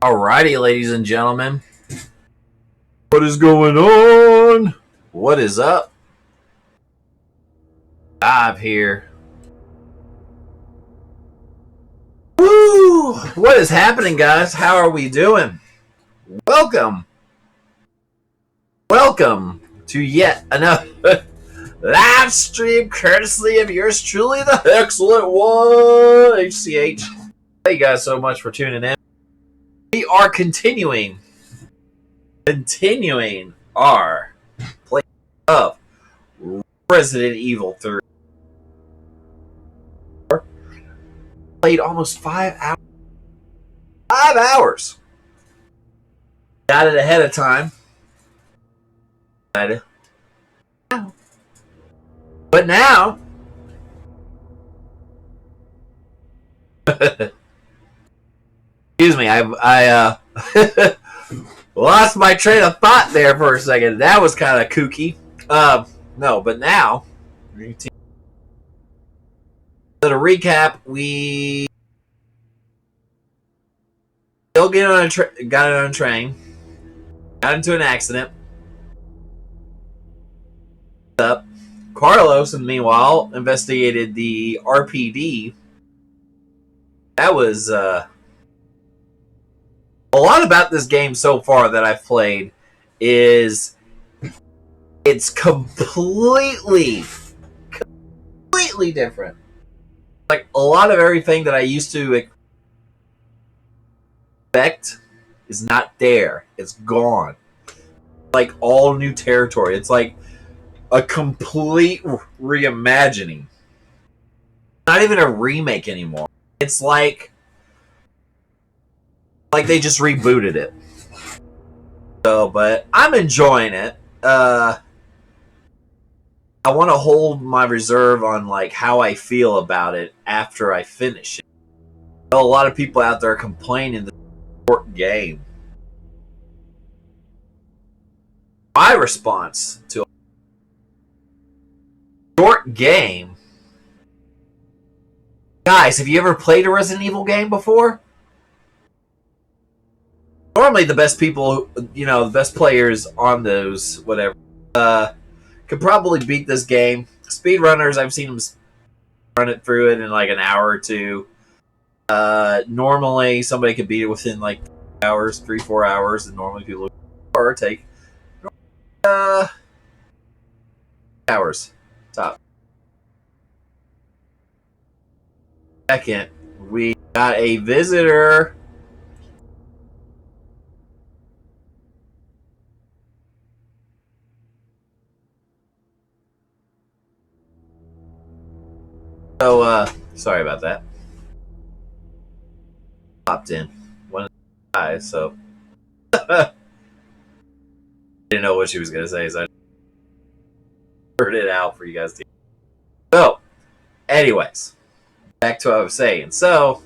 Alrighty, ladies and gentlemen. What is going on? What is up? Dive here. Woo! What is happening, guys? How are we doing? Welcome. Welcome to yet another live stream courtesy of yours truly, the excellent one, HCH. Thank you guys so much for tuning in. We are continuing our play of Resident Evil 3. Played almost 5 hours. 5 hours! Got it ahead of time. But now... Excuse me, I lost my train of thought there for a second. That was kind of kooky. No, but now, so to recap, we still got on a train, got into an accident. Carlos, meanwhile, investigated the RPD. That was a lot about this game so far that I've played is it's completely different. Like, a lot of everything that I used to expect is not there. It's gone. Like, all new territory. It's like a complete reimagining. Not even a remake anymore. It's like they just rebooted it. So, but I'm enjoying it. I want to hold my reserve on like how I feel about it after I finish it. A lot of people out there complaining that it's a short game. My response to a short game, guys, have you ever played a Resident Evil game before? Normally the best people, the best players on those, whatever, could probably beat this game. Speedrunners, I've seen them run it through it in like an hour or two. Normally somebody could beat it within like 3-4 hours, and normally people take hours top. Second, we got a visitor. So, sorry about that. Popped in one of the guys, so didn't know what she was gonna say, so I heard it out for you guys to. So, anyways, back to what I was saying. So,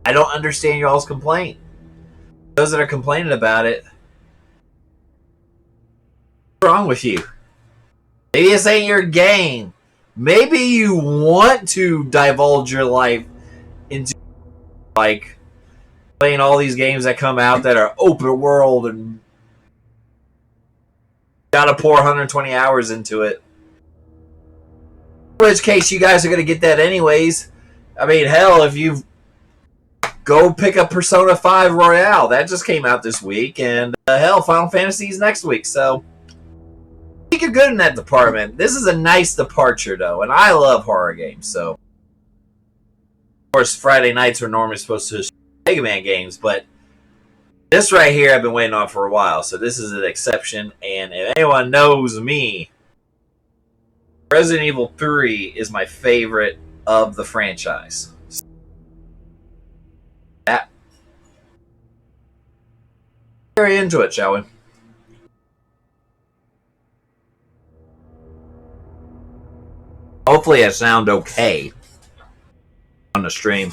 I don't understand y'all's complaint. Those that are complaining about it, what's wrong with you? Maybe this ain't your game. Maybe you want to divulge your life into, like, playing all these games that come out that are open world and gotta pour 120 hours into it. In which case, you guys are going to get that anyways. I mean, hell, if you go pick up Persona 5 Royale, that just came out this week, and hell, Final Fantasy's next week, so I think you're good in that department. This is a nice departure, though, and I love horror games, so. Of course, Friday nights are normally supposed to Mega Man games, but this right here I've been waiting on for a while, so this is an exception, and if anyone knows me, Resident Evil 3 is my favorite of the franchise. That. Very into it, shall we? Hopefully I sound okay on the stream.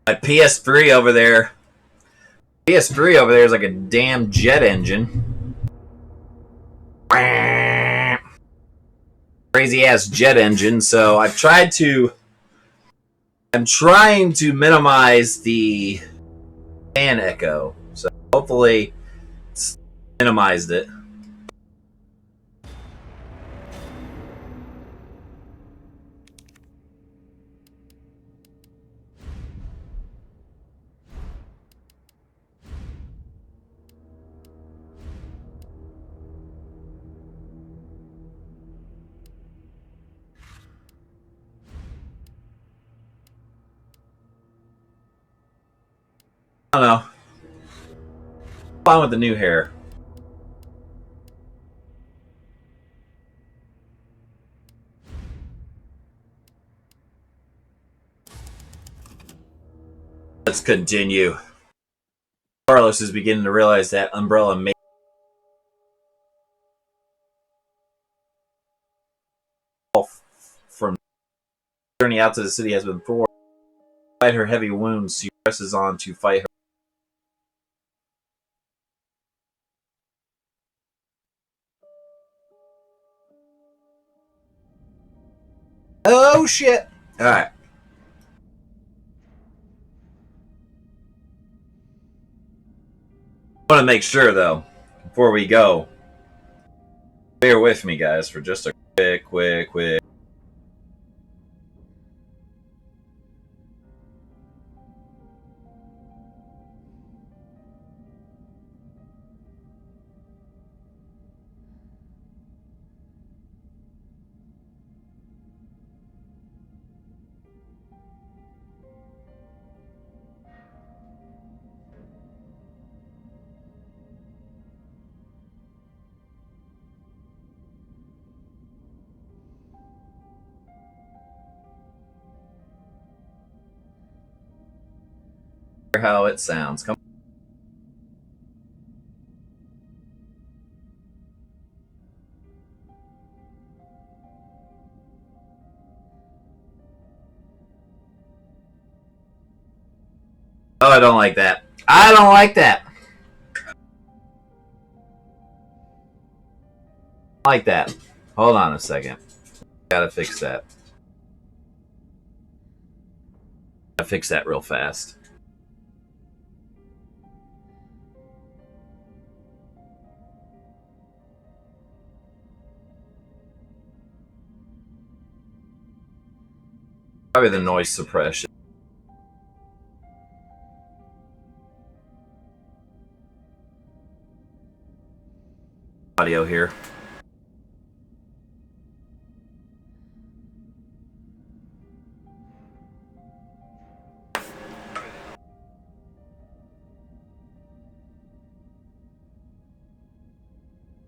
My PS3 over there is like a damn jet engine. Crazy ass jet engine. So I've tried to I'm trying to minimize the fan echo, so hopefully it's minimized it. I don't know. Fine with the new hair. Let's continue. Carlos is beginning to realize that Umbrella made from journey out to the city has been thwarted. Despite her heavy wounds, she presses on to fight her. Oh shit! Alright. I want to make sure though, before we go, bear with me guys for just a quick. How it sounds. Come Oh, I don't like that. I don't like that. I like that. Hold on a second. Gotta fix that. Gotta fix that real fast. Probably the noise suppression. Audio here.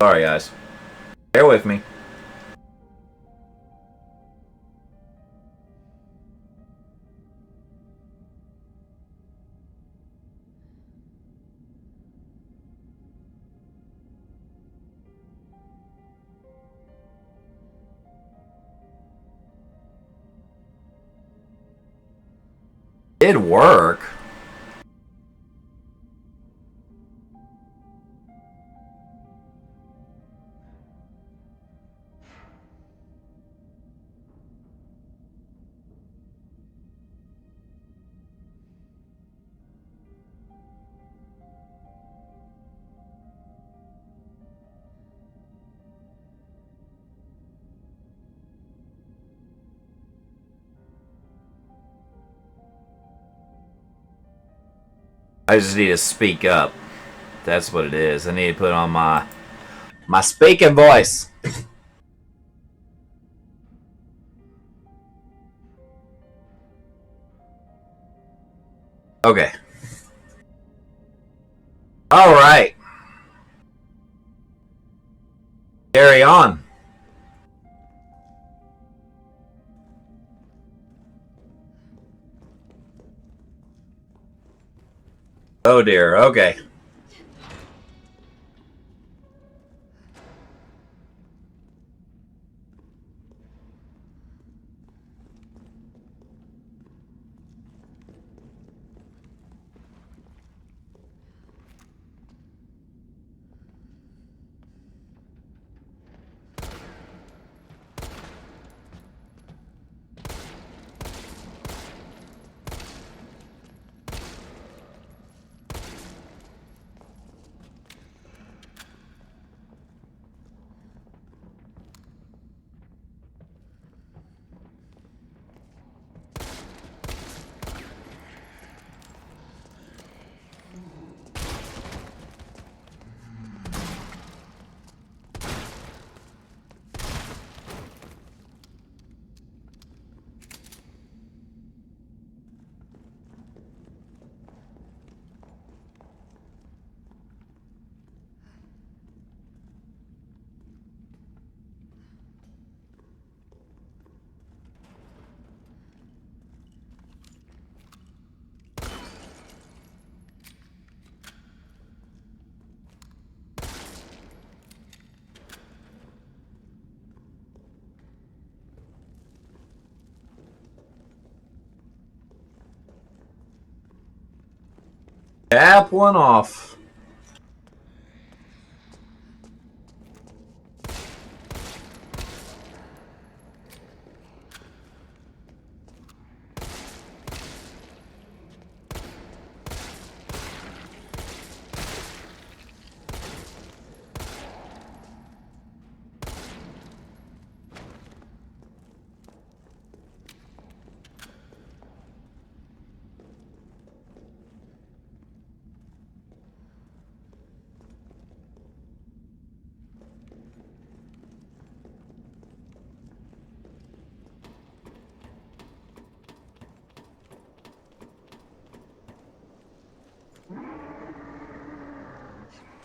Sorry guys. Bear with me. It did work. I just need to speak up. That's what it is. I need to put on my speaking voice. Okay. All right. Carry on. Oh dear. Okay. Cap one off.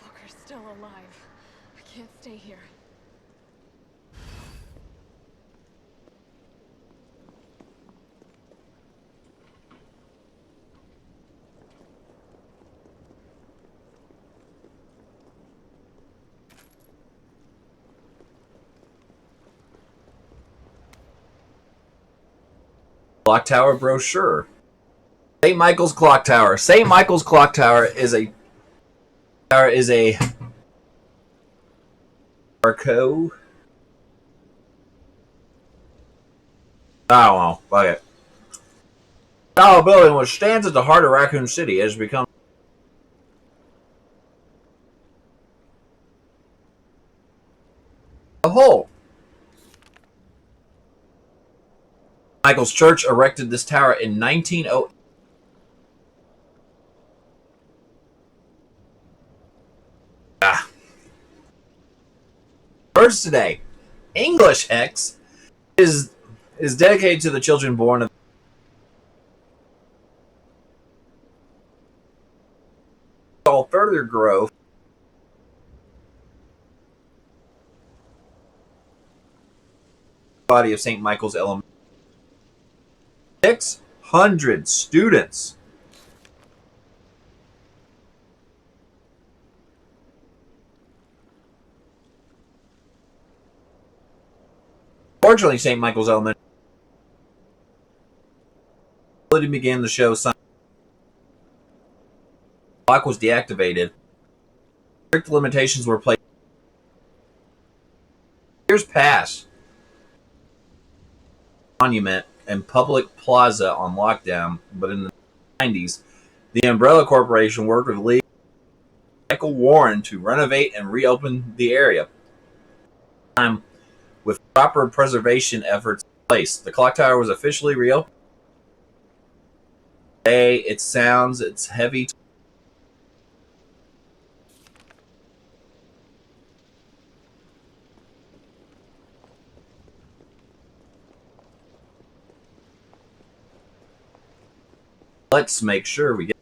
Fucker's still alive. I can't stay here. Clock Tower brochure. St. Michael's Clock Tower. St. Michael's Clock Tower is a Arco. I don't know. Fuck it. Tower building, which stands at the heart of Raccoon City, has become a whole. Michael's Church erected this tower in 1908. Birds today. HCHecxz is dedicated to the children born of further growth. Body of St. Michael's Elementary. 600 students. Fortunately, St. Michael's Elementary began the show. Clock was deactivated. Strict limitations were placed. Years passed. Monument and public plaza on lockdown, but in the 90s, the Umbrella Corporation worked with Lee Michael Warren to renovate and reopen the area. With proper preservation efforts in place, the clock tower was officially reopened. Today, it sounds its heavy. Let's make sure we get.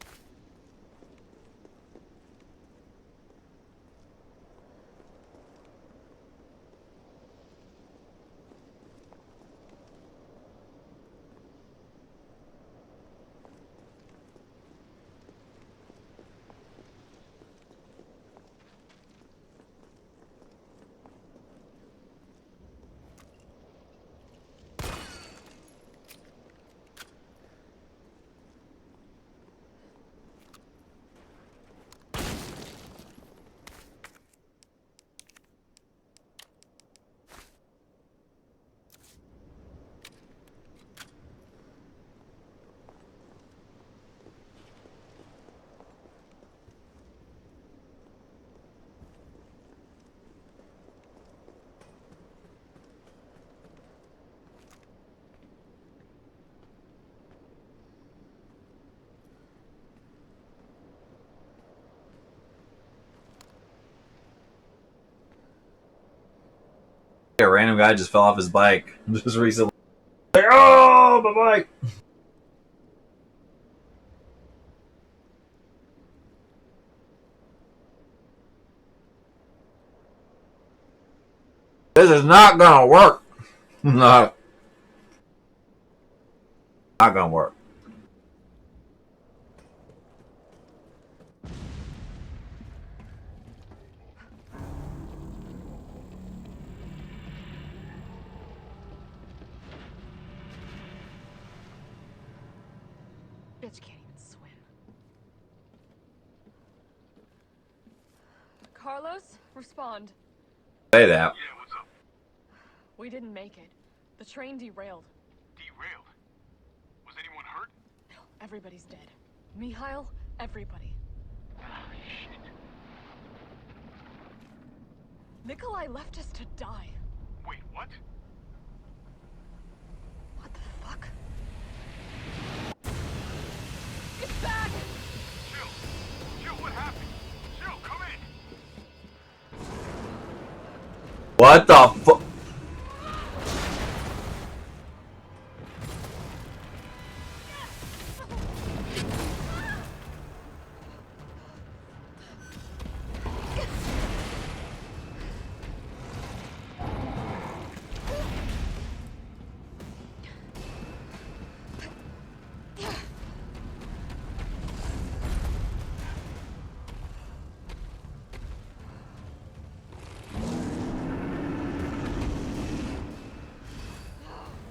A random guy just fell off his bike just recently. Like, oh, my bike! This is not gonna work. No, not gonna work. Bitch can't even swim. Carlos, respond. Say that. Yeah, what's up? We didn't make it. The train derailed. Derailed? Was anyone hurt? No, everybody's dead. Mikhail, everybody. Ah, shit. Nikolai left us to die. Wait, what? What the fuck? Get back! Jill! Jill, what happened? Jill, come in! What the fuck?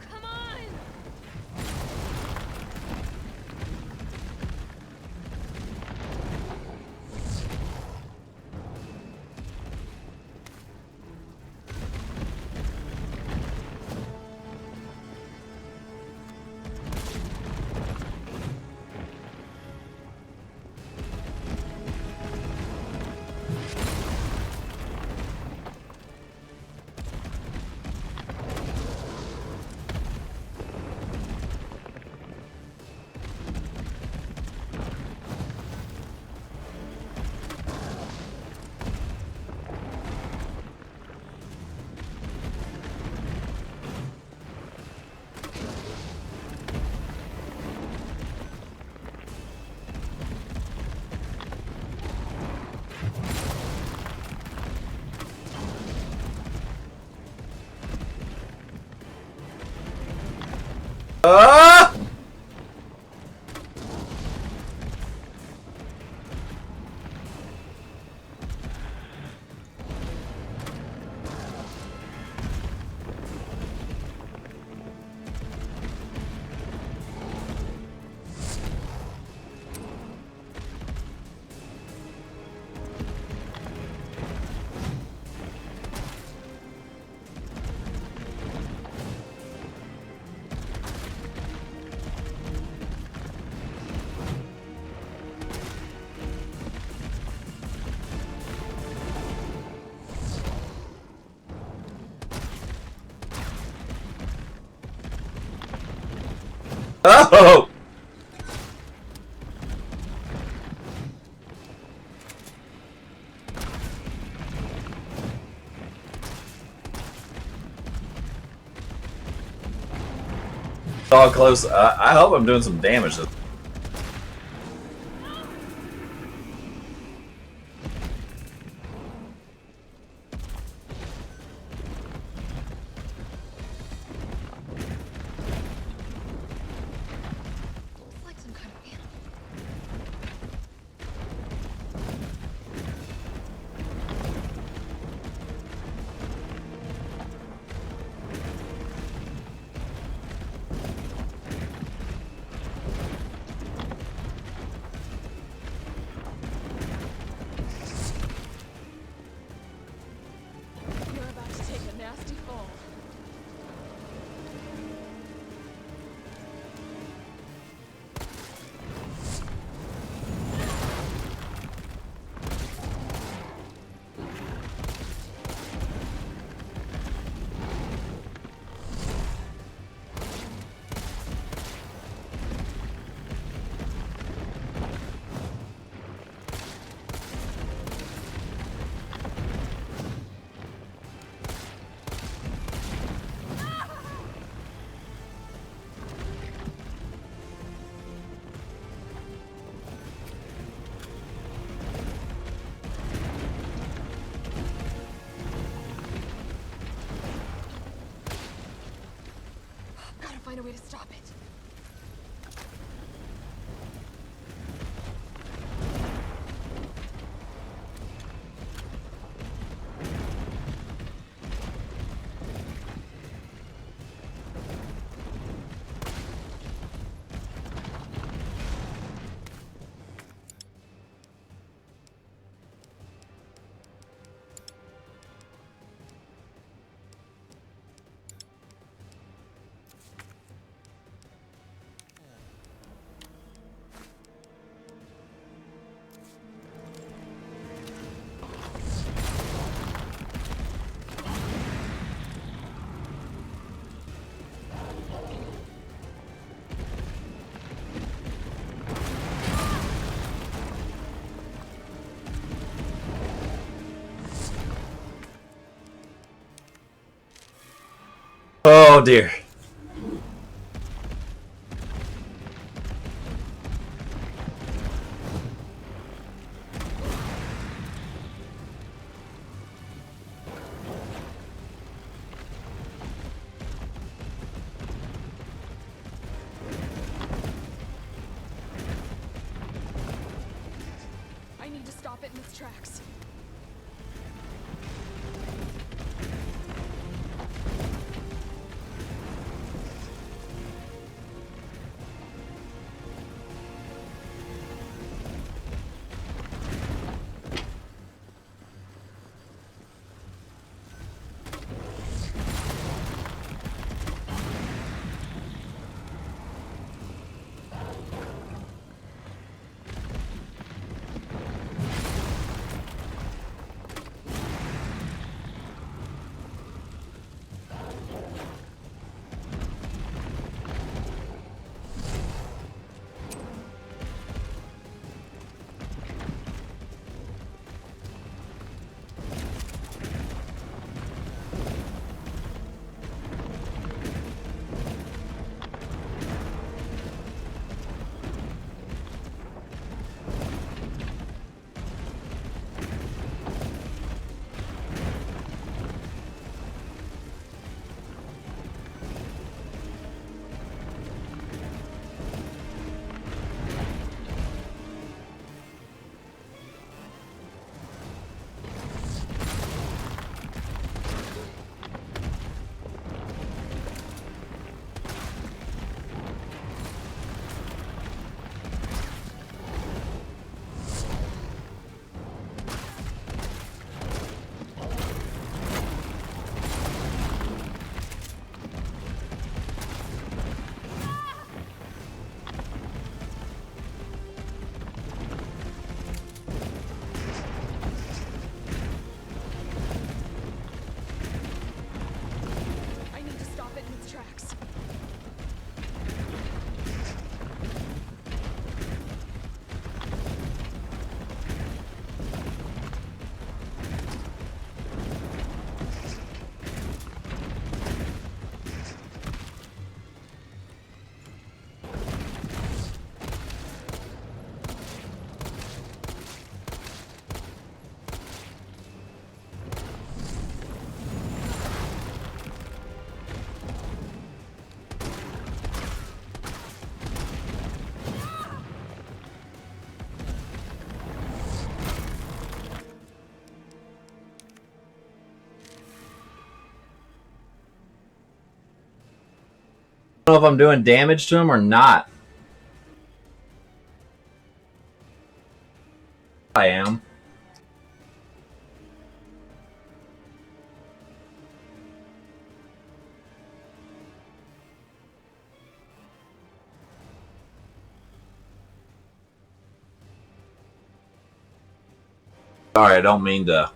Come on! Ah! Oh! Oh, close. I hope I'm doing some damage. It's like some kind of animal. You're about to take a nasty fall. Gotta find a way to stop it. Oh dear. I need to stop it in its tracks. I need to stop it in its tracks. I don't know if I'm doing damage to him or not. I am. Sorry, I don't mean to.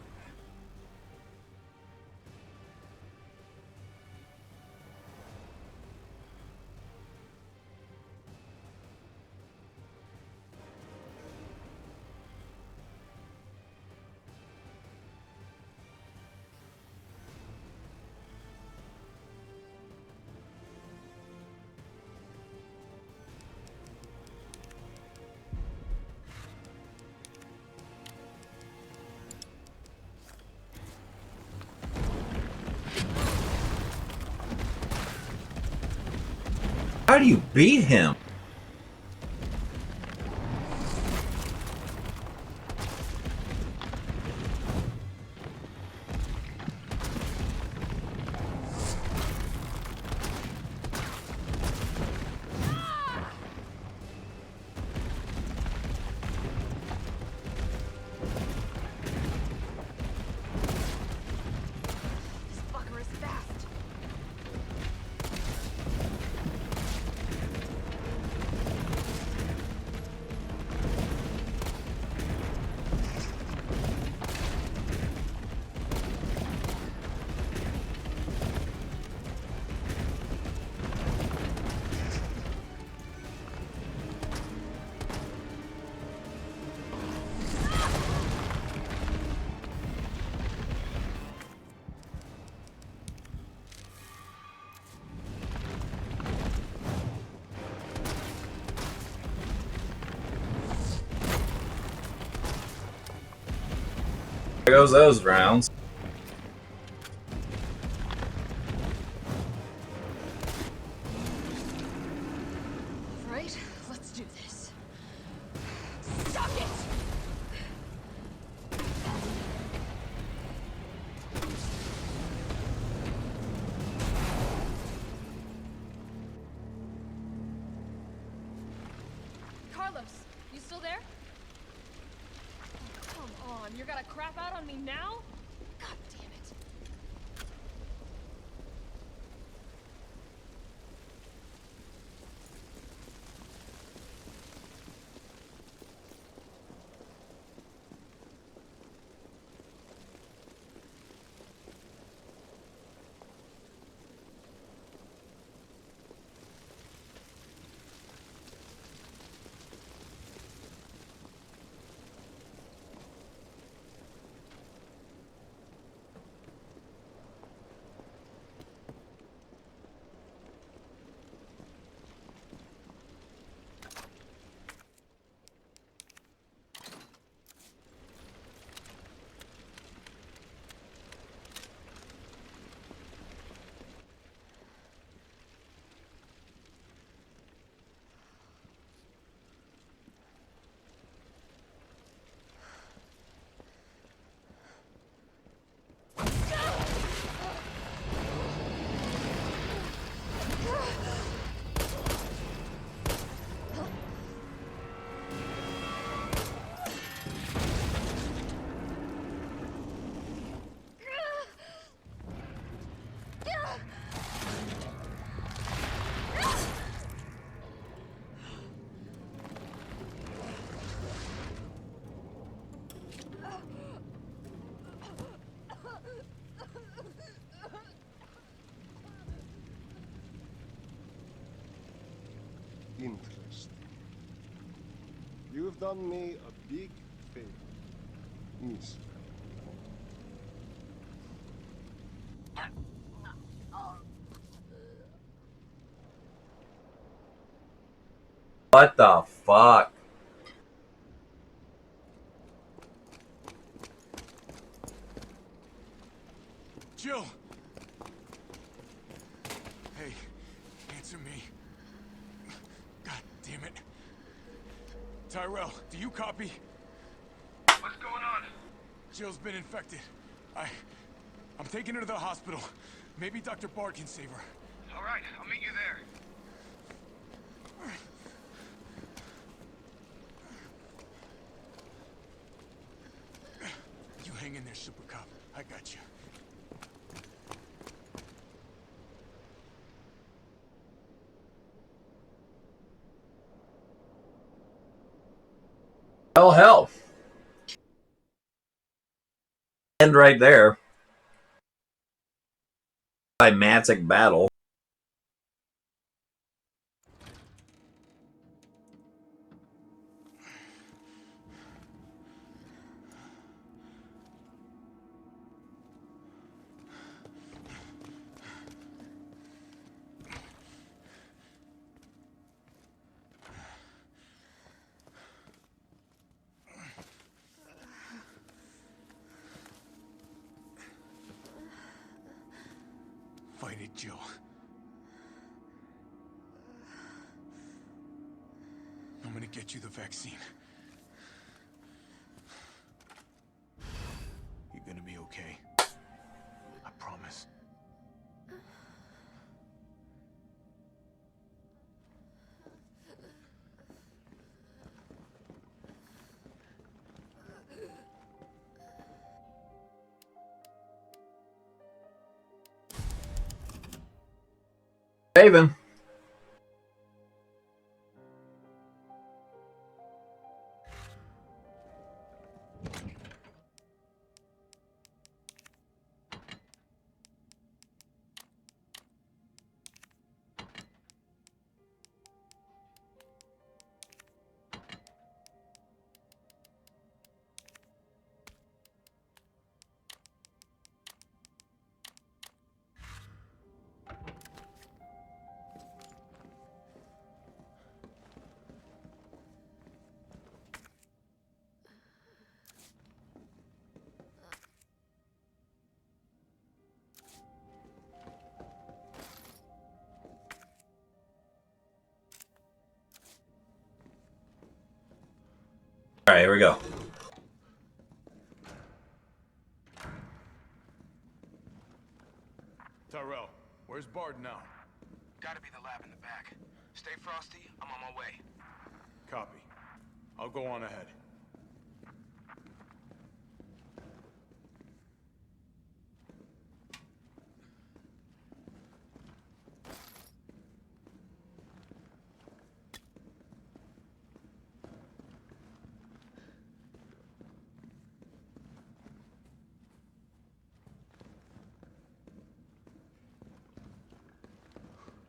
How do you beat him? This fucker is fast. goes those rounds. Right? Let's do this. Suck it! Carlos, you still there? Oh, come on, you're gonna crap out on me now? God damn it. Interesting. You've done me a big favor, Miss. What the fuck? Jill! Hey, answer me. God damn it. Tyrell, do you copy? What's going on? Jill's been infected. I'm taking her to the hospital. Maybe Dr. Bard can save her. All right, I'll meet you there. You hang in there, Super Cop. I got you. Well, hell. End right there. Climatic battle. Fight it, Jill. I'm gonna get you the vaccine. You're gonna be okay. I promise. Raven. All right, here we go. Tyrell, where's Bard now? Gotta be the lab in the back. Stay frosty, I'm on my way. Copy. I'll go on ahead.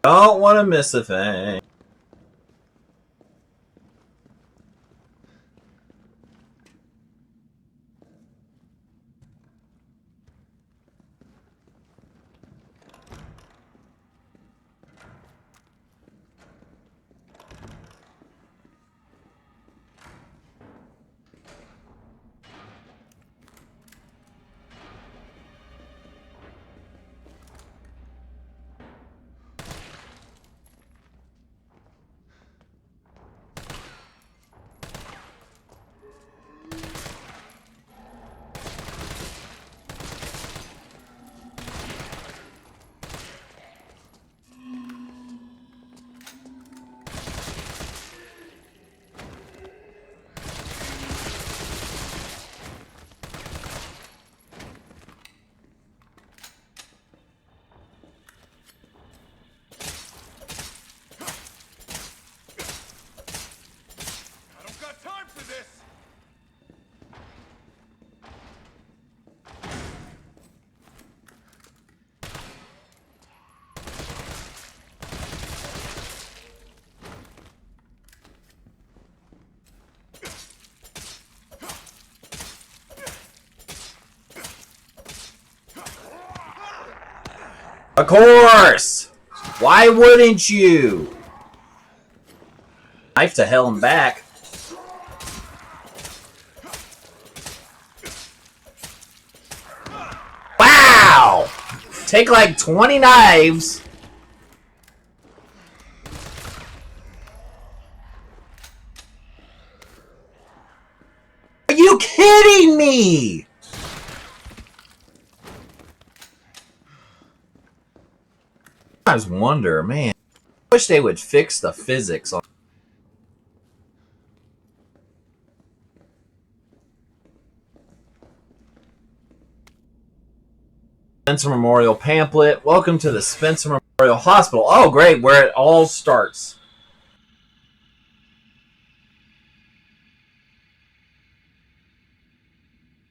Don't want to miss a thing. I don't got time for this! Of course! Why wouldn't you? Knife to hell and back. Wow! Take like 20 knives. Are you kidding me? I just wonder, man. I wish they would fix the physics on Spencer Memorial pamphlet. Welcome to the Spencer Memorial Hospital. Oh, great, where it all starts.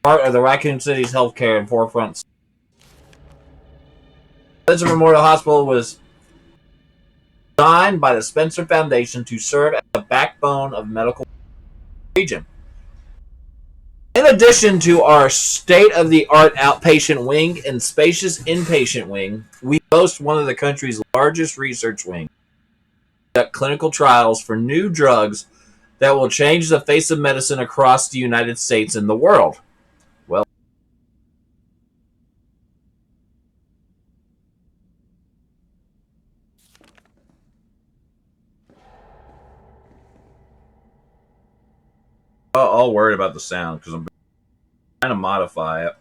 Part of the Raccoon City's healthcare and forefront. Spencer Memorial Hospital was designed by the Spencer Foundation to serve as the backbone of medical region. In addition to our state-of-the-art outpatient wing and spacious inpatient wing, we boast one of the country's largest research wings. We conduct clinical trials for new drugs that will change the face of medicine across the United States and the world. Well, all worried about the sound because I'm trying to modify it.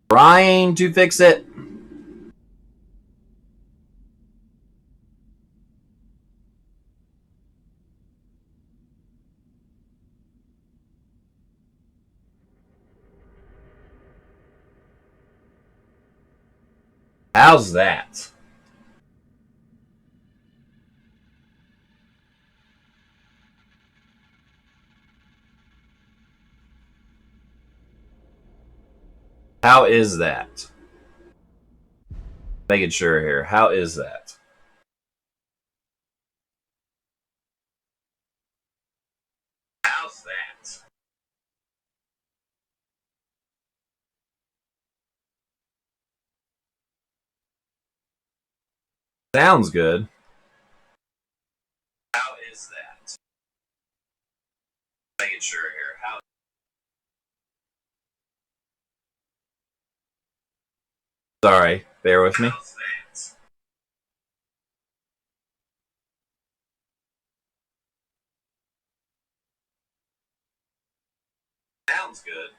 Trying to fix it. How's that? How is that? Making sure here. How is that? How's that? Sounds good. How is that? Making sure here. How? Sorry, bear with me. Sounds good.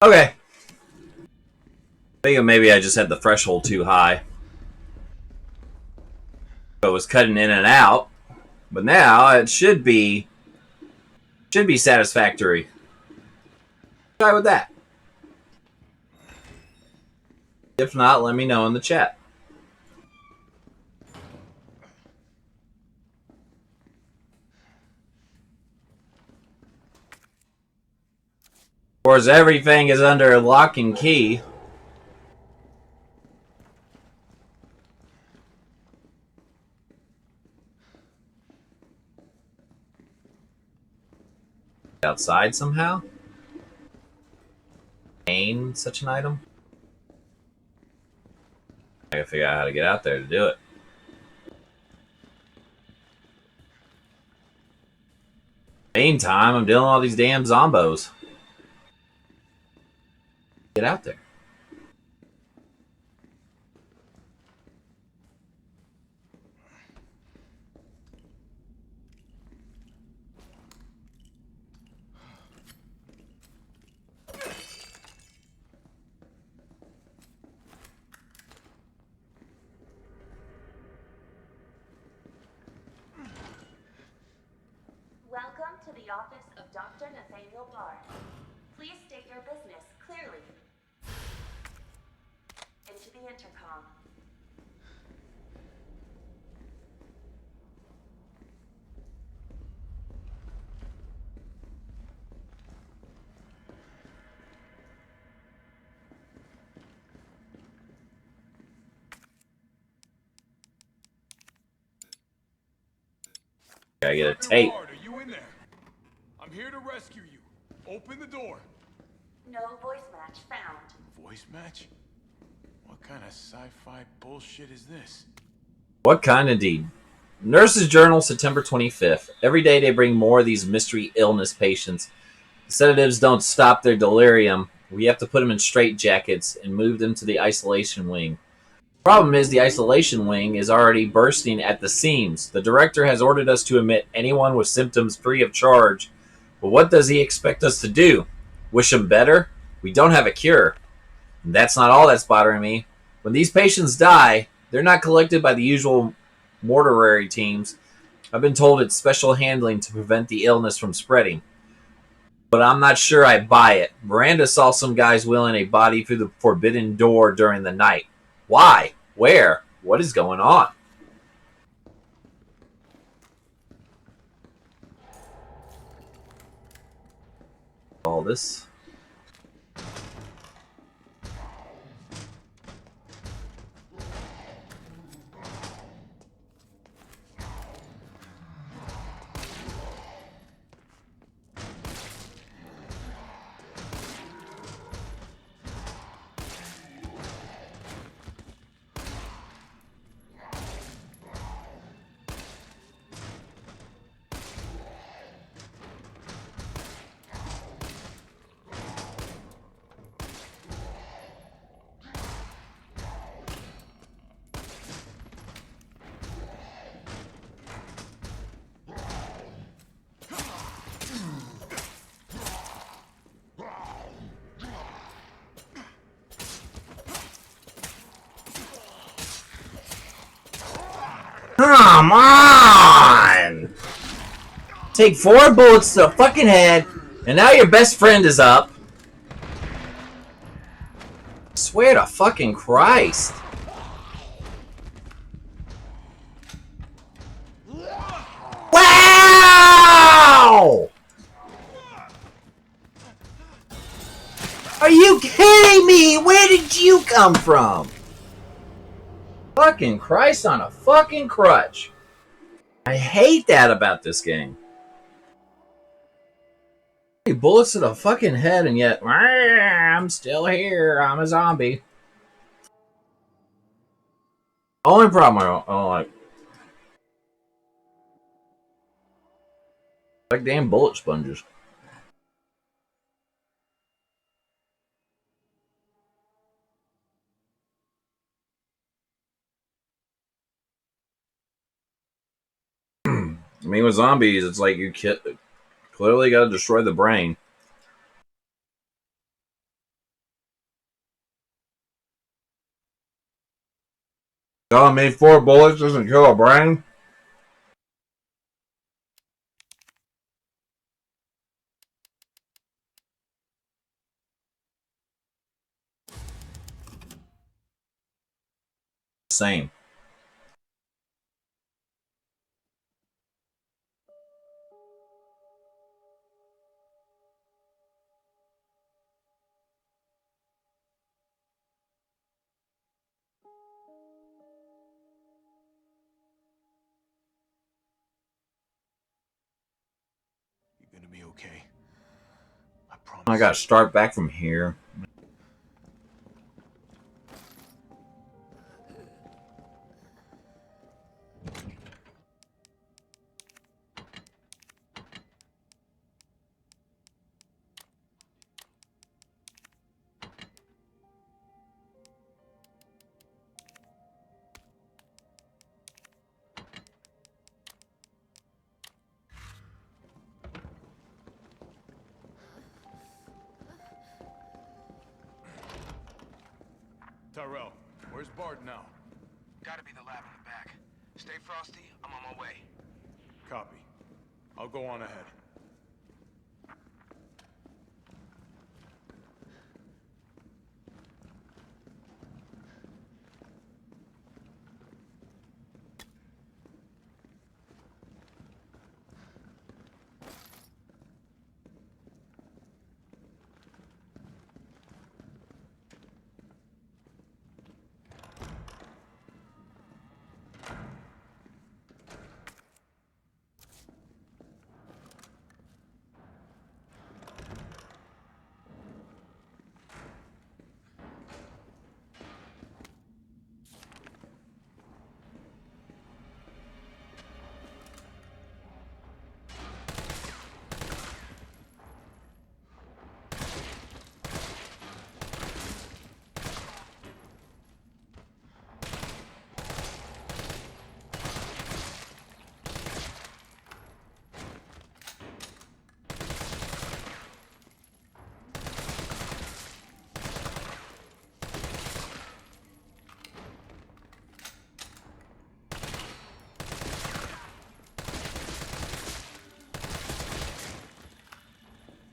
Okay. Thinking maybe I just had the threshold too high. So it was cutting in and out. But now it should be satisfactory. Try with that. If not, let me know in the chat. Of course, everything is under lock and key. Outside somehow? Gain such an item? I gotta figure out how to get out there to do it. Meantime, I'm dealing with all these damn zombos. Get out there. Welcome to the office of Dr. Nathaniel Barr. Please state your business clearly. Into the intercom. Gotta get a Dr. tape. Ward, are you in there? I'm here to rescue you. Open the door. No voice match found. Voice match? What kind of sci-fi bullshit is this? What kind indeed? Nurse's Journal, September 25th. Every day they bring more of these mystery illness patients. The sedatives don't stop their delirium. We have to put them in straitjackets and move them to the isolation wing. The problem is the isolation wing is already bursting at the seams. The director has ordered us to admit anyone with symptoms free of charge. But what does he expect us to do? Wish them better? We don't have a cure. And that's not all that's bothering me. When these patients die, they're not collected by the usual mortuary teams. I've been told it's special handling to prevent the illness from spreading. But I'm not sure I buy it. Miranda saw some guys wheeling a body through the forbidden door during the night. Why? Where? What is going on? All this. Come on! Take 4 bullets to the fucking head, and now your best friend is up. Swear to fucking Christ. Wow! Are you kidding me? Where did you come from? Fucking Christ on a fucking crutch. I hate that about this game. Bullets to the fucking head, and yet I'm still here. I'm a zombie. Only problem I don't like damn bullet sponges. I mean, with zombies, it's like you clearly got to destroy the brain. Telling me 4 bullets doesn't kill a brain? Same. You're gonna be okay. I promise. I gotta start back from here. Tyrell, where's Bart now? Gotta be the lab in the back. Stay frosty, I'm on my way. Copy. I'll go on ahead.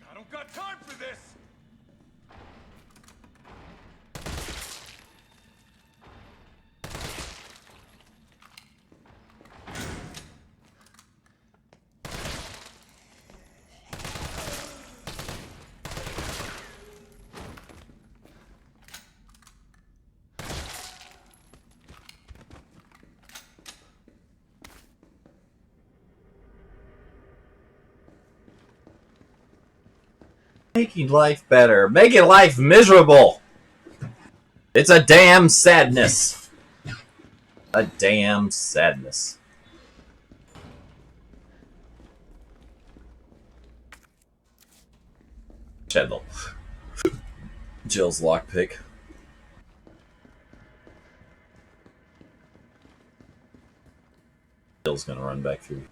I don't got time for this! Making life better. Making life miserable. It's a damn sadness. A damn sadness. Chandler. Jill's lockpick. Jill's gonna run back through.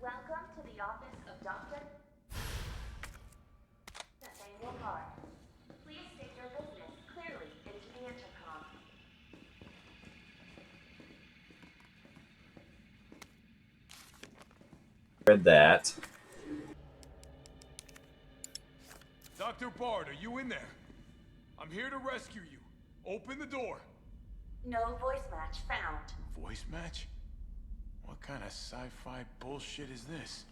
Welcome to the office of Dr. Nathaniel Parr. Please state your business clearly into the intercom. Read that. Dr. Bard, are you in there? I'm here to rescue you. Open the door. No voice match found. Voice match? What kind of sci-fi bullshit is this?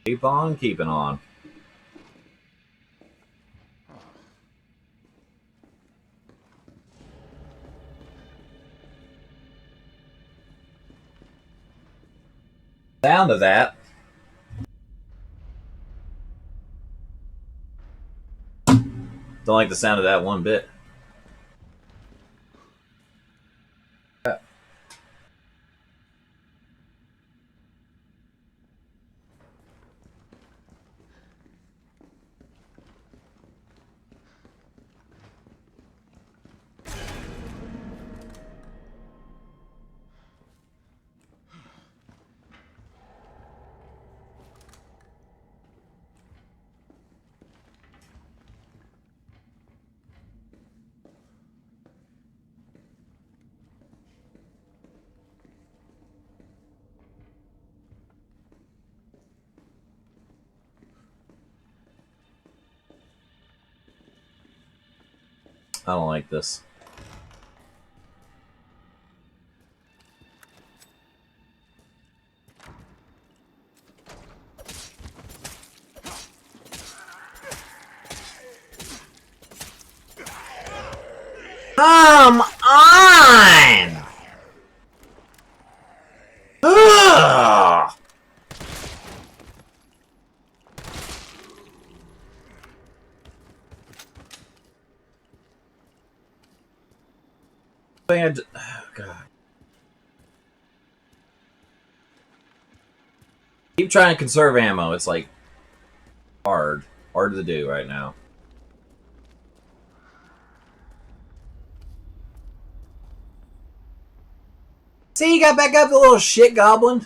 Keep on keeping on. Sound of that. Don't like the sound of that one bit. I don't like this. Come on! Ugh! Oh, God. Keep trying to conserve ammo. It's like hard to do right now. See, you got back up, the little shit goblin.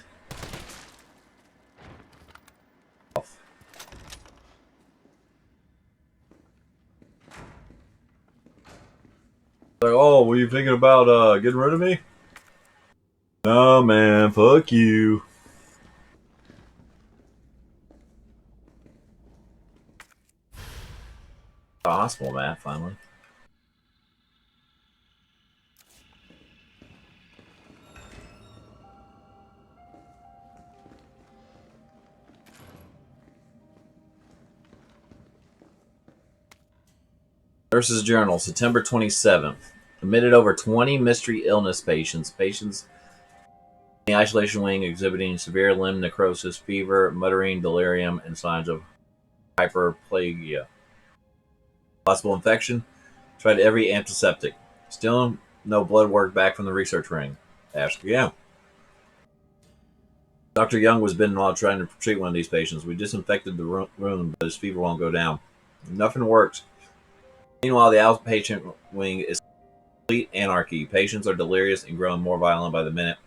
Like, oh, were you thinking about getting rid of me? No, man, fuck you. The hospital, Matt, finally. Nurse's Journal, September 27th. Admitted over 20 mystery illness patients. Patients in the isolation wing exhibiting severe limb necrosis, fever, muttering, delirium, and signs of hyperplasia. Possible infection. Tried every antiseptic. Still no blood work back from the research ring. Ask again. Dr. Young was bitten while trying to treat one of these patients. We disinfected the room, but his fever won't go down. Nothing works. Meanwhile, the outpatient wing is complete anarchy. Patients are delirious and growing more violent by the minute.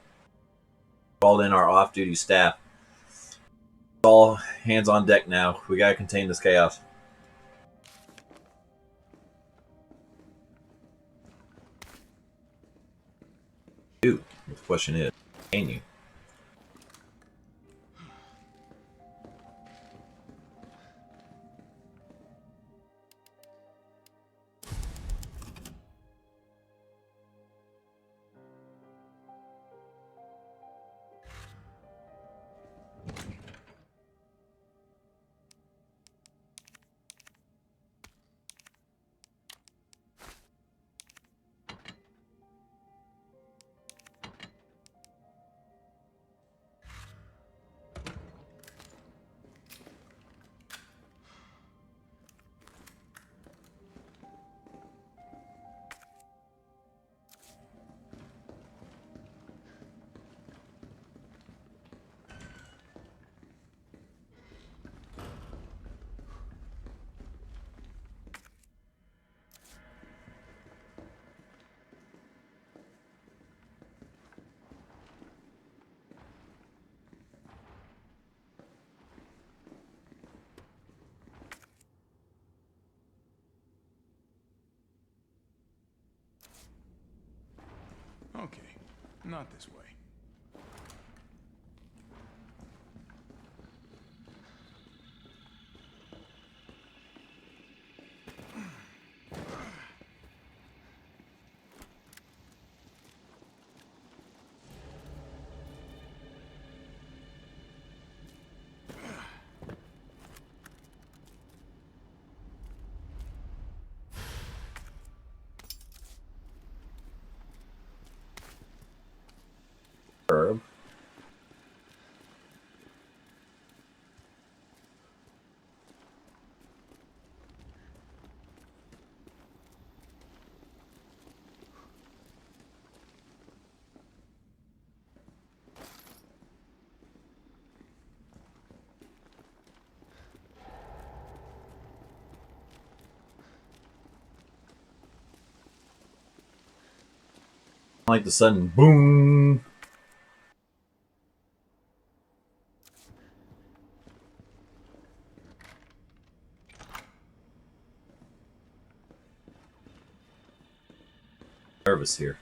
Called in our off-duty staff. All hands on deck now. We gotta contain this chaos. Dude, the question is, can you? Okay, not this way. Like the sudden boom. Nervous here.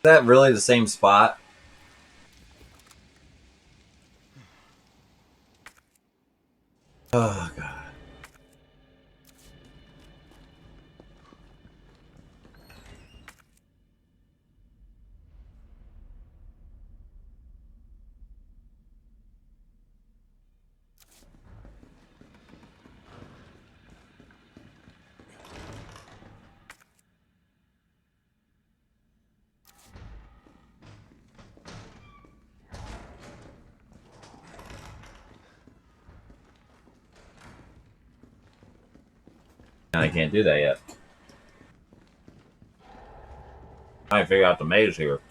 Is that really the same spot? Oh, God. I can't do that yet. I figure out the maze here.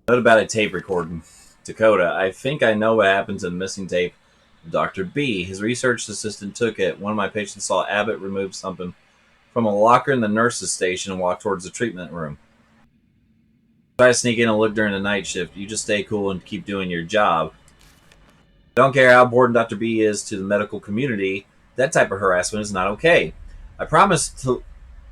Note about a tape recording. Dakota, I think I know what happens in the missing tape of Dr. B. His research assistant took it. One of my patients saw Abbott remove something from a locker in the nurse's station and walk towards the treatment room. Try to sneak in and look during the night shift. You just stay cool and keep doing your job. Don't care how important Dr. B is to the medical community. That type of harassment is not okay. I promise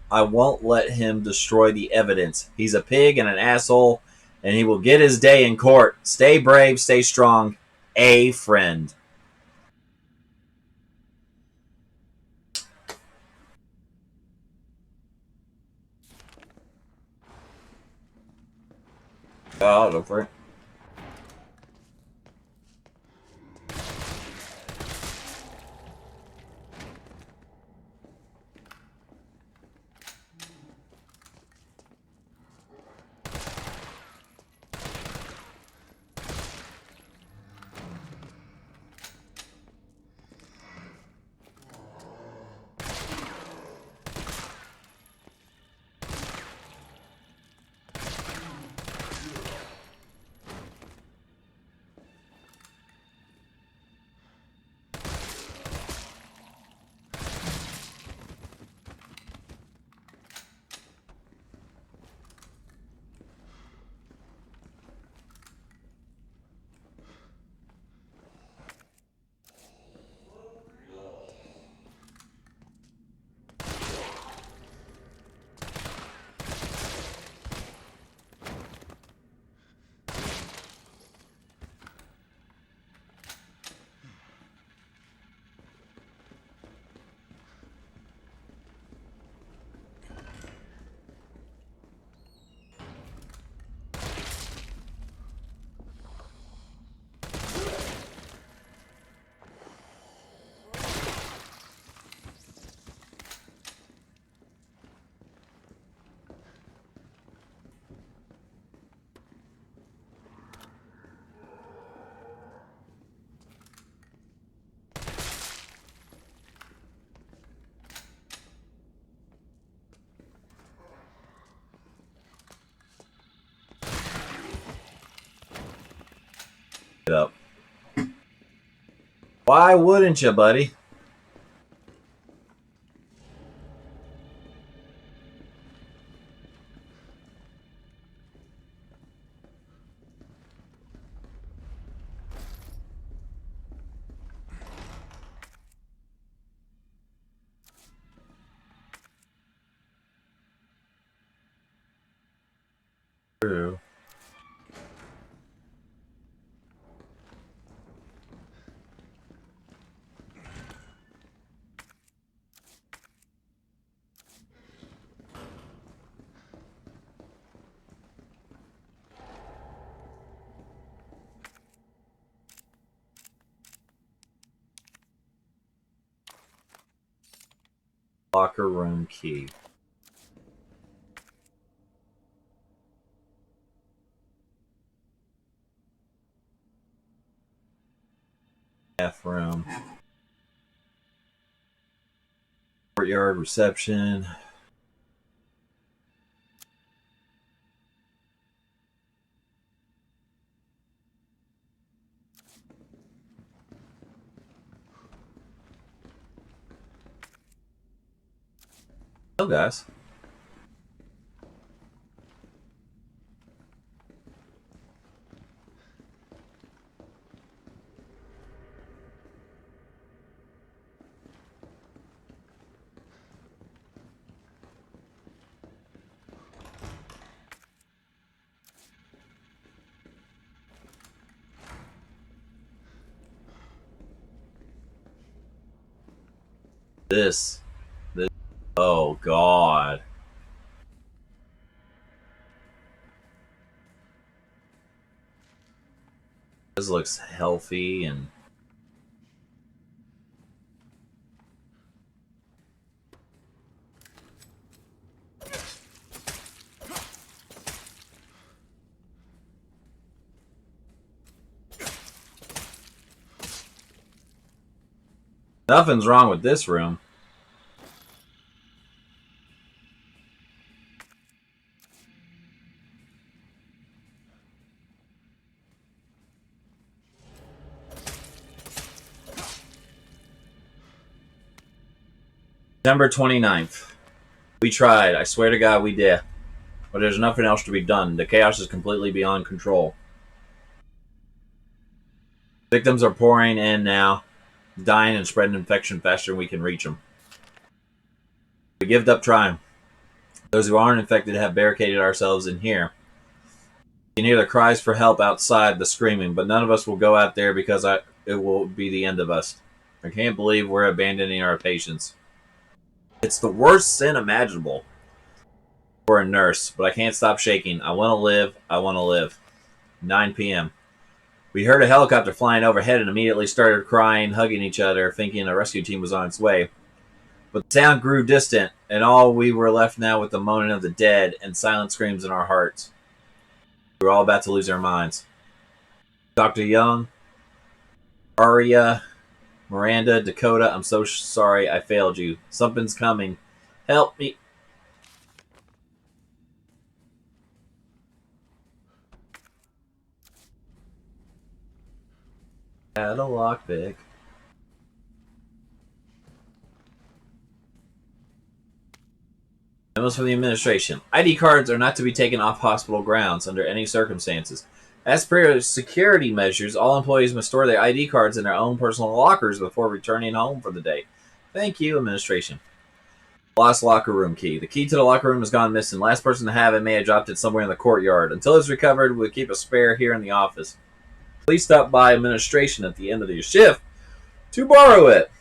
I won't let him destroy the evidence. He's a pig and an asshole, and he will get his day in court. Stay brave, stay strong. A friend. Oh, go for it. Up. Why wouldn't you, buddy? True. Locker room key. Staff room. Courtyard reception. Hello, guys. This. Oh, God. This looks healthy and... Nothing's wrong with this room. December 29th. We tried. I swear to God we did. But there's nothing else to be done. The chaos is completely beyond control. Victims are pouring in now, dying and spreading infection faster than we can reach them. We give up trying. Those who aren't infected have barricaded ourselves in here. You can hear the cries for help outside, the screaming, but none of us will go out there because it will be the end of us. I can't believe we're abandoning our patients. It's the worst sin imaginable for a nurse, but I can't stop shaking. I want to live. I want to live. 9 p.m. We heard a helicopter flying overhead and immediately started crying, hugging each other, thinking a rescue team was on its way. But the sound grew distant, and all we were left now with the moaning of the dead and silent screams in our hearts. We were all about to lose our minds. Dr. Young, Aria, Miranda, Dakota, I'm so sorry I failed you. Something's coming. Help me. Had a lockpick. Memos from the administration. ID cards are not to be taken off hospital grounds under any circumstances. As per security measures, all employees must store their ID cards in their own personal lockers before returning home for the day. Thank you, administration. Lost locker room key. The key to the locker room has gone missing. Last person to have it may have dropped it somewhere in the courtyard. Until it's recovered, we'll keep a spare here in the office. Please stop by administration at the end of your shift to borrow it.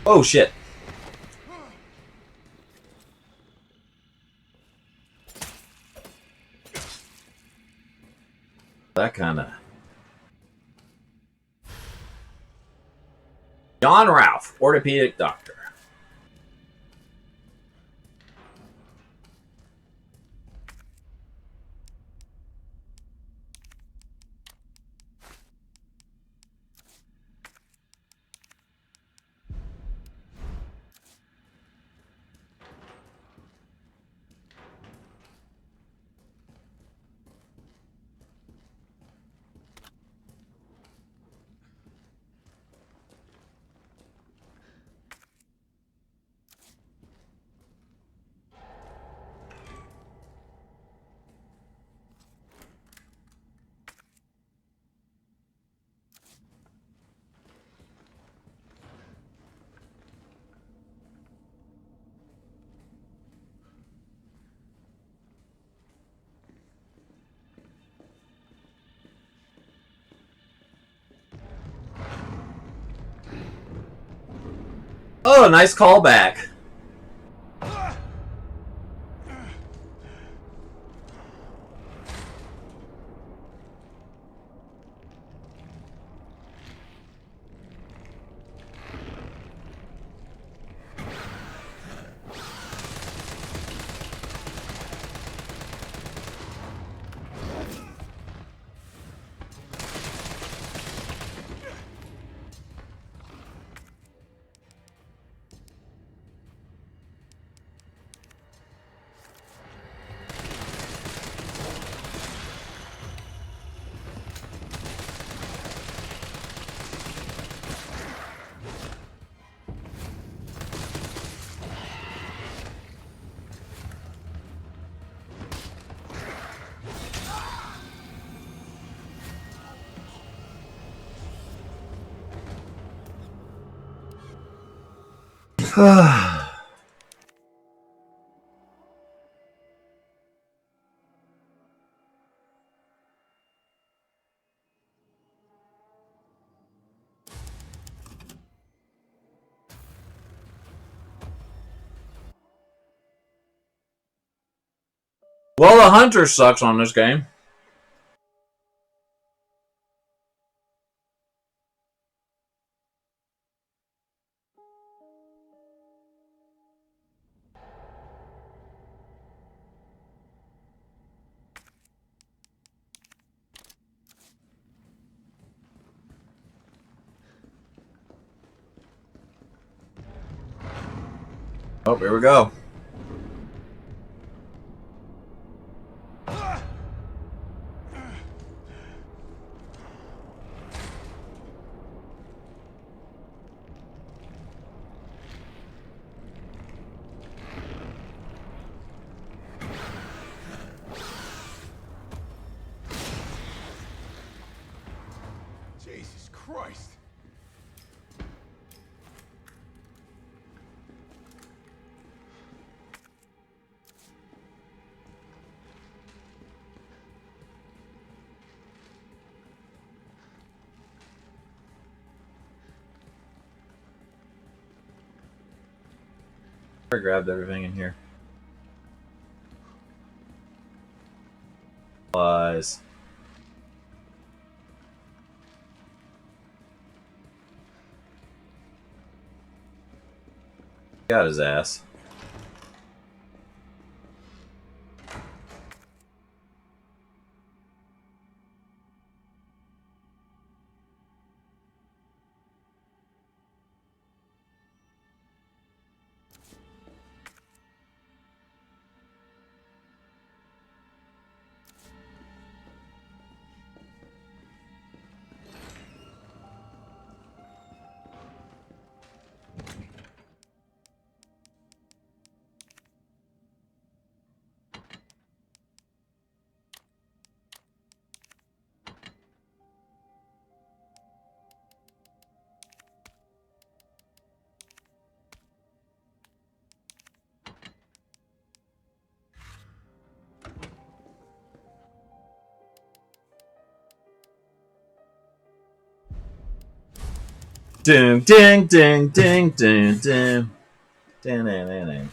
Oh, shit. That kind of... John Ralph, orthopedic doctor. Oh, a nice callback. Well, the hunter sucks on this game. Oh, here we go. Jesus Christ. I grabbed everything in here. Supplies. Got his ass. Ding, ding, ding, ding, ding, ding. Ding, ding, ding, ding.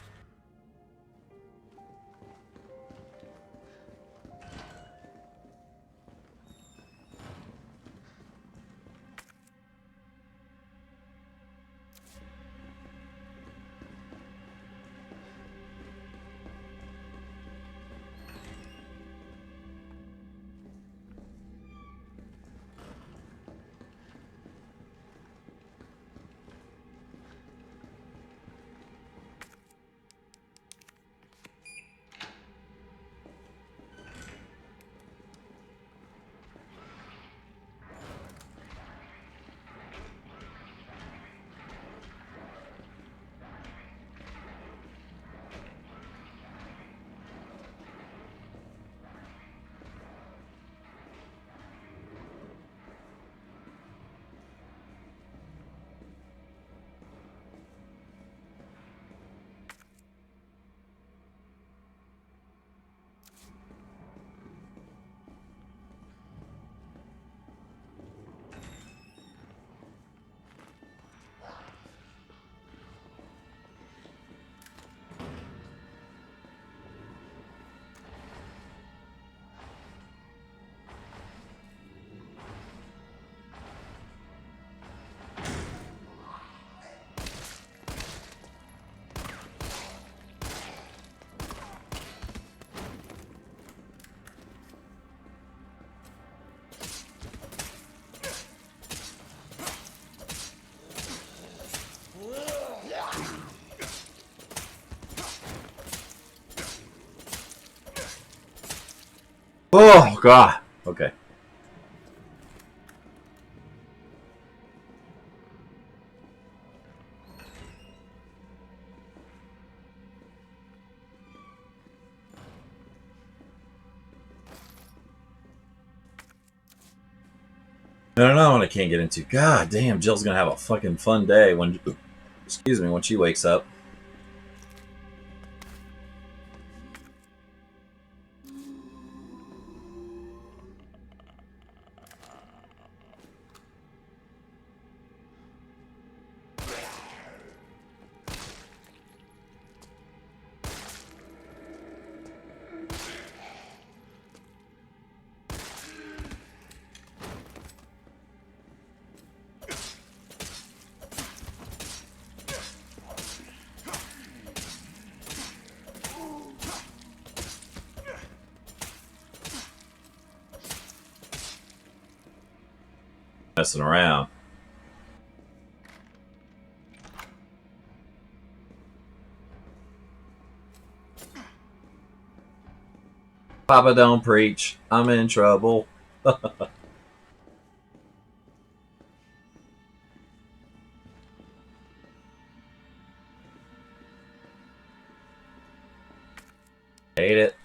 Oh, God. Okay. I don't know what I can't get into. God damn, Jill's gonna have a fucking fun day when, excuse me, when she wakes up. Messing around. Papa, don't preach. I'm in trouble. Hate it.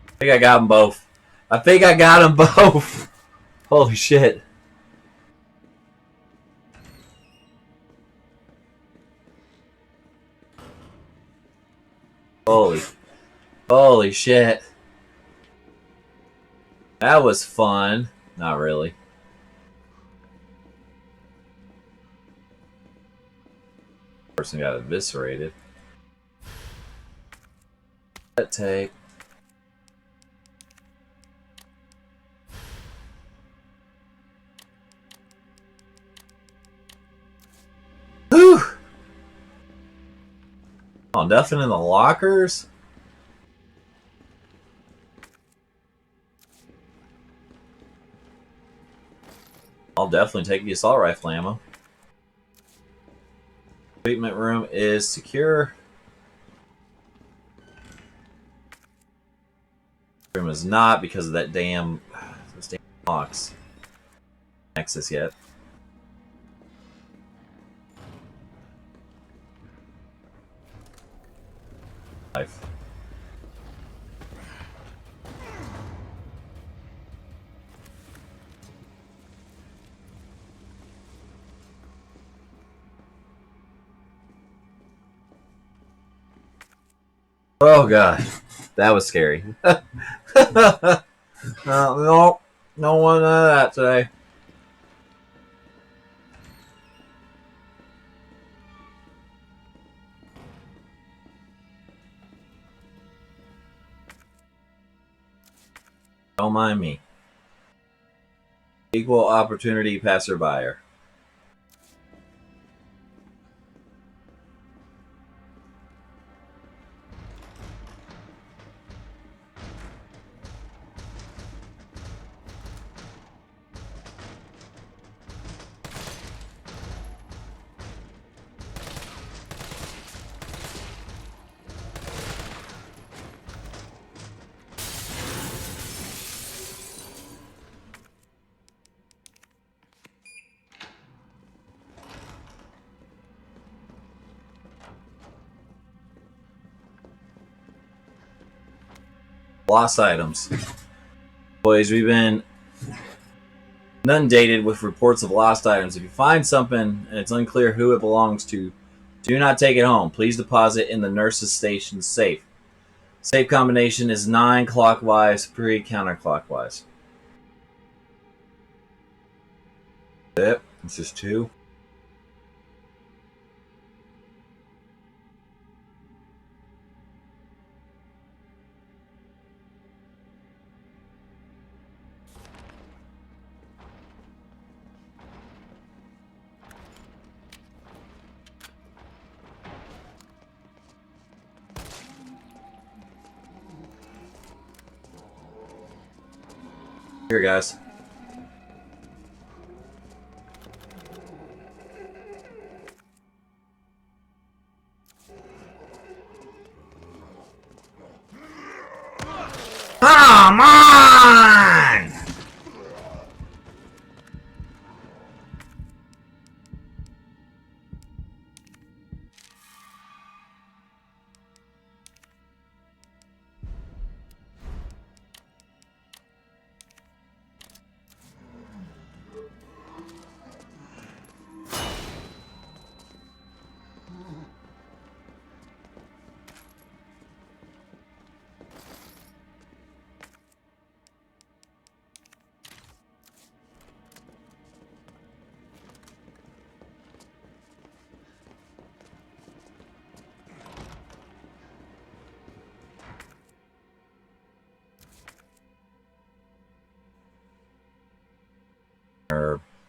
I think I got them both. I think I got them both. Holy shit. Holy shit. That was fun. Not really. Person got eviscerated. That tape. Whew. Oh, nothing in the lockers? I'll definitely take the assault rifle ammo. Treatment room is secure. Room is not because of that damn those damn locks. Access yet. Life. Oh god, that was scary. No, no one of that today. Don't mind me. Equal opportunity passerby. Lost items. Boys, we've been inundated with reports of lost items. If you find something and it's unclear who it belongs to, do not take it home. Please deposit in the nurse's station safe. Safe combination is 9 clockwise, 3 counterclockwise. Yep, it's just 2. Here, guys. Come on!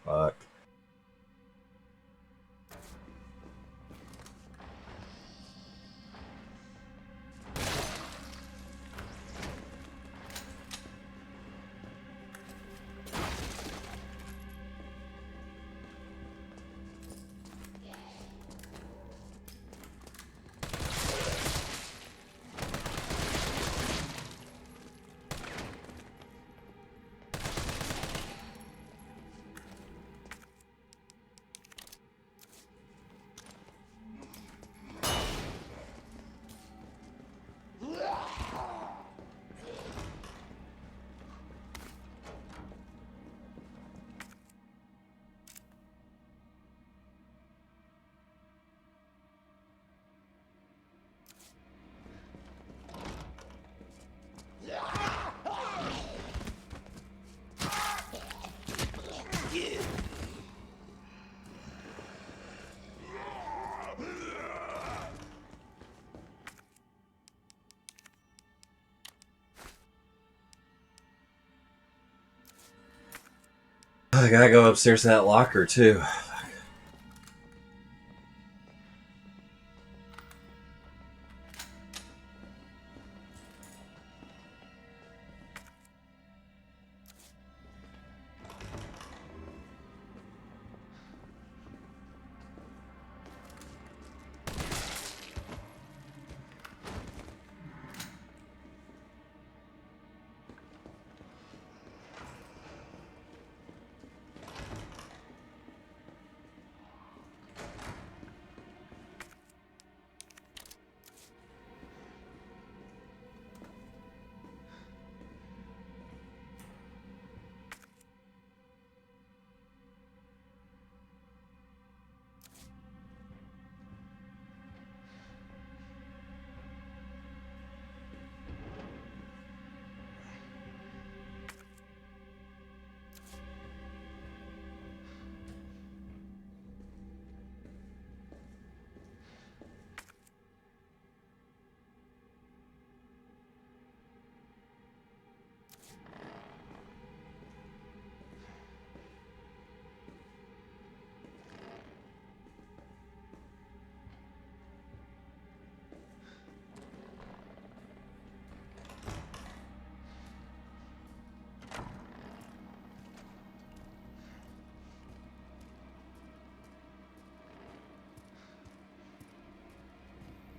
Fuck. I gotta go upstairs to that locker, too.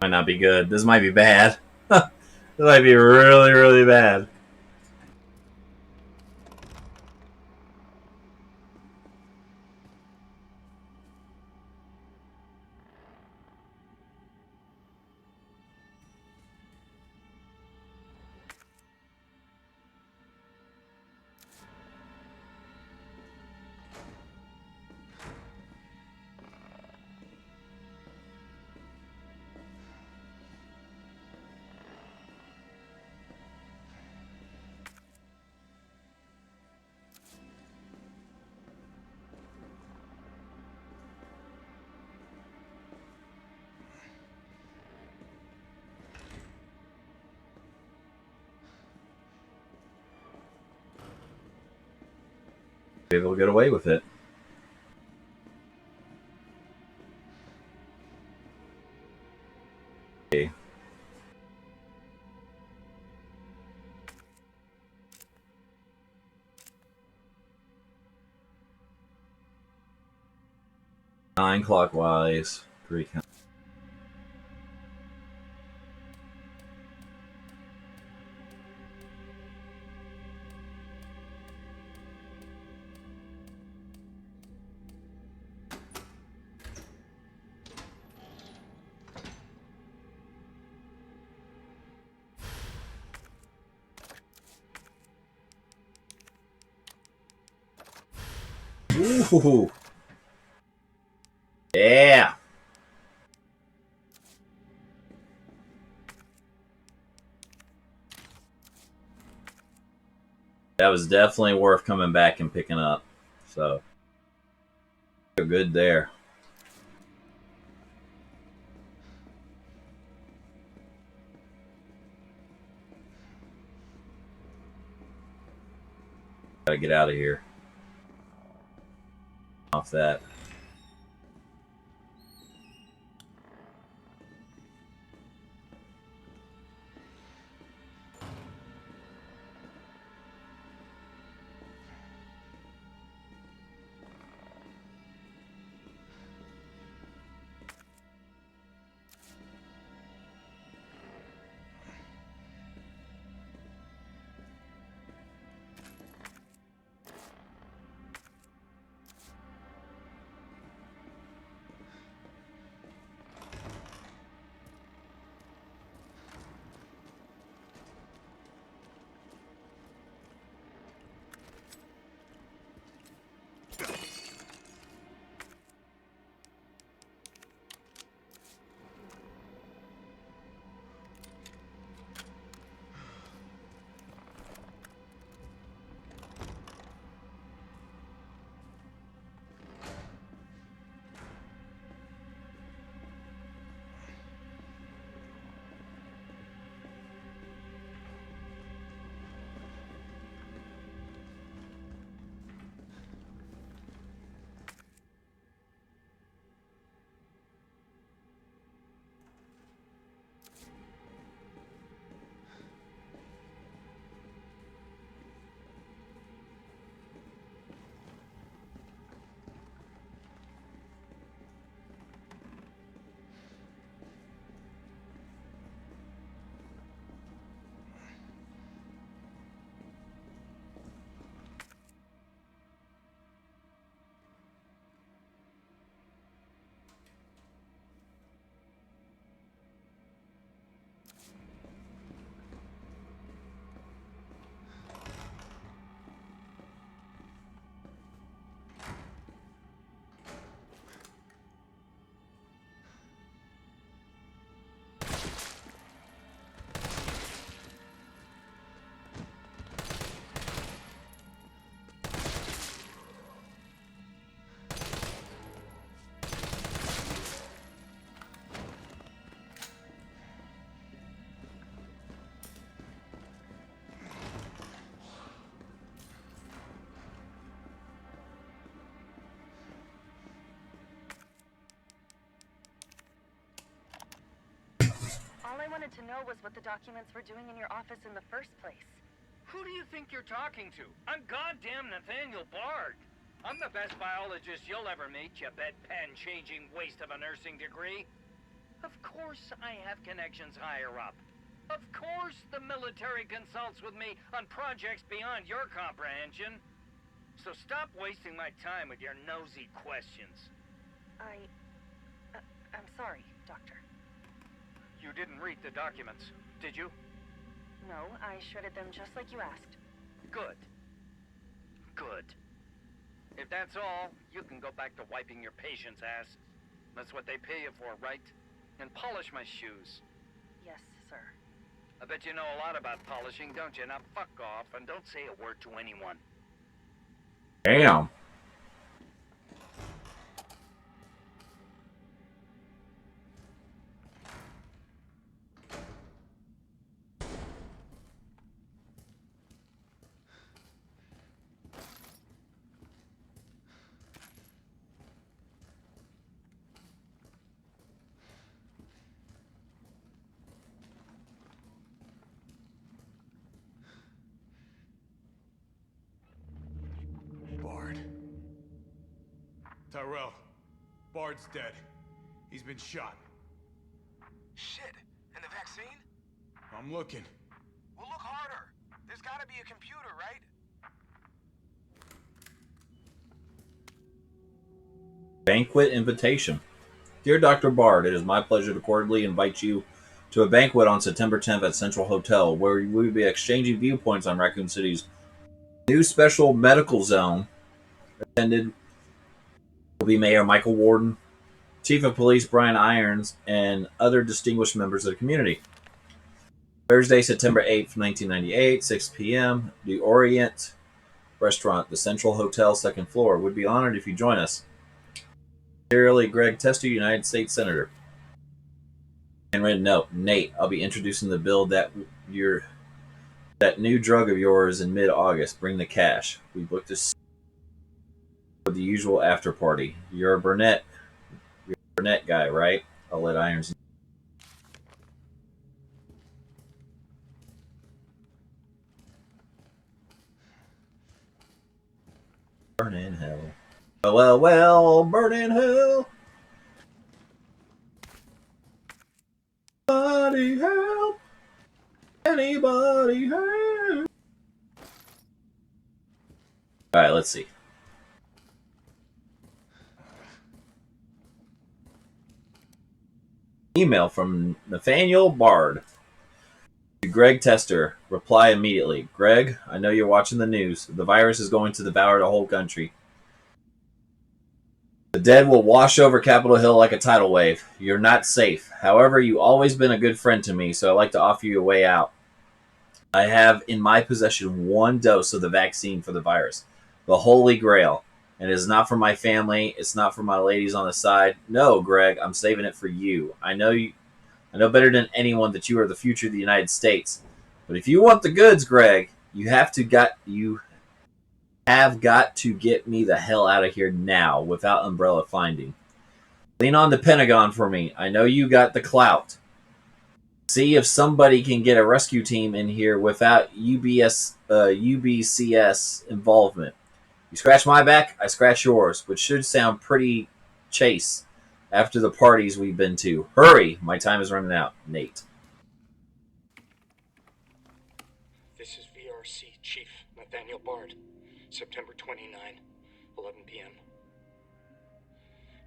Might not be good. This might be bad. This might be really, really bad. Maybe they'll get away with it. Okay. 9 clockwise. 3 count. Ooh. Yeah. That was definitely worth coming back and picking up. So, good there. Gotta get out of here. Off that. All I wanted to know was what the documents were doing in your office in the first place. Who do you think you're talking to? I'm goddamn Nathaniel Bard. I'm the best biologist you'll ever meet, you bedpan-changing waste of a nursing degree. Of course I have connections higher up. Of course the military consults with me on projects beyond your comprehension. So stop wasting my time with your nosy questions. I'm sorry, Doctor. You didn't read the documents, did you? No, I shredded them just like you asked. Good. Good. If that's all, you can go back to wiping your patient's ass. That's what they pay you for, right? And polish my shoes. Yes, sir. I bet you know a lot about polishing, don't you? Now fuck off and don't say a word to anyone. Damn. Bard. Tyrell, Bard's dead. He's been shot. Shit. And the vaccine? I'm looking. Well, look harder. There's gotta be a computer, right? Banquet invitation. Dear Dr. Bard, it is my pleasure to cordially invite you to a banquet on September 10th at Central Hotel, where we will be exchanging viewpoints on Raccoon City's new special medical zone. Attended will be Mayor Michael Warden, Chief of Police Brian Irons, and other distinguished members of the community. Thursday, September 8th, 1998, 6 p.m., the Orient Restaurant, the Central Hotel, second floor. Would be honored if you join us. Sincerely, Greg Tester, United States Senator. Handwritten note, Nate, I'll be introducing the bill that new drug of yours in mid-August. Bring the cash. We booked this for the usual after party. You're a Burnett guy, right? I'll let Irons know. Burn in hell. Well, burn in hell. Anybody help? Anybody help? Alright, let's see. Email from Nathaniel Bard. To Greg Tester. Reply immediately. Greg, I know you're watching the news. The virus is going to devour the whole country. The dead will wash over Capitol Hill like a tidal wave. You're not safe. However, you've always been a good friend to me, so I'd like to offer you a way out. I have in my possession 1 dose of the vaccine for the virus. The Holy Grail. And it is not for my family. It's not for my ladies on the side. No, Greg, I'm saving it for you. I know better than anyone that you are the future of the United States. But if you want the goods, Greg, you have got to get me the hell out of here now without Umbrella finding. Lean on the Pentagon for me. I know you got the clout. See if somebody can get a rescue team in here without UBCS involvement. You scratch my back, I scratch yours, which should sound pretty chase after the parties we've been to. Hurry! My time is running out. Nate. This is VRC Chief Nathaniel Bard. September 29, 11 p.m.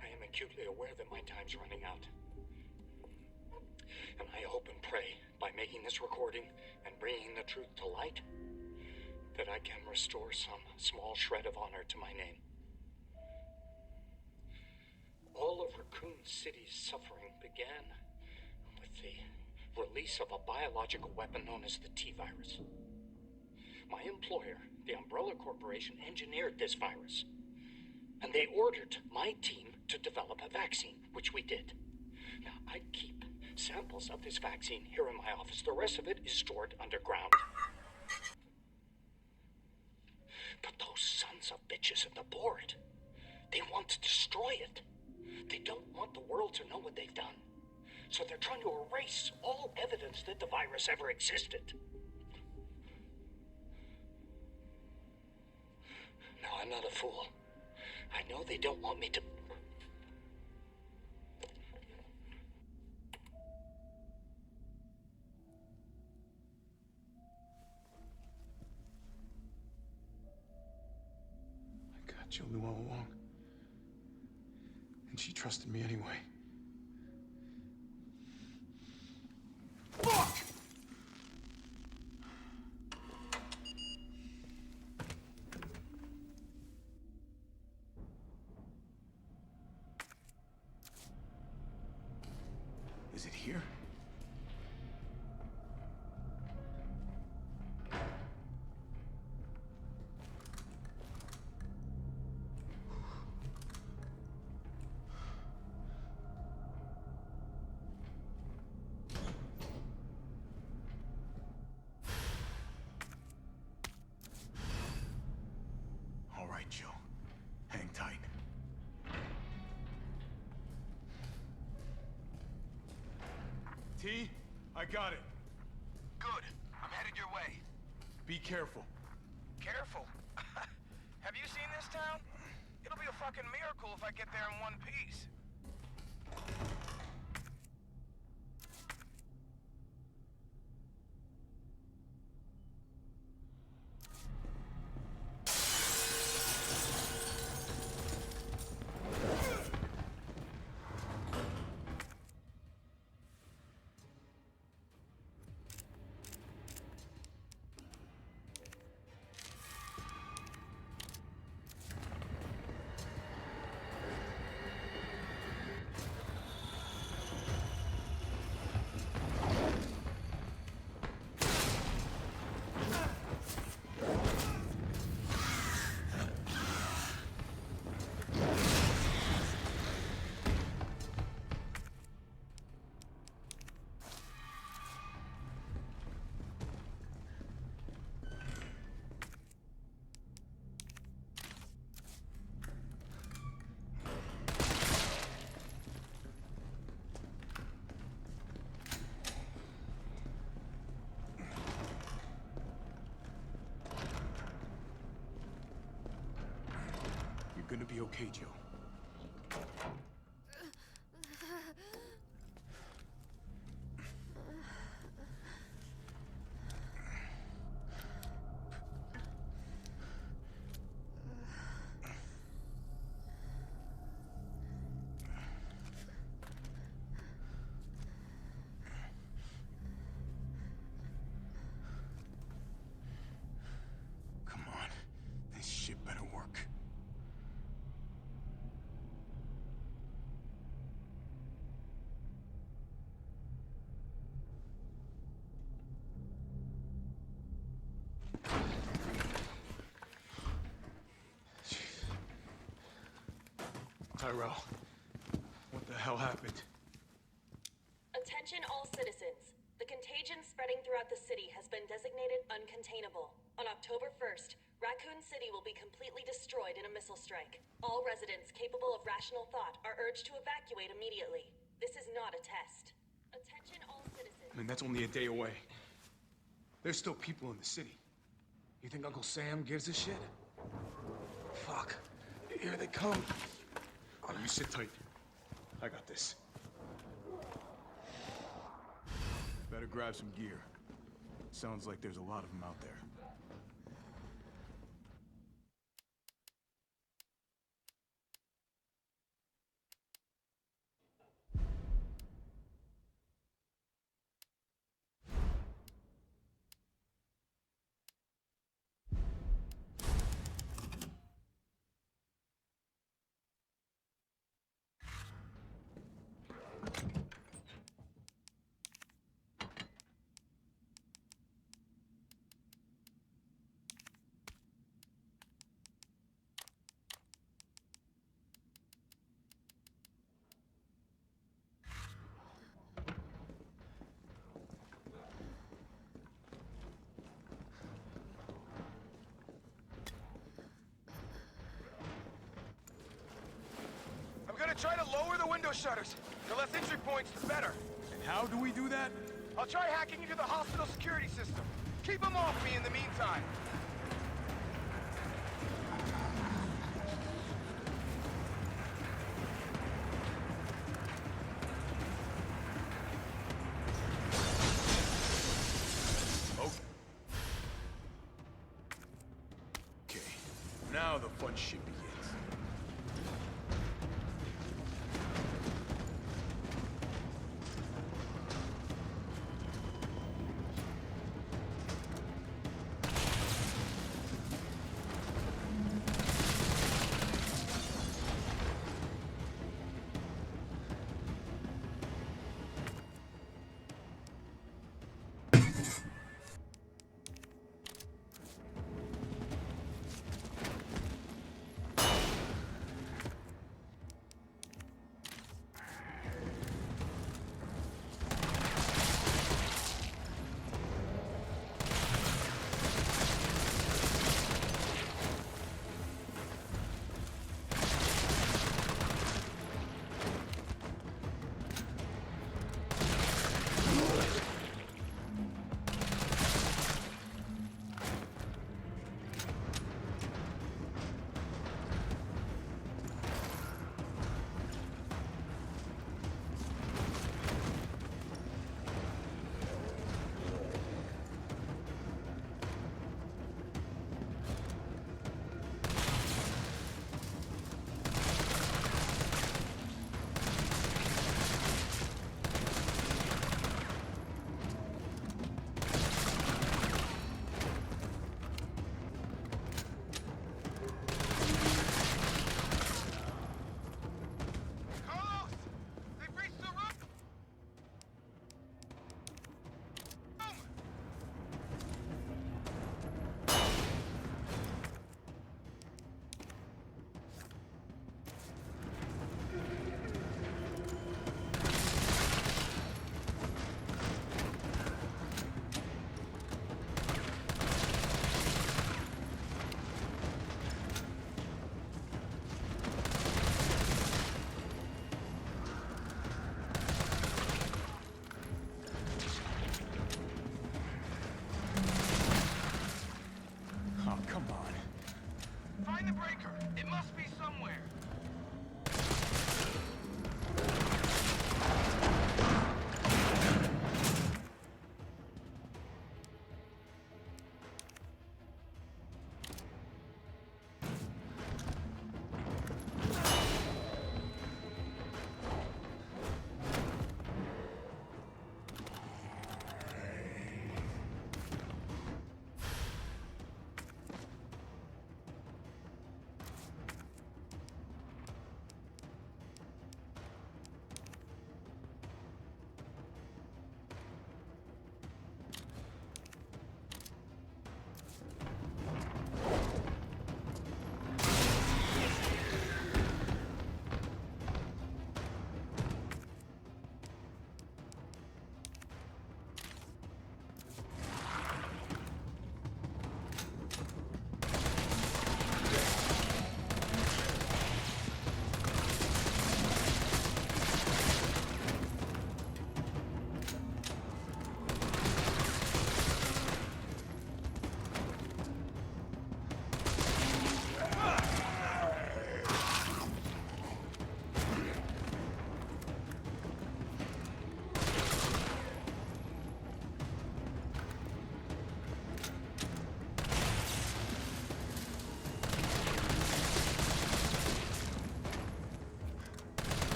I am acutely aware that my time's running out. And I hope and pray, by making this recording and bringing the truth to light, that I can restore some small shred of honor to my name. All of Raccoon City's suffering began with the release of a biological weapon known as the T-virus. My employer, the Umbrella Corporation, engineered this virus, and they ordered my team to develop a vaccine, which we did. Now, I keep samples of this vaccine here in my office. The rest of it is stored underground. But those sons of bitches at the board, they want to destroy it. They don't want the world to know what they've done. So they're trying to erase all evidence that the virus ever existed. Now, I'm not a fool. I know they don't want me to... I got Julie all along. And she trusted me anyway. Fuck! Is it here? All right, Joe. Hang tight. T, I got it. Good. I'm headed your way. Be careful. Careful. Have you seen this town? It'll be a fucking miracle if I get there in one piece. You're gonna be okay, Jill. Come on. This shit better work. Tyrell, what the hell happened? Attention all citizens. The contagion spreading throughout the city has been designated uncontainable. On October 1st, Raccoon City will be completely destroyed in a missile strike. All residents capable of rational thought are urged to evacuate immediately. This is not a test. Attention all citizens. I mean, that's only a day away. There's still people in the city. You think Uncle Sam gives a shit? Fuck. Here they come. Oh, you sit tight. I got this. Better grab some gear. Sounds like there's a lot of them out there. I'm gonna try to lower the window shutters. The less entry points, the better. And how do we do that? I'll try hacking into the hospital security system. Keep them off me in the meantime. Okay, now the fun shit begins. somewhere.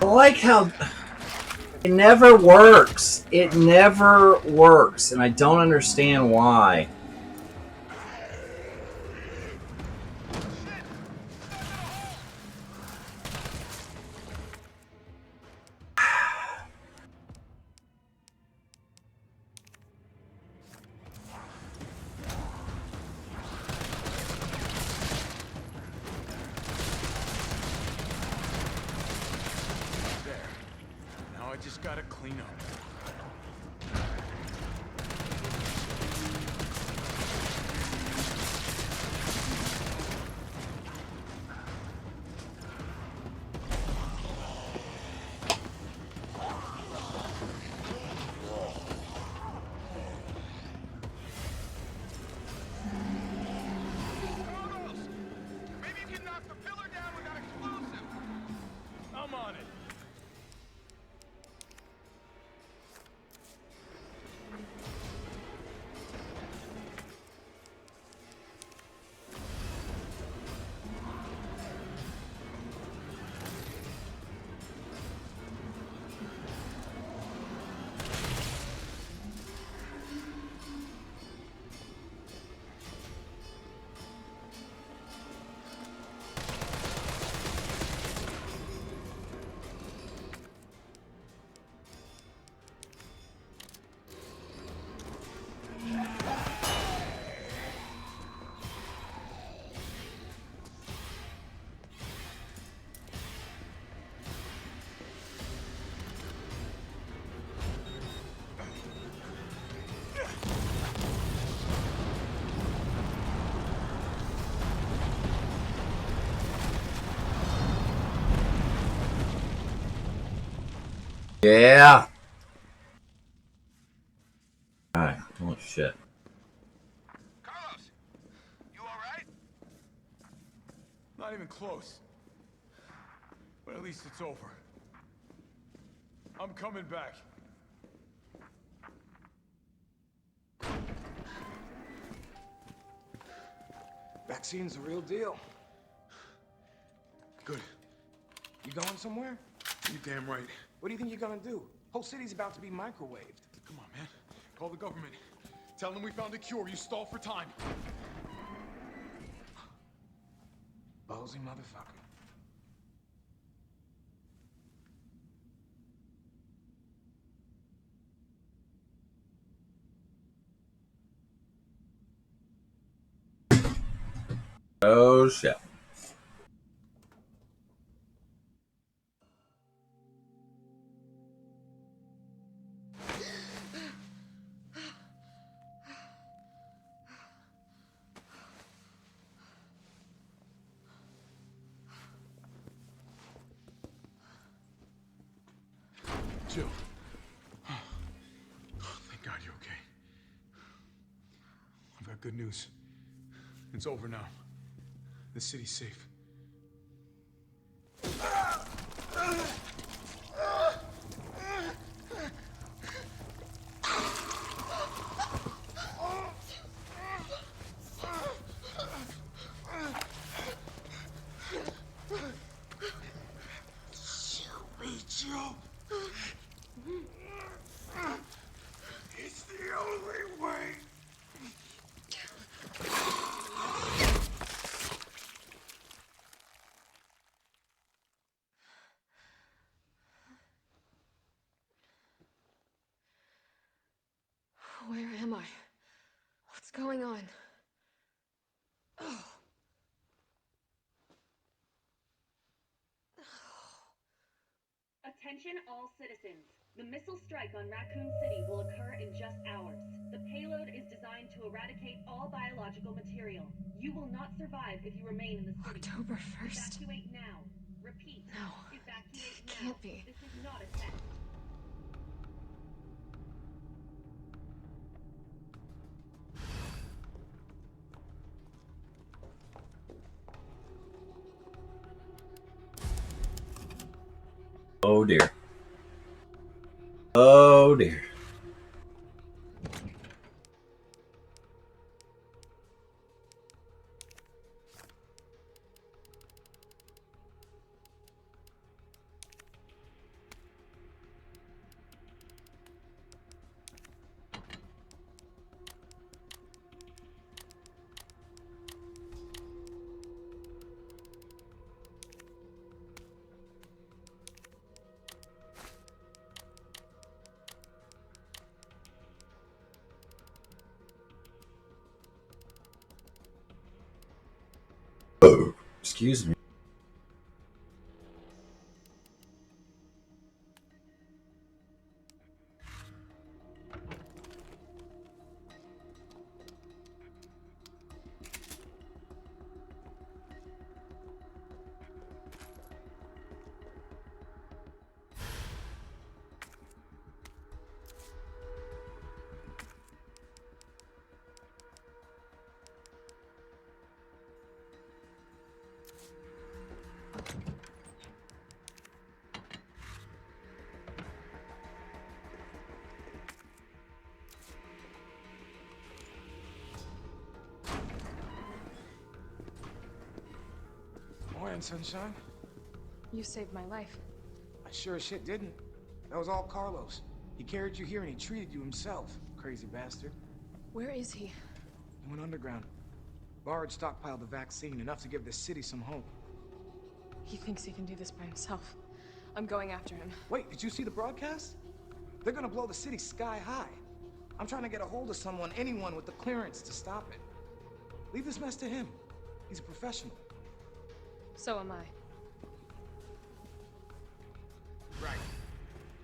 I like how it never works. It never works, and I don't understand why. Now I just gotta clean up. Maybe you can knock the pillar down with that explosive. I'm on it. Yeah. Alright, holy shit. Carlos, you all right? Not even close. But at least it's over. I'm coming back. Vaccine's the real deal. Good. You going somewhere? You damn right. What do you think you're gonna do? Whole city's about to be microwaved. Come on, man. Call the government. Tell them we found a cure. You stall for time. Ballsy motherfucker. Oh shit. Jill. Thank God you're okay. I've got good news. It's over now. The city's safe. Jill. It's the only way. Where am I? What's going on? Oh. Attention all citizens. The missile strike on Raccoon City will occur in just hours. The payload is designed to eradicate all biological material. You will not survive if you remain in the city. October 1st. Evacuate now. Repeat. No. Evacuate It now. can't be. This is not a test. Oh dear. Oh dear. Oh, excuse me. Morning, sunshine. You saved my life. I sure as shit didn't. That was all Carlos. He carried you here and he treated you himself. Crazy bastard. Where is he? He went underground. Bard stockpiled the vaccine, enough to give the city some hope. He thinks he can do this by himself. I'm going after him. Wait, did you see the broadcast? They're gonna blow the city sky high. I'm trying to get a hold of someone, anyone with the clearance to stop it. Leave this mess to him. He's a professional. So am I. Right.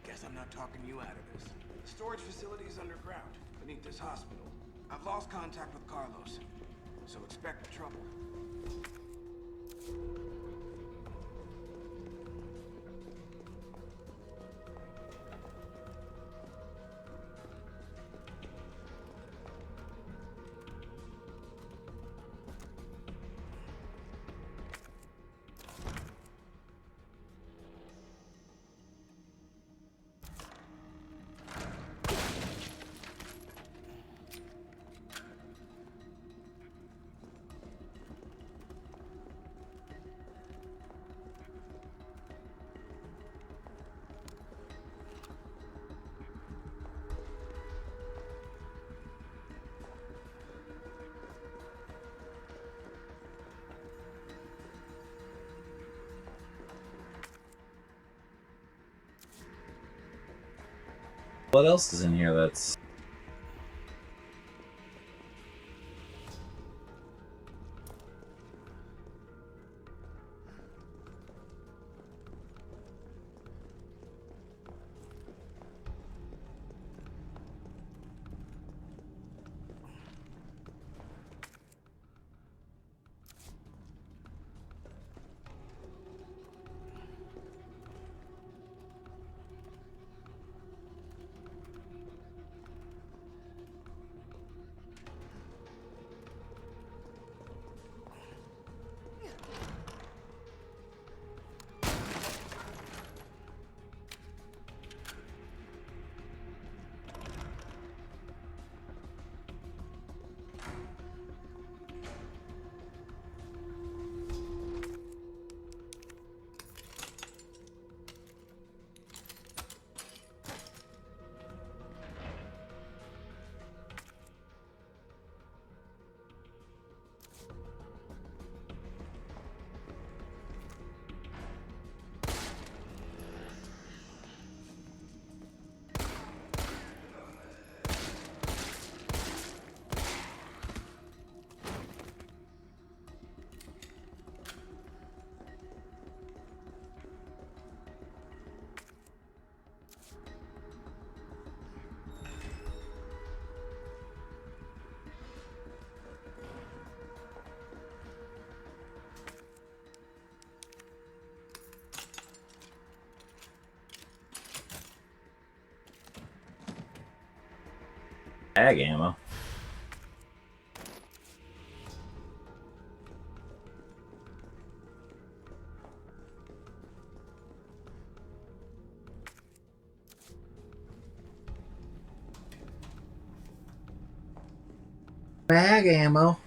Guess I'm not talking you out of this. The storage facility is underground, beneath this hospital. I've lost contact with Carlos, so expect trouble. What else is in here that's... Ag ammo. Mag ammo.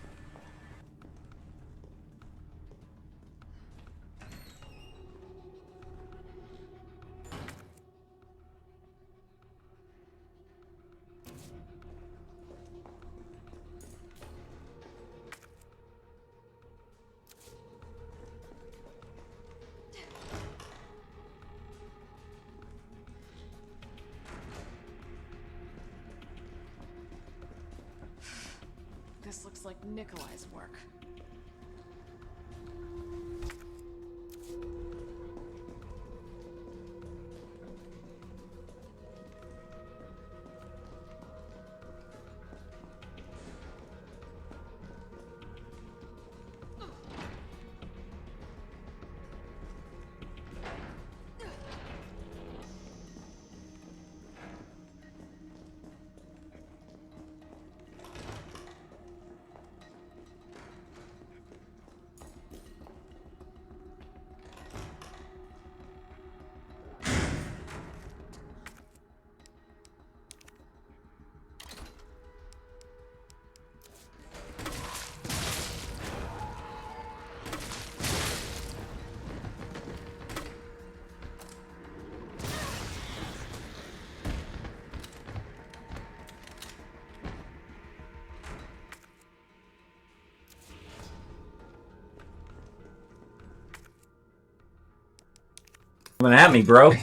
This looks like Nikolai's work. Coming at me, bro.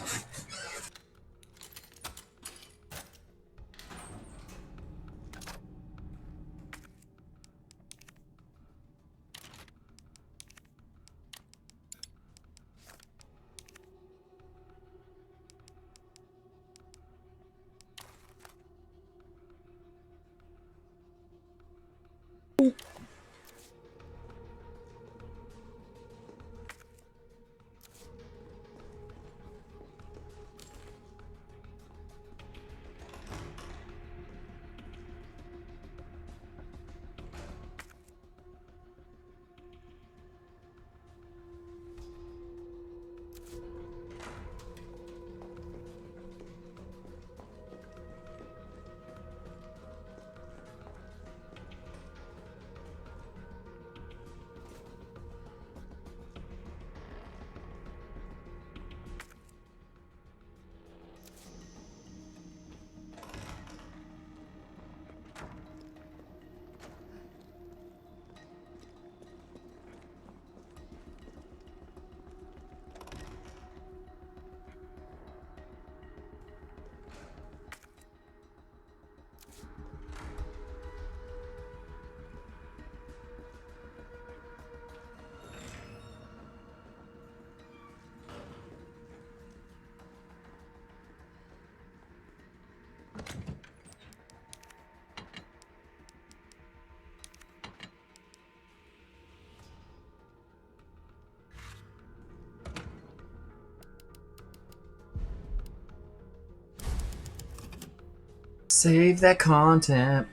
Save that content.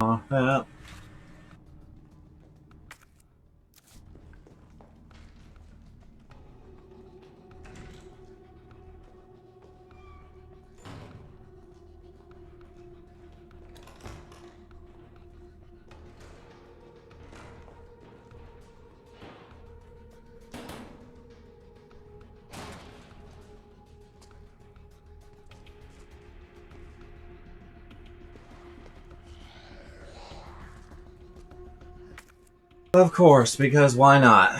Yeah. Of course, because why not?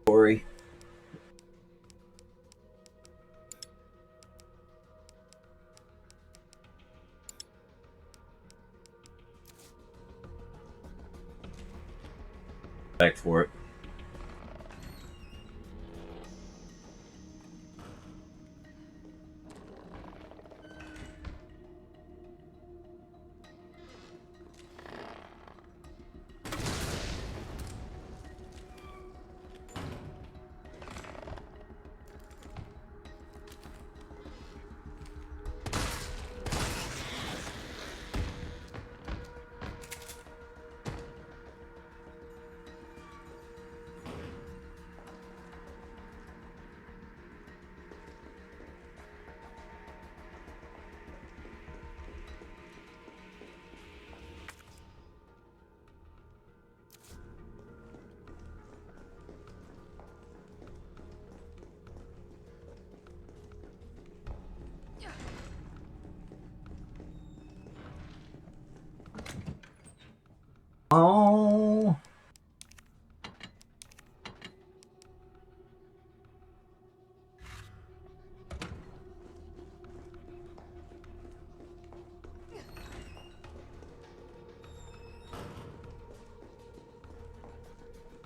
Story. Back for it.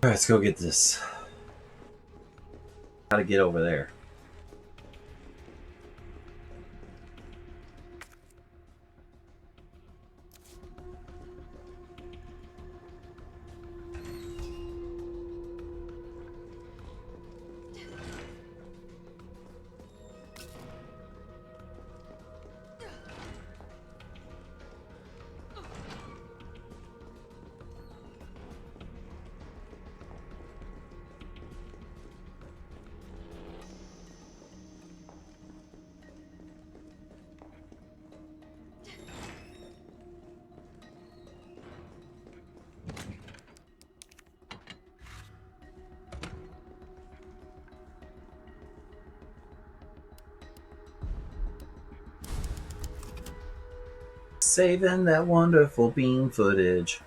Alright, let's go get this. Gotta get over there. Saving that wonderful beam footage.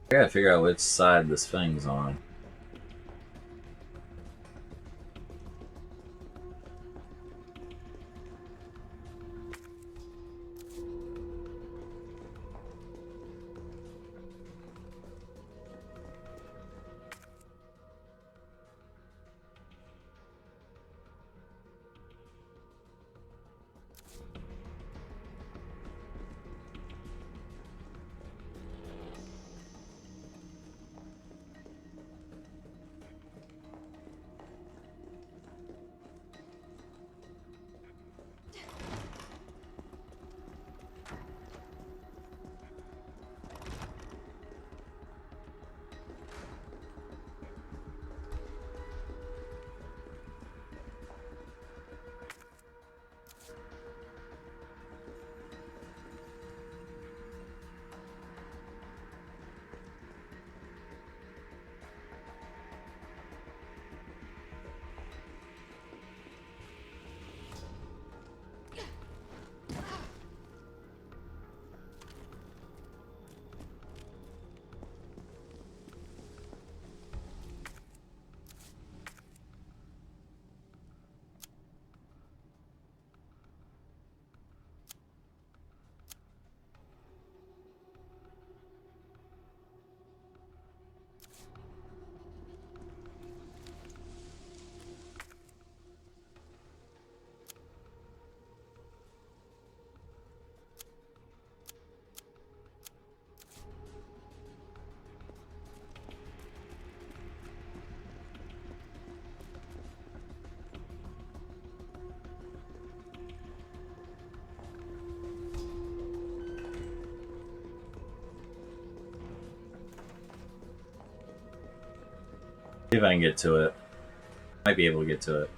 I gotta figure out which side this thing's on. See if I can get to it. Might be able to get to it.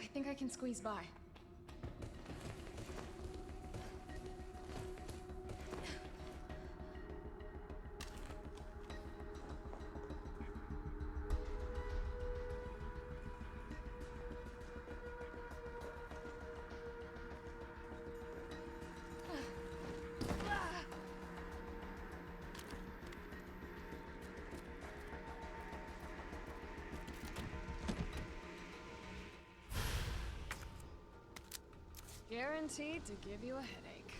I think I can squeeze by. Guaranteed to give you a headache.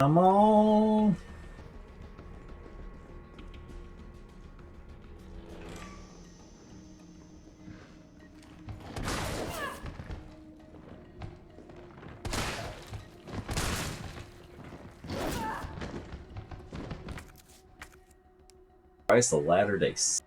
Come on. Christ, the Latter-day Saints.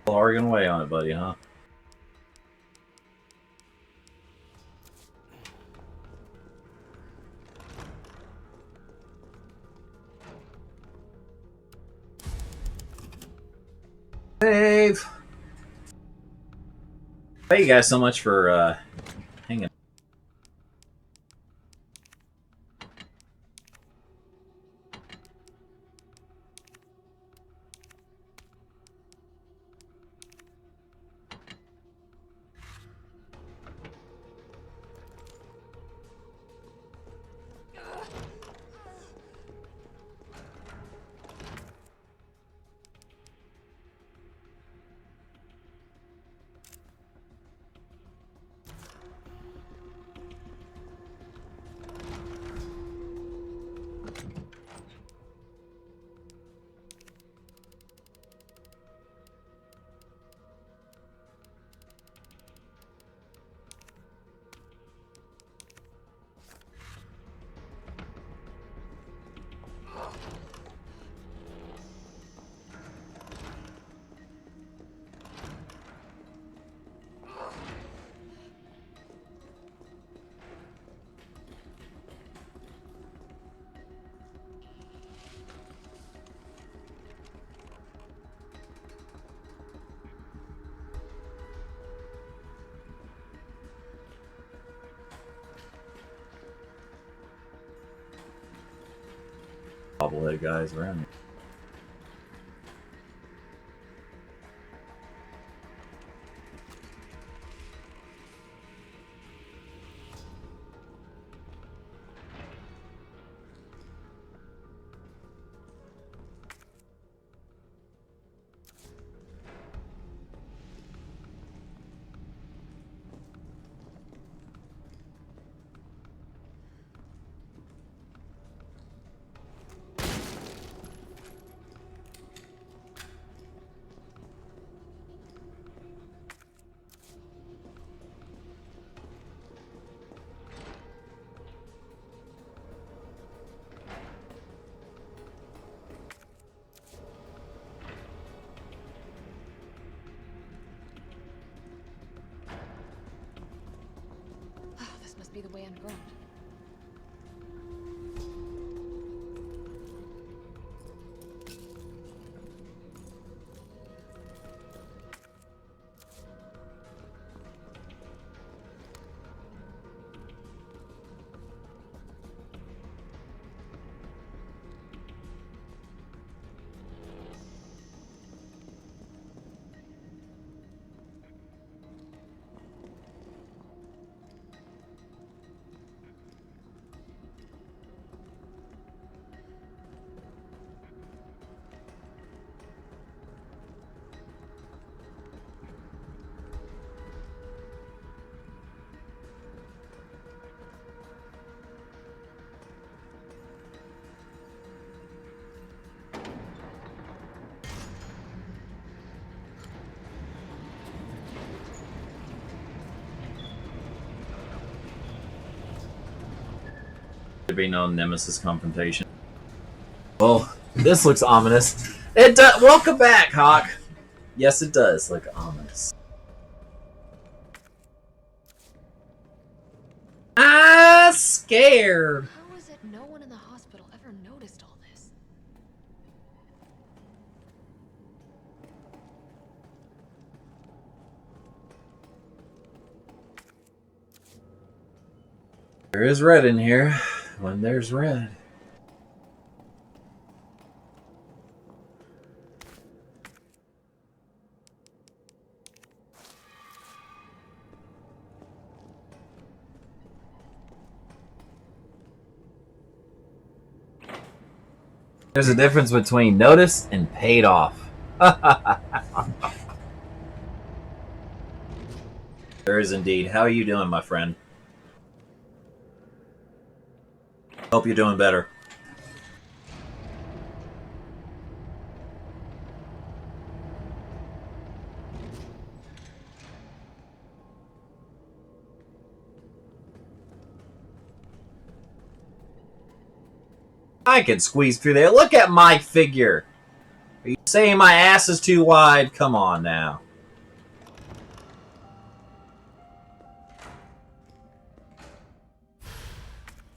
Arguing away on it, buddy, huh? Save. Thank you guys so much for hanging. Bobblehead guys around here. This must be the way underground. There be no Nemesis confrontation. Well, this looks ominous. It does. Welcome back, Hawk. Yes, it does look ominous. I'm scared. How is it no one in the hospital ever noticed all this? There is red in here. When there's red. There's a difference between notice and paid off. There is indeed. How are you doing, my friend? Hope you're doing better. I can squeeze through there. Look at my figure. Are you saying my ass is too wide? Come on now.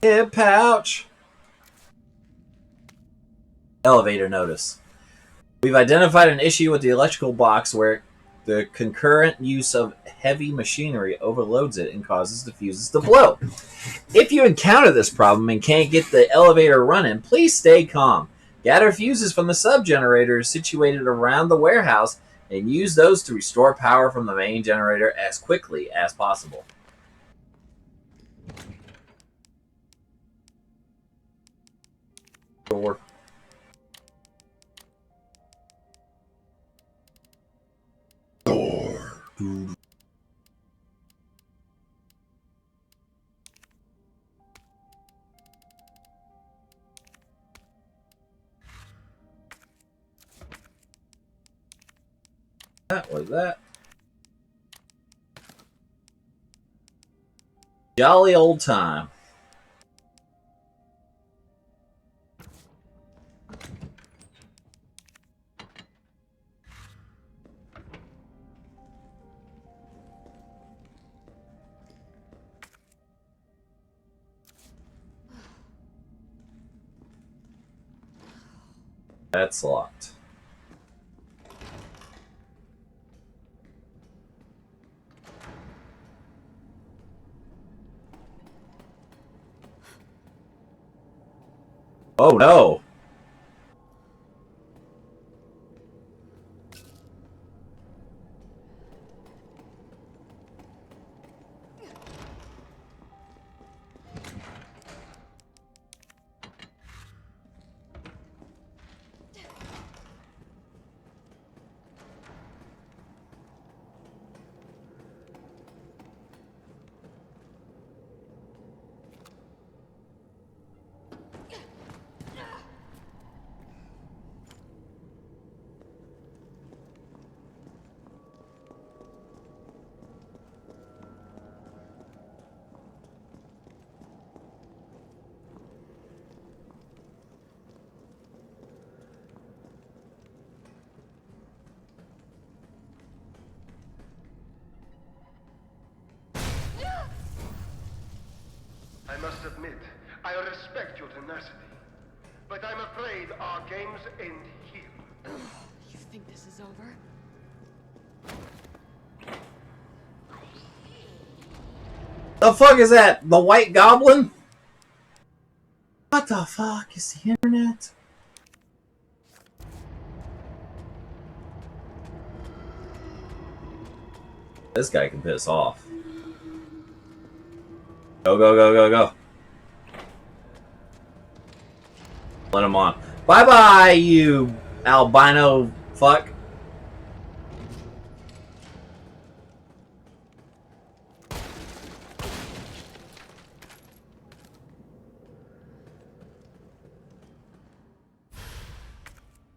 Hip pouch. Elevator notice. We've identified an issue with the electrical box where the concurrent use of heavy machinery overloads it and causes the fuses to blow. If you encounter this problem and can't get the elevator running, please stay calm. Gather fuses from the sub-generators situated around the warehouse and use those to restore power from the main generator as quickly as possible. Door. That was that. Jolly old time. That's locked. Oh no! I must admit, I respect your tenacity, but I'm afraid our games end here. You think this is over? The fuck is that? The White Goblin? What the fuck is the internet? This guy can piss off. Go, go, go, go, go. Let him on. Bye-bye, you albino fuck.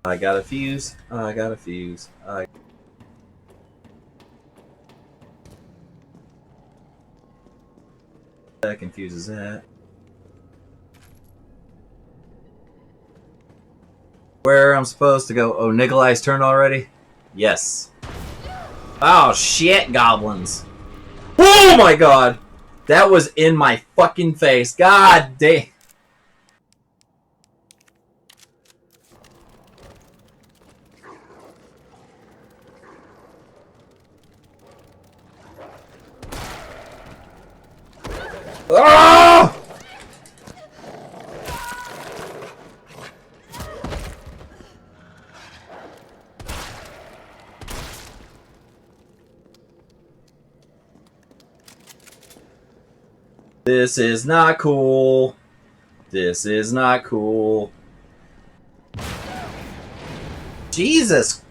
I got a fuse. I got a fuse. That confuses that. Where I'm supposed to go? Oh, Nikolai's turn already? Yes. Oh shit, goblins. Oh my god! That was in my fucking face. God damn. Ah! This is not cool. This is not cool. Jesus.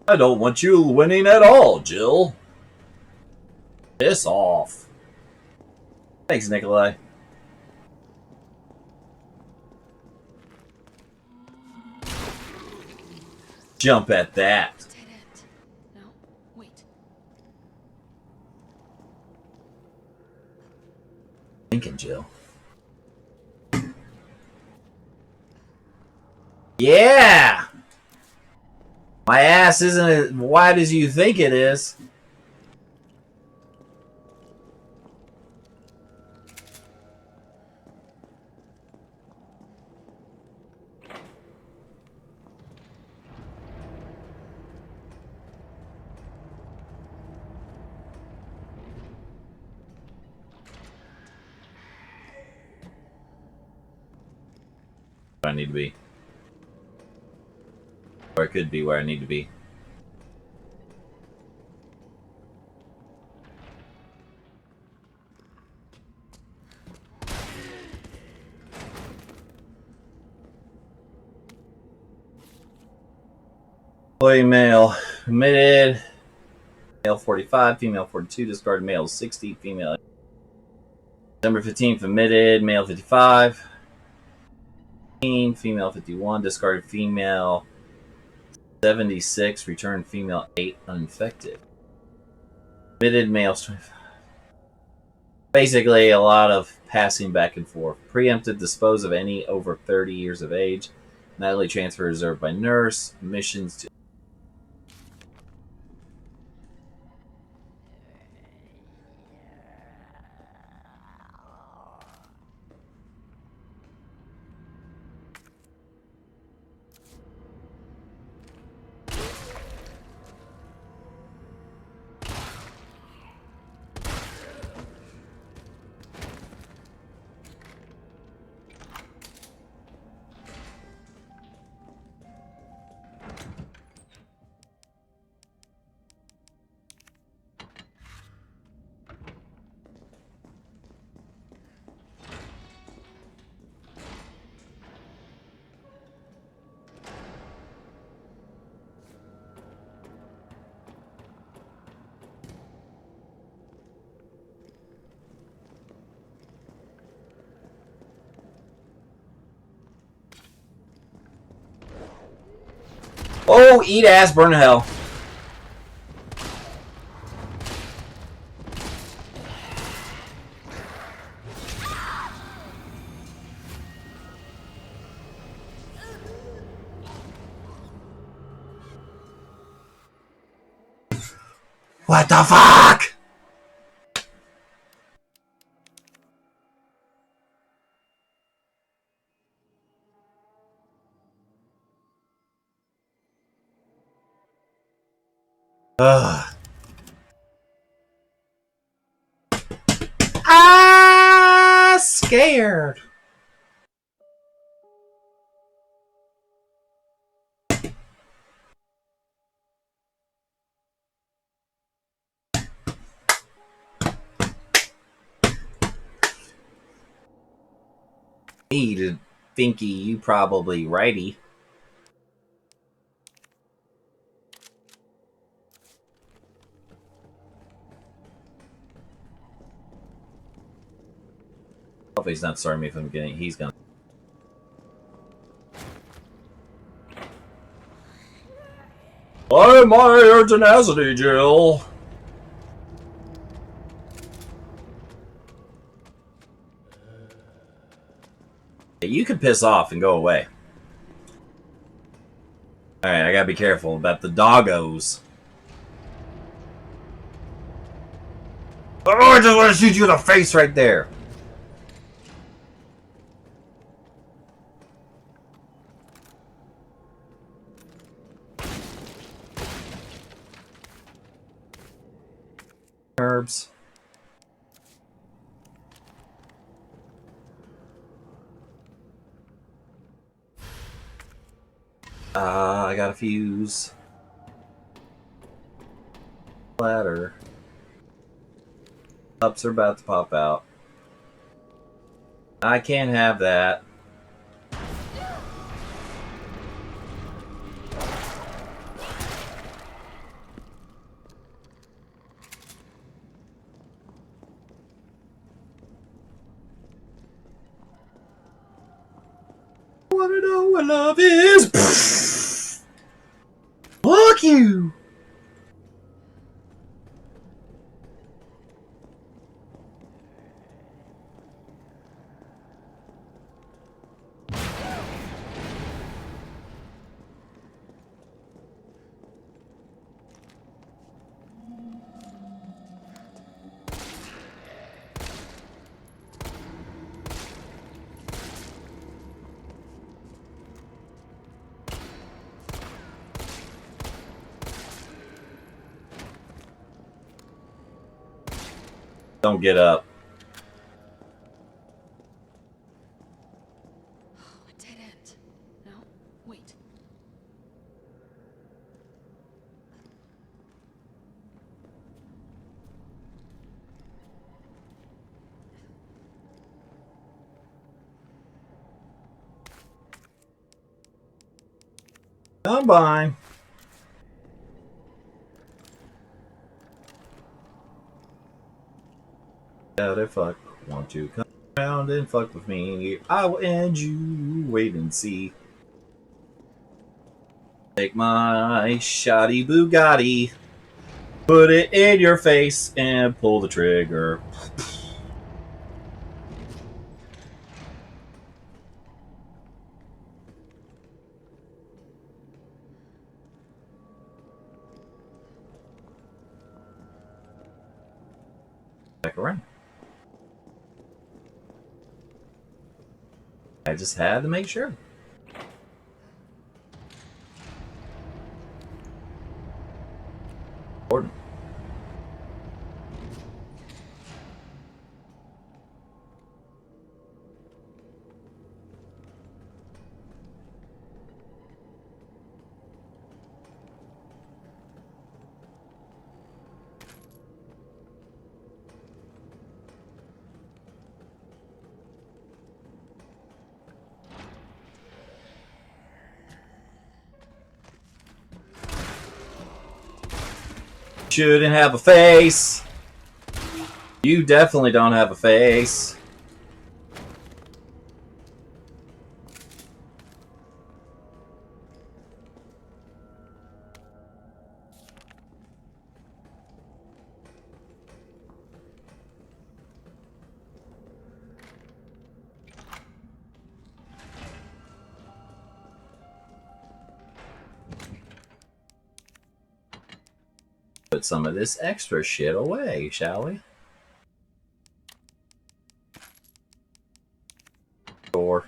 I don't want you winning at all, Jill. Piss off. Thanks, Nikolai. Jump at that. Dead end. No, wait. Thinking, Jill. Yeah! My ass isn't as wide as you think it is. Where I need to be. Or it could be where I need to be. Employee male admitted. Male 45, female 42, discarded male 60, female. December 15th admitted, male 55. Female 51, discarded female 76, returned female 8, uninfected. Admitted male 25. Basically, a lot of passing back and forth. Preempted dispose of any over 30 years of age. Nightly transfer reserved by nurse. Missions to. Oh, eat ass, burn to hell. What the fuck? Ugh. Ah, scared. Me to thinky, you probably righty. Hopefully he's not sorry me if I'm getting. He's gonna. Why my your tenacity, Jill? You can piss off and go away. Alright, I gotta be careful about the doggos. Oh, I just want to shoot you in the face right there. Herbs. I got a fuse. Ladder. Cups are about to pop out. I can't have that. what love is. Fuck you. Don't get up. A dead end. No? Wait. Combine. How to fuck? Want to come around and fuck with me? I will end you. Wait and see. Take my shoddy Bugatti, put it in your face, and pull the trigger. Back around. I just had to make sure. Important. Shouldn't have a face. You definitely don't have a face. Put some of this extra shit away, shall we? Sure.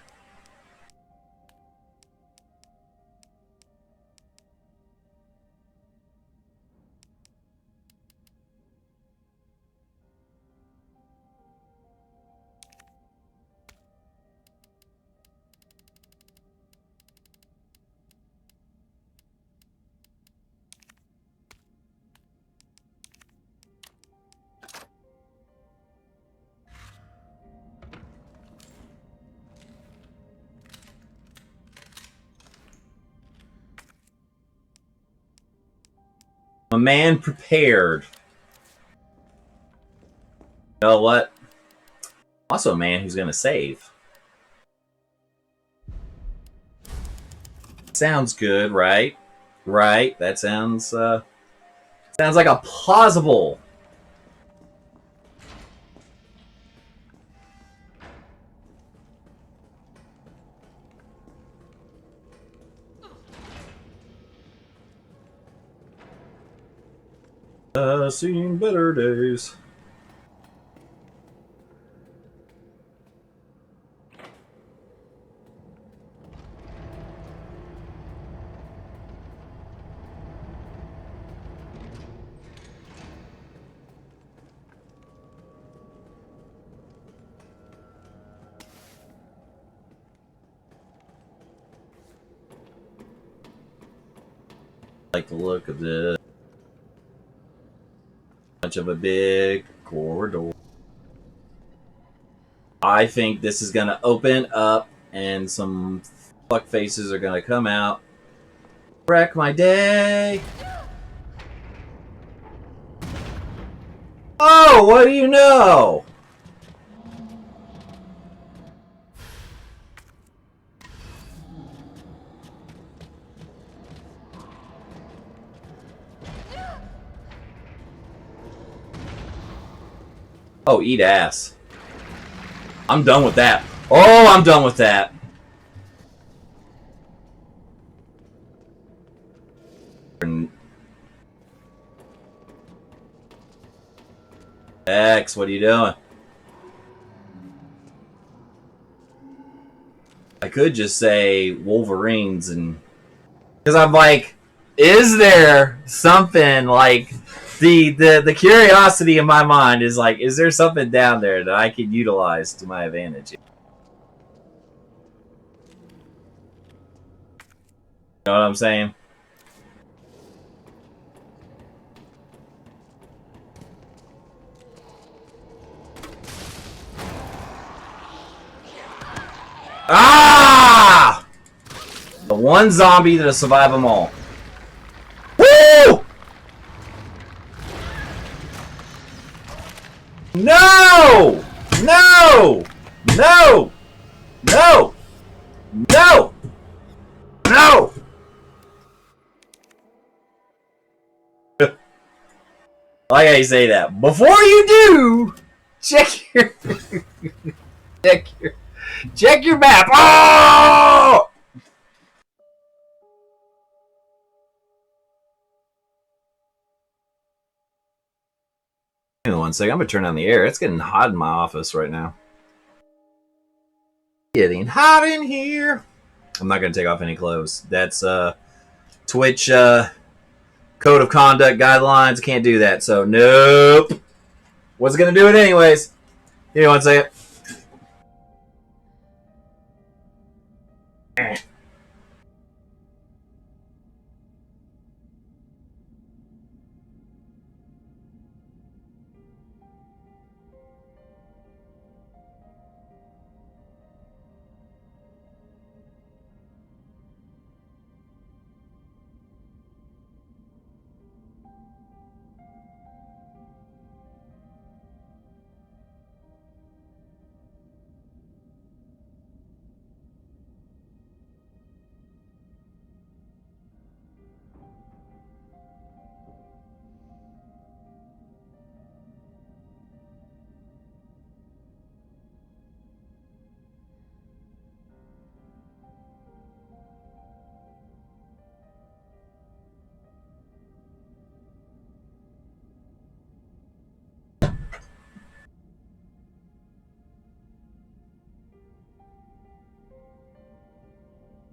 A man prepared. You know what? Also a man who's gonna save. Sounds good, right? Right? That sounds sounds like a plausible. Seen better days. Like the look of this. Much of a big corridor. I think this is gonna open up and some fuck faces are gonna come out. Wreck my day. Oh, what do you know? Oh, eat ass. I'm done with that. Oh, I'm done with that. X, what are you doing? I could just say Wolverines and... Because I'm like, is there something like... The curiosity in my mind is like, is there something down there that I could utilize to my advantage? You know what I'm saying? Ah! The one zombie that'll survive them all. Woo! No! No! No! No! No! No! I like how you say that. Before you do, check your check your map. Oh! Hang on one second. I'm gonna turn on the air. It's getting hot in my office right now. Getting hot in here. I'm not gonna take off any clothes. That's Twitch code of conduct guidelines. Can't do that. So nope. Was gonna do it anyways. Give me one second.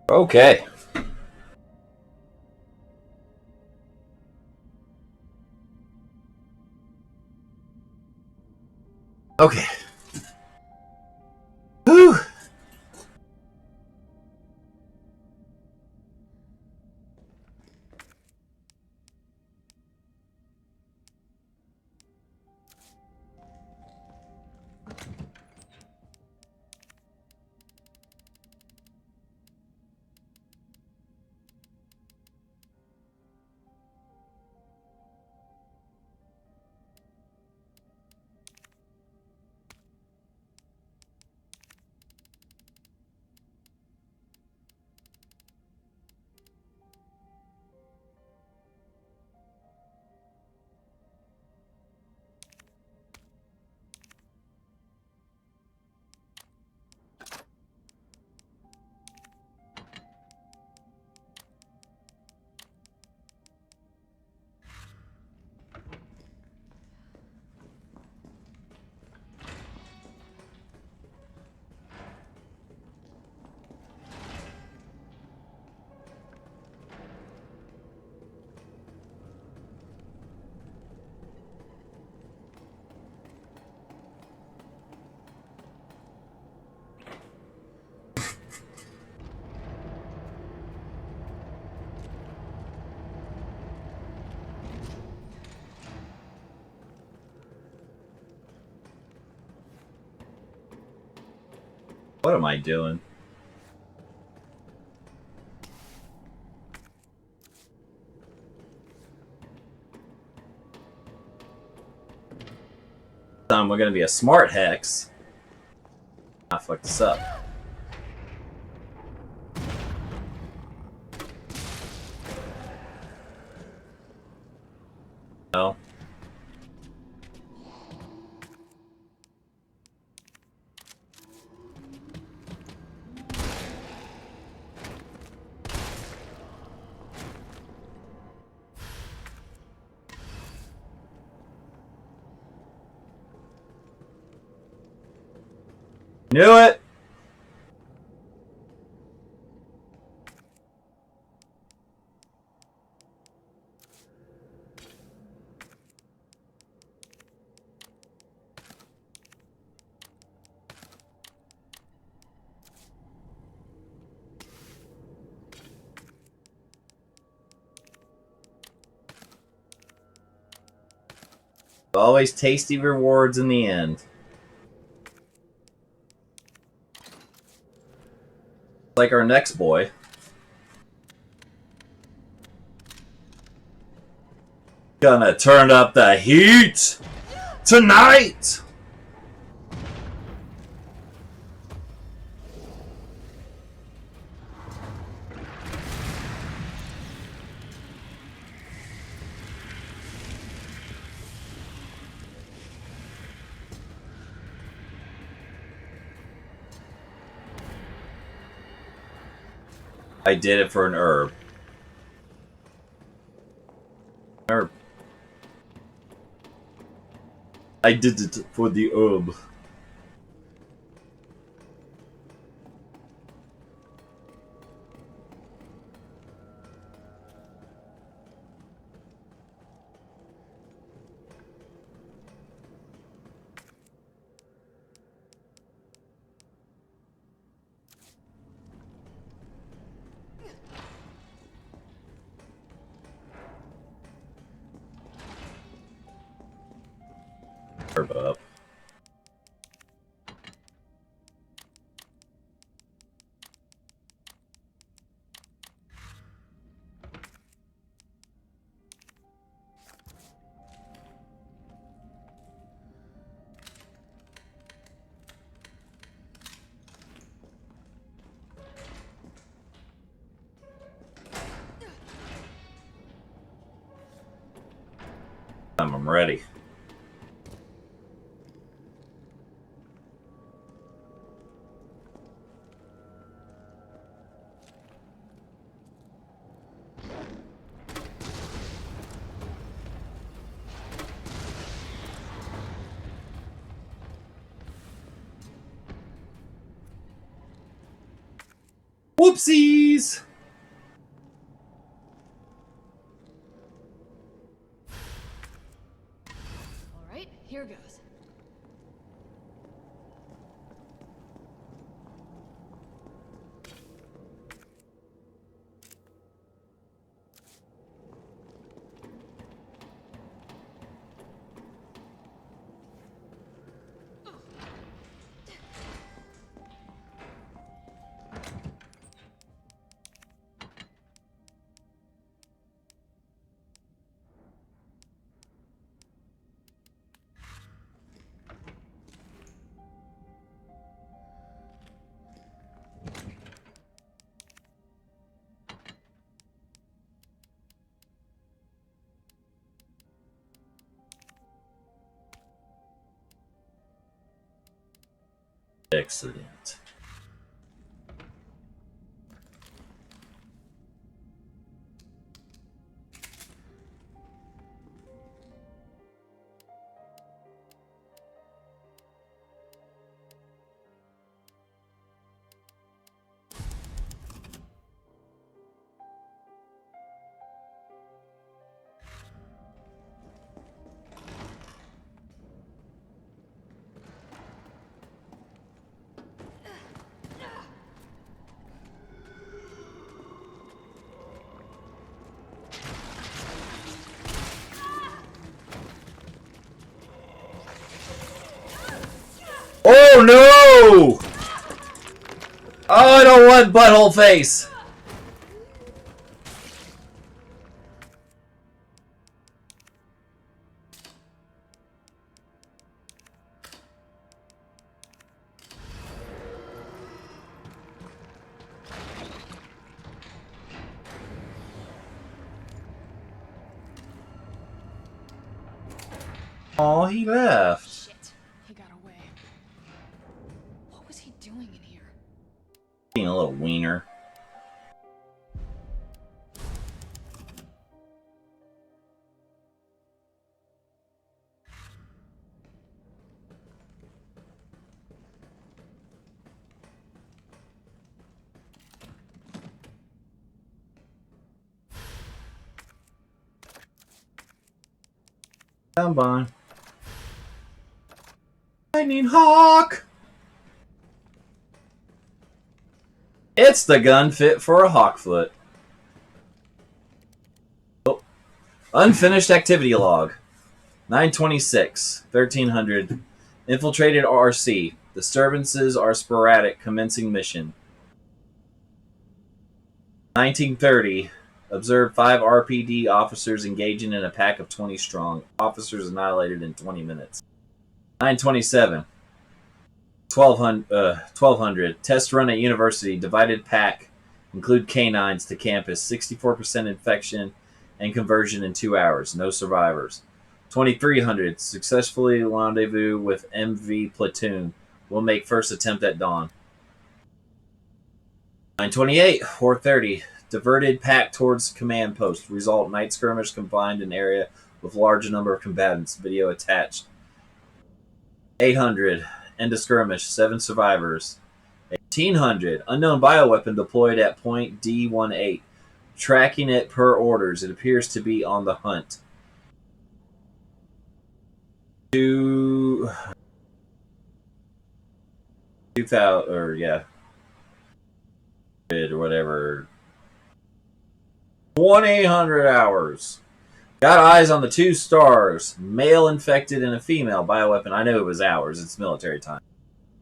Okay. Okay. Whew. What am I doing? We're gonna be a smart hex. I fucked this up. No. Knew it! Always tasty rewards in the end. Like our next boy. Gonna turn up the heat tonight! I did it for an herb. Herb. I did it for the herb. Herb up. I'm ready. Whoopsies! All right, here goes. Excellent. Oh no! Oh, I don't want butthole face! Oh, he left. Shit, he got away. What was he doing in here? Being a little wiener. Come on. Lightning Hawk! It's the gun fit for a Hawkfoot. Oh. Unfinished activity log. 926, 1300. Infiltrated RC. Disturbances are sporadic. Commencing mission. 1930. Observed 5 RPD officers engaging in a pack of 20 strong. Officers annihilated in 20 minutes. 927. 1200. Test run at university. Divided pack. Include canines to campus. 64% infection and conversion in 2 hours. No survivors. 2300. Successfully rendezvous with MV platoon. Will make first attempt at dawn. 928. 430. Diverted pack towards command post. Result night skirmish confined in area with large number of combatants. Video attached. 800. End of skirmish. 7 survivors. 1800. Unknown bioweapon deployed at point D18. Tracking it per orders. It appears to be on the hunt. 2000 or yeah. Or whatever. 2800 hours. Got eyes on the 2 stars. Male infected and a female bioweapon. I know it was hours. It's military time.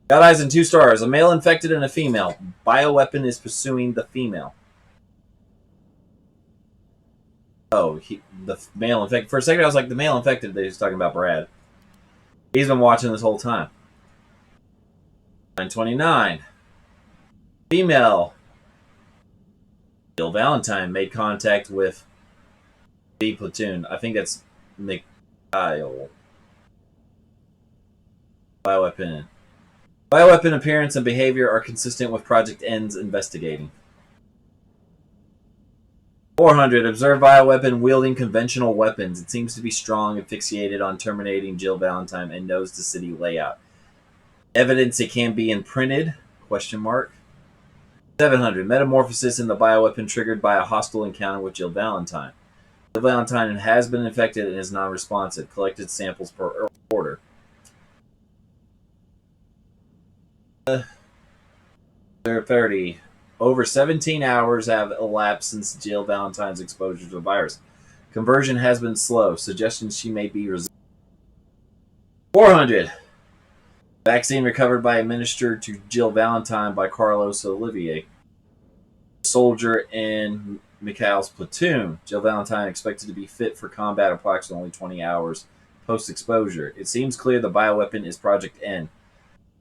Got eyes on 2 stars. A male infected and a female. Bioweapon is pursuing the female. Oh, the male infected. For a second, I was like, the male infected. They was talking about Brad. He's been watching this whole time. 929. Female. Jill Valentine made contact with B platoon. I think that's Mikhail. Bioweapon. Bioweapon appearance and behavior are consistent with Project N's investigating. 400. Observe bioweapon wielding conventional weapons. It seems to be strong and fixated on terminating Jill Valentine and knows the city layout. Evidence it can be imprinted? Question mark. 700. Metamorphosis in the bioweapon triggered by a hostile encounter with Jill Valentine. Jill Valentine has been infected and is non-responsive. Collected samples per order. 30. Over 17 hours have elapsed since Jill Valentine's exposure to the virus. Conversion has been slow. Suggestions she may be resistant. 400. Vaccine recovered by administered to Jill Valentine by Carlos Olivier. Soldier in Mikhail's platoon. Jill Valentine expected to be fit for combat approximately 20 hours post-exposure. It seems clear the bioweapon is Project N.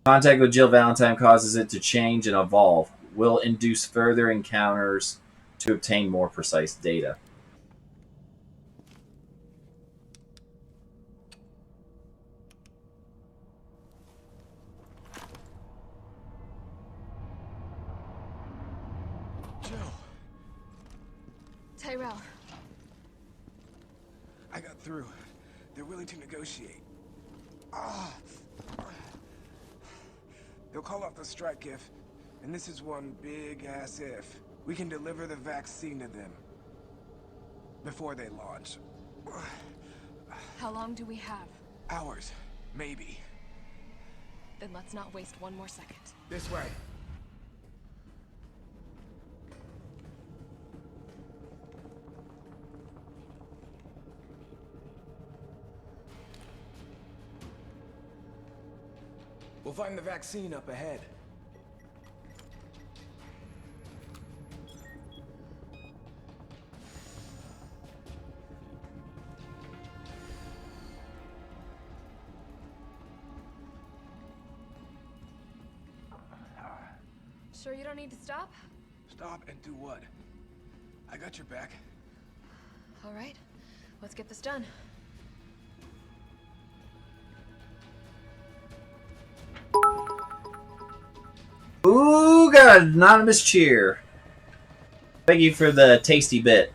Contact with Jill Valentine causes it to change and evolve. Will induce further encounters to obtain more precise data. Jill. Tyrell. I got through. They're willing to negotiate. They'll call off the strike if, and this is one big-ass if, we can deliver the vaccine to them before they launch. How long do we have? Hours, maybe. Then let's not waste one more second. This way. We'll find the vaccine up ahead. Sure you don't need to stop? Stop and do what? I got your back. All right, let's get this done. Ooh, got an anonymous cheer. Thank you for the tasty bit.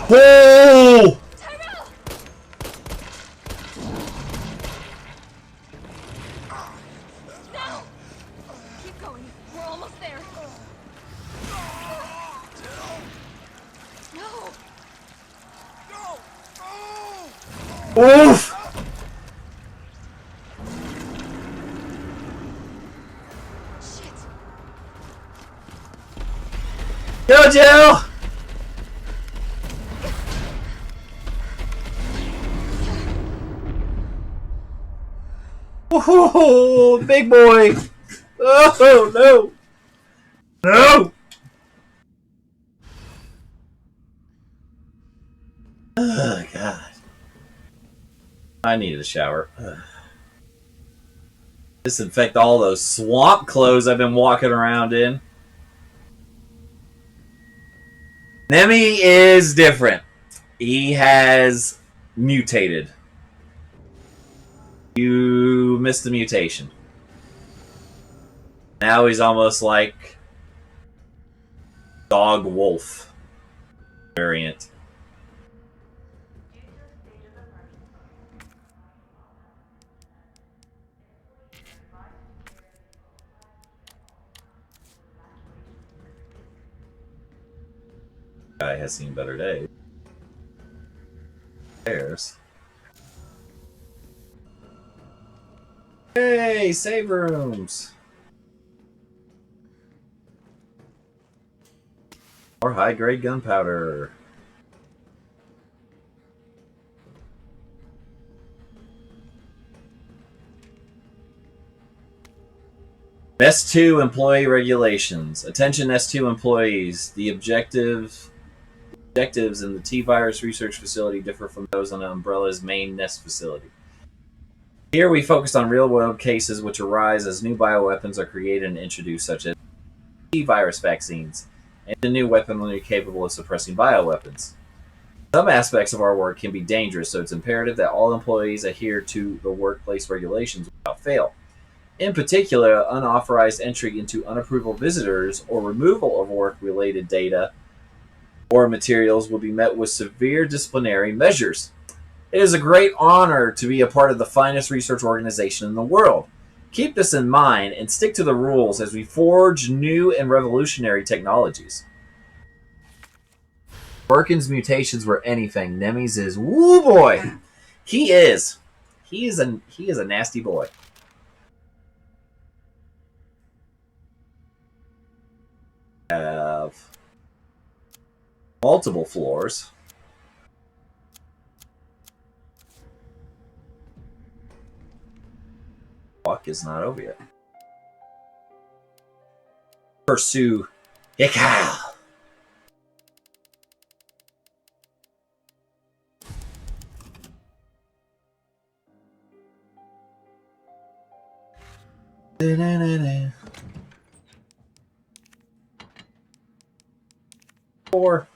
Whoa! Tyrell! No! Oof! Shit. Go, Jill! Oh, big boy! Oh, no! No! Oh, God. I needed a shower. Disinfect all those swamp clothes I've been walking around in. Nemi is different. He has mutated. You missed the mutation. Now he's almost like dog wolf variant. Guy has seen better days. There's. Hey, save rooms. Or high-grade gunpowder. S2 employee regulations. Attention S2 employees. The objectives in the T-Virus research facility differ from those on Umbrella's main nest facility. Here we focused on real-world cases which arise as new bioweapons are created and introduced, such as T-Virus vaccines, and a new weaponry capable of suppressing bioweapons. Some aspects of our work can be dangerous, so it's imperative that all employees adhere to the workplace regulations without fail. In particular, unauthorized entry into unapproved visitors or removal of work-related data or materials will be met with severe disciplinary measures. It is a great honor to be a part of the finest research organization in the world. Keep this in mind and stick to the rules as we forge new and revolutionary technologies. Birkin's mutations were anything. Nemi's is woo boy. He is a nasty boy. Have multiple floors. Walk is not over yet. Pursue HCHecxz. Four.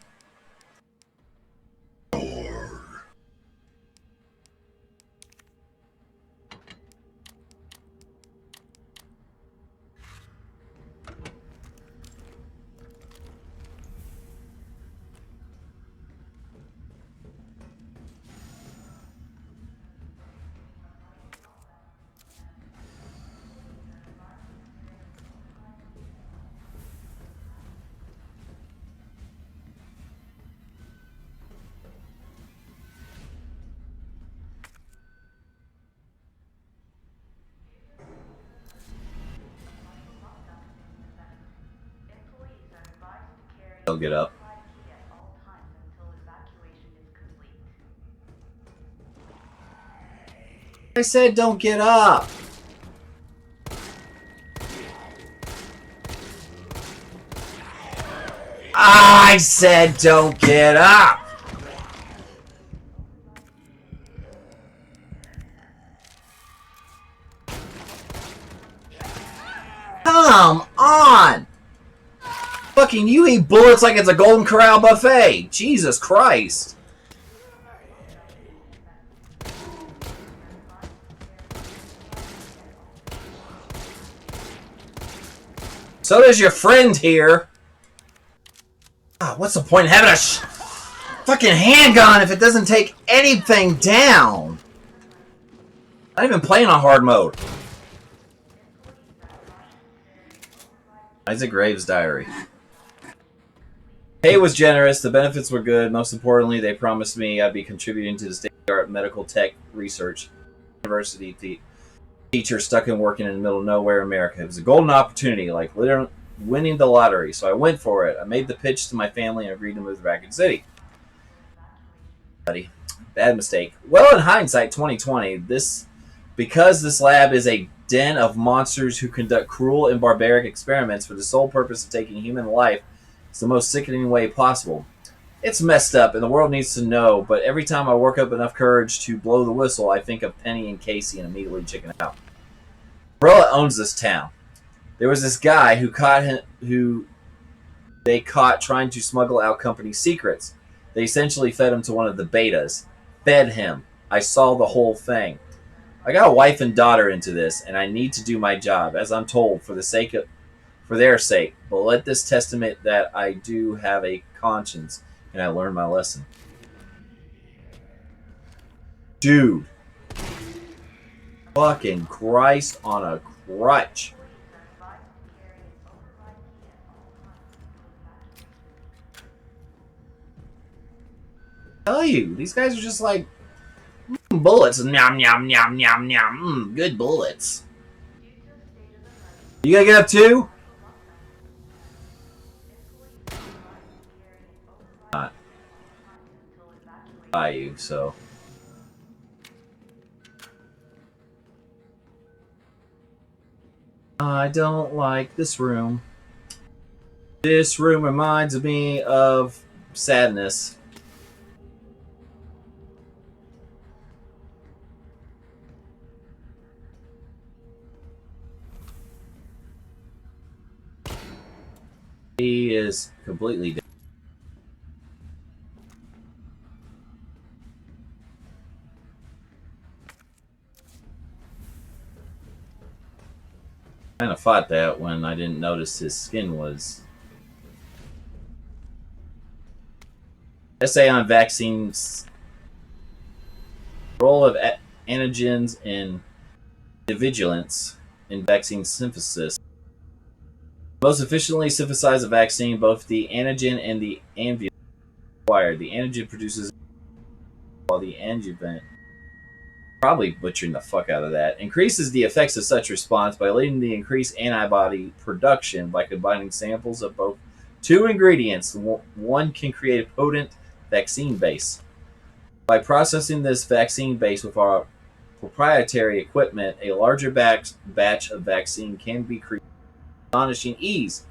They'll get up. I said don't get up. I said don't get up. Come on. Fucking you eat bullets like it's a Golden Corral buffet. Jesus Christ. So does your friend here. Ah, what's the point in having a fucking handgun if it doesn't take anything down? Not even playing on hard mode. Isaac Graves' diary. Pay was generous, the benefits were good. Most importantly, they promised me I'd be contributing to the state-of-the-art medical tech research. University teacher stuck in working in the middle of nowhere, America. It was a golden opportunity, like literally winning the lottery. So I went for it. I made the pitch to my family and agreed to move to Raccoon City. Bad mistake. Well, in hindsight, 2020, because this lab is a den of monsters who conduct cruel and barbaric experiments for the sole purpose of taking human life, it's the most sickening way possible. It's messed up, and the world needs to know, but every time I work up enough courage to blow the whistle, I think of Penny and Casey and immediately chicken out. Umbrella owns this town. There was this guy who they caught trying to smuggle out company secrets. They essentially fed him to one of the betas. Fed him. I saw the whole thing. I got a wife and daughter into this, and I need to do my job, as I'm told, for their sake. But let this testament that I do have a conscience, and I learned my lesson. Dude. Fucking Christ on a crutch. Tell you, these guys are just like bullets. Nom nom nom nom nom. Good bullets. You gotta get up too? Not by you, so. I don't like this room. This room reminds me of sadness. He is completely dead. I kind of fought that when I didn't notice his skin was. Essay on vaccines. Role of antigens in vigilance in vaccine synthesis. Most efficiently synthesize a vaccine, both the antigen and the adjuvant required. The antigen produces while the adjuvant, probably butchering the fuck out of that, increases the effects of such response by leading to increased antibody production by combining samples of both two ingredients. One can create a potent vaccine base. By processing this vaccine base with our proprietary equipment, a larger batch of vaccine can be created with astonishing ease.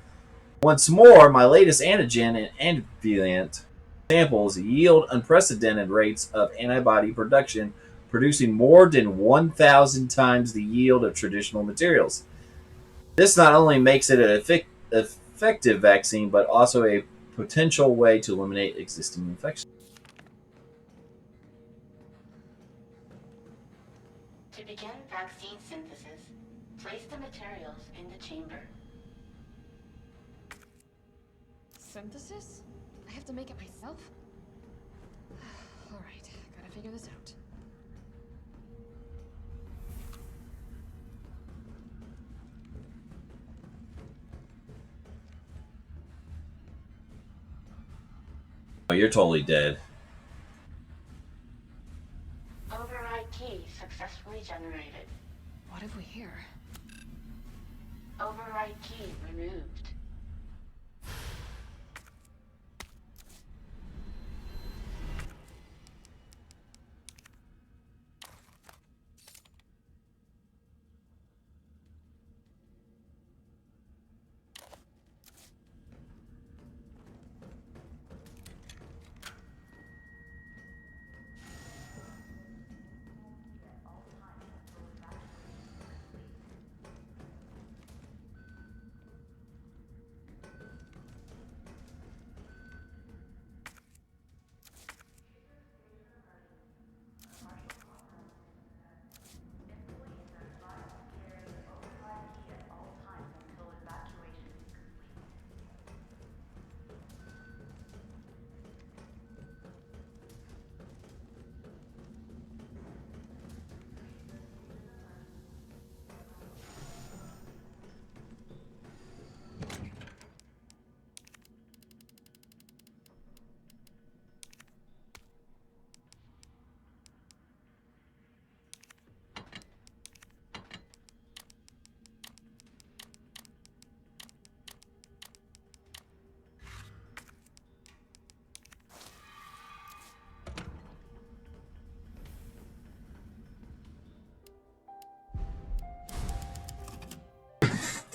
Once more, my latest antigen and adjuvant samples yield unprecedented rates of antibody production, producing more than 1,000 times the yield of traditional materials. This not only makes it an effective vaccine, but also a potential way to eliminate existing infections. To begin vaccine synthesis, place the materials in the chamber. Synthesis? I have to make it myself? Alright, gotta figure this out. Oh, you're totally dead. Override key successfully generated. What have we here? Override key removed.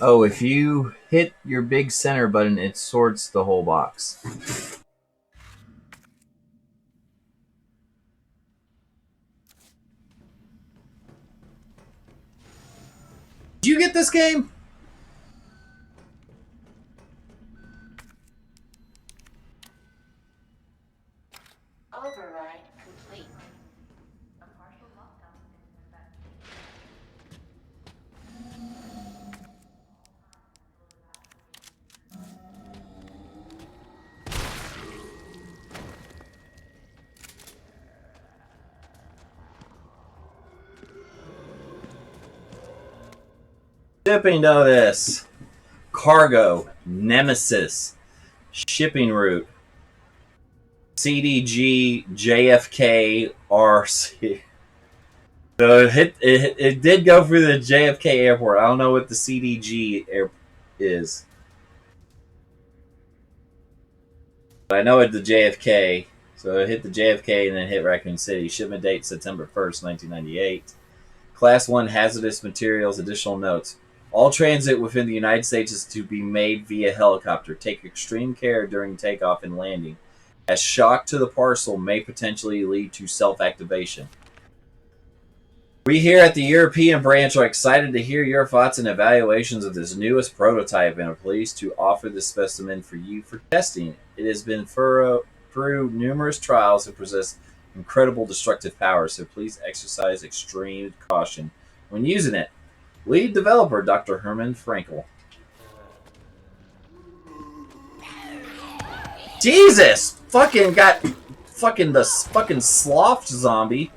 Oh, if you hit your big center button, it sorts the whole box. Did you get this game? Override complete. Shipping notice. Cargo. Nemesis. Shipping route. CDG JFK RC. So it did go through the JFK airport. I don't know what the CDG air is. But I know it's the JFK. So it hit the JFK and then hit Raccoon City. Shipment date September 1st, 1998. Class 1 hazardous materials. Additional notes. All transit within the United States is to be made via helicopter. Take extreme care during takeoff and landing, as shock to the parcel may potentially lead to self-activation. We here at the European branch are excited to hear your thoughts and evaluations of this newest prototype and are pleased to offer this specimen for you for testing. It has been through numerous trials and possesses incredible destructive power, so please exercise extreme caution when using it. Lead developer Dr. Herman Frankel. Jesus! Fucking got fucking the fucking sloth zombie.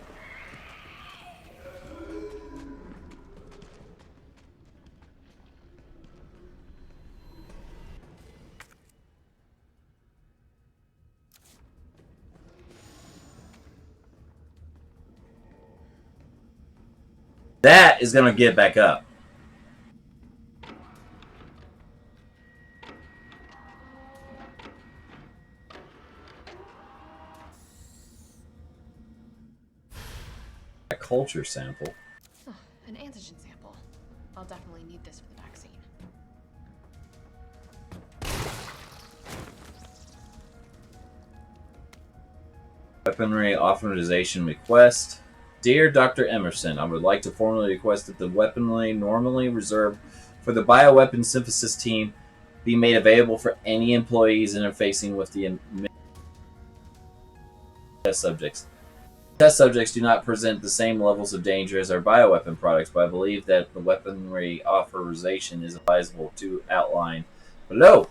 That is gonna get back up. A culture sample. Oh, an antigen sample. I'll definitely need this for the vaccine. Weaponry authorization request. Dear Dr. Emerson, I would like to formally request that the weaponry normally reserved for the bioweapon synthesis team be made available for any employees interfacing with the test subjects. Test subjects do not present the same levels of danger as our bioweapon products, but I believe that the weaponry authorization is advisable to outline below.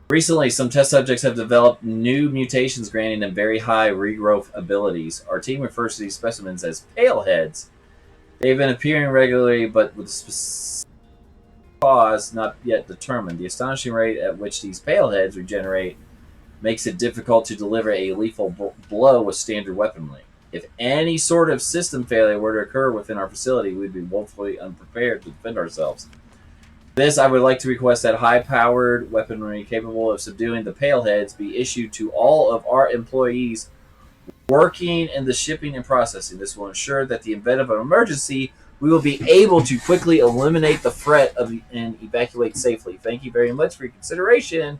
Recently, some test subjects have developed new mutations granting them very high regrowth abilities. Our team refers to these specimens as paleheads. They've been appearing regularly, but with a specific cause not yet determined. The astonishing rate at which these paleheads regenerate makes it difficult to deliver a lethal blow with standard weaponry. If any sort of system failure were to occur within our facility, we'd be woefully unprepared to defend ourselves. This, I would like to request that high-powered weaponry capable of subduing the paleheads be issued to all of our employees working in the shipping and processing. This will ensure that in the event of an emergency, we will be able to quickly eliminate the threat and evacuate safely. Thank you very much for your consideration.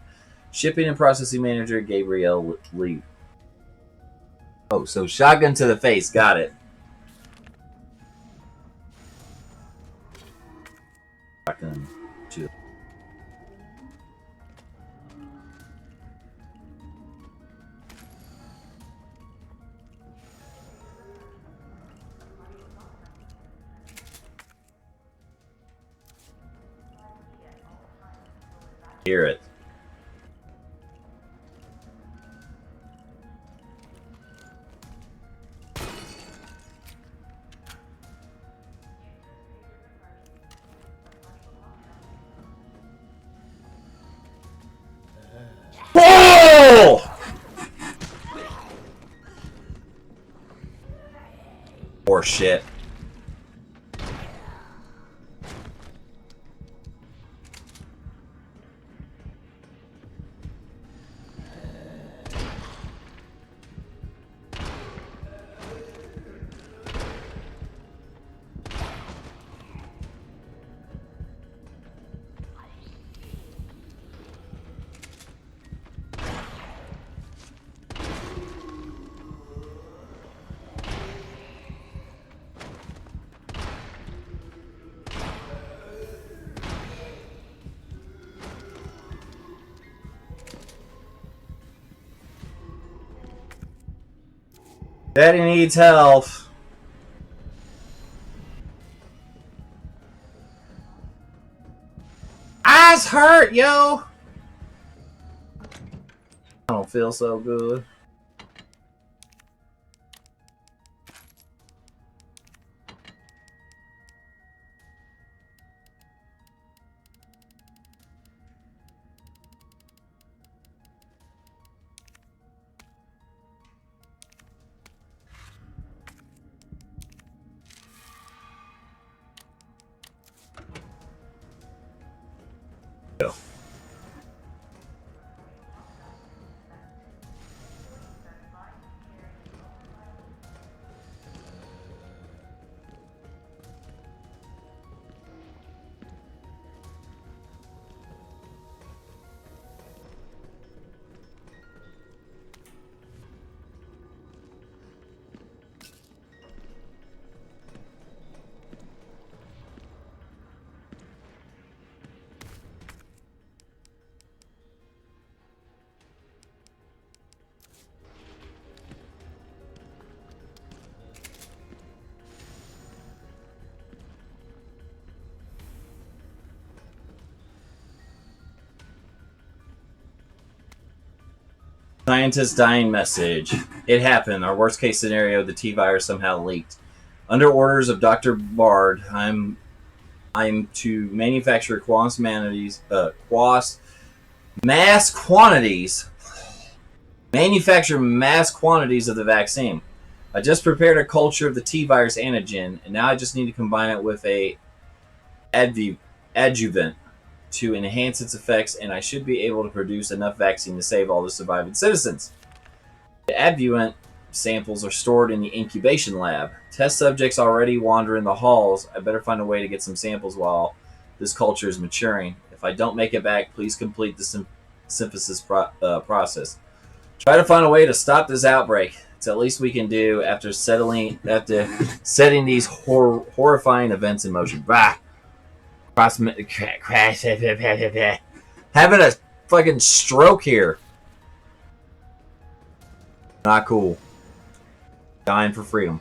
Shipping and Processing Manager, Gabrielle Lee. Oh, so shotgun to the face. Got it. Shotgun to the hear it. Whoa! Poor shit. Daddy needs help. Eyes hurt, yo. I don't feel so good. Go. Scientist dying message. It happened. Our worst case scenario, the T-virus somehow leaked. Under orders of Dr. Bard, I'm to manufacture mass quantities. Manufacture mass quantities of the vaccine. I just prepared a culture of the T-virus antigen, and now I just need to combine it with a adjuvant to enhance its effects, and I should be able to produce enough vaccine to save all the surviving citizens. The adjuvant samples are stored in the incubation lab. Test subjects already wander in the halls. I better find a way to get some samples while this culture is maturing. If I don't make it back, please complete the synthesis process. Try to find a way to stop this outbreak. It's the least we can do after setting these horrifying events in motion. Bah! Crash. Having a fucking stroke here. Not cool. Dying for freedom.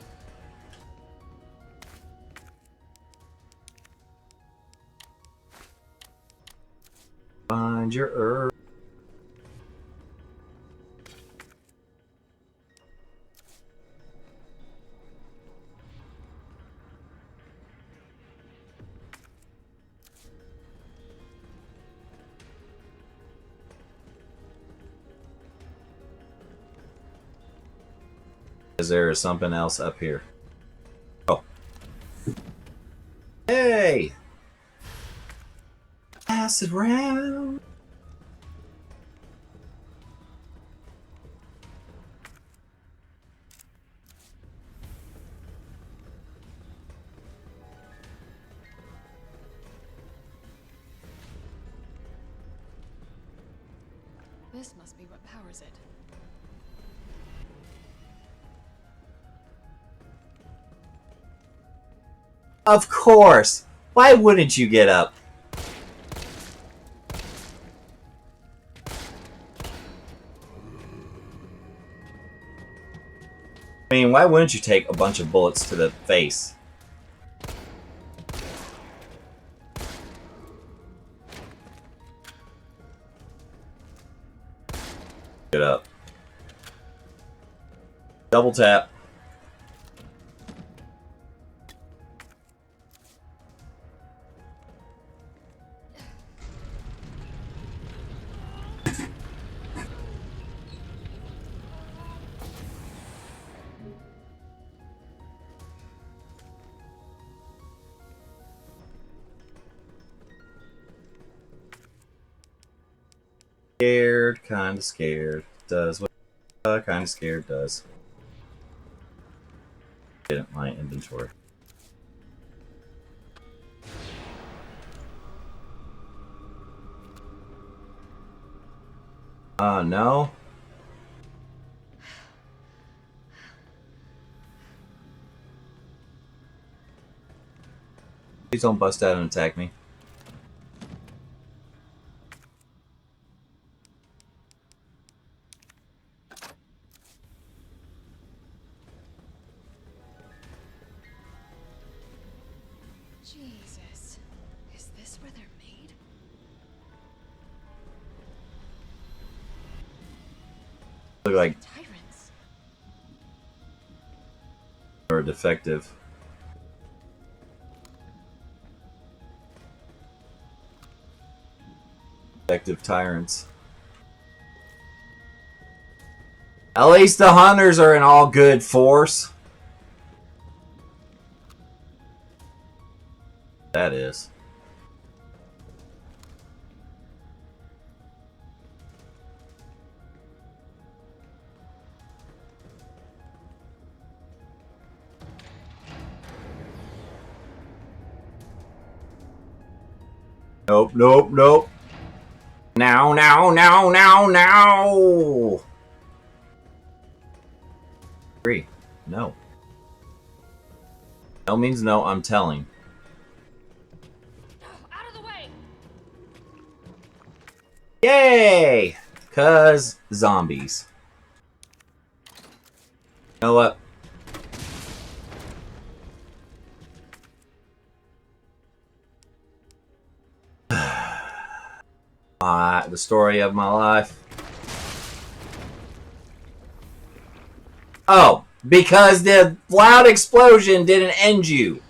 Find your herb. Is there something else up here? Oh. Hey! Pass it round. This must be what powers it. Of course! Why wouldn't you get up? I mean, why wouldn't you take a bunch of bullets to the face? Get up. Double tap. Scared, kinda scared. Does what kinda scared does. Get my inventory. No. Please don't bust out and attack me. Jesus. Is this where they're made? Look like Tyrants. or defective. Defective tyrants. At least the hunters are in all good force. That is. Nope, nope, nope. Now, now, now, now, now. 3. No. No means no, I'm telling. Out of the way! Yay! 'Cause zombies. You know what? The story of my life. Oh, because the loud explosion didn't end you.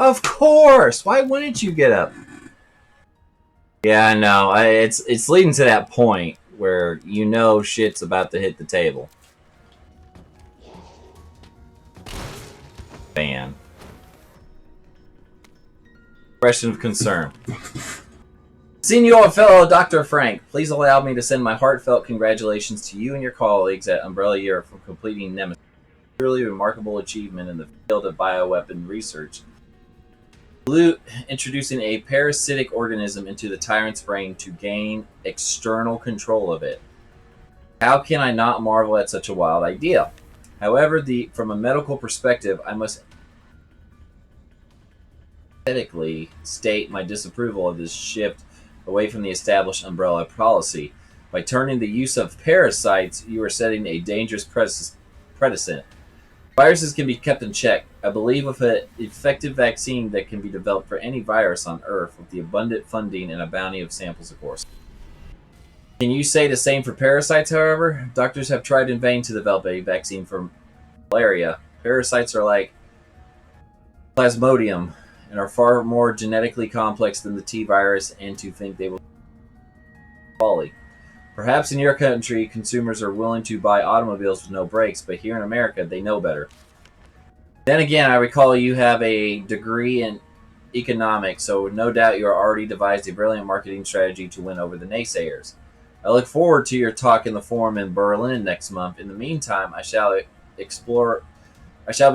Of course! Why wouldn't you get up? Yeah, I know. It's leading to that point where you know shit's about to hit the table. Fan. Expression of concern. Senor fellow Dr. Frank, please allow me to send my heartfelt congratulations to you and your colleagues at Umbrella Europe for completing Nemesis. A truly remarkable achievement in the field of bioweapon research. Introducing a parasitic organism into the tyrant's brain to gain external control of it. How can I not marvel at such a wild idea? However, from a medical perspective, I must emphatically state my disapproval of this shift away from the established Umbrella policy. By turning the use of parasites, you are setting a dangerous precedent. Viruses can be kept in check. I believe with an effective vaccine that can be developed for any virus on Earth with the abundant funding and a bounty of samples, of course. Can you say the same for parasites, however? Doctors have tried in vain to develop a vaccine for malaria. Parasites are like Plasmodium and are far more genetically complex than the T-virus, and to think they will folly. Perhaps in your country, consumers are willing to buy automobiles with no brakes, but here in America, they know better. Then again, I recall you have a degree in economics, so no doubt you are already devised a brilliant marketing strategy to win over the naysayers. I look forward to your talk in the forum in Berlin next month. In the meantime, I shall be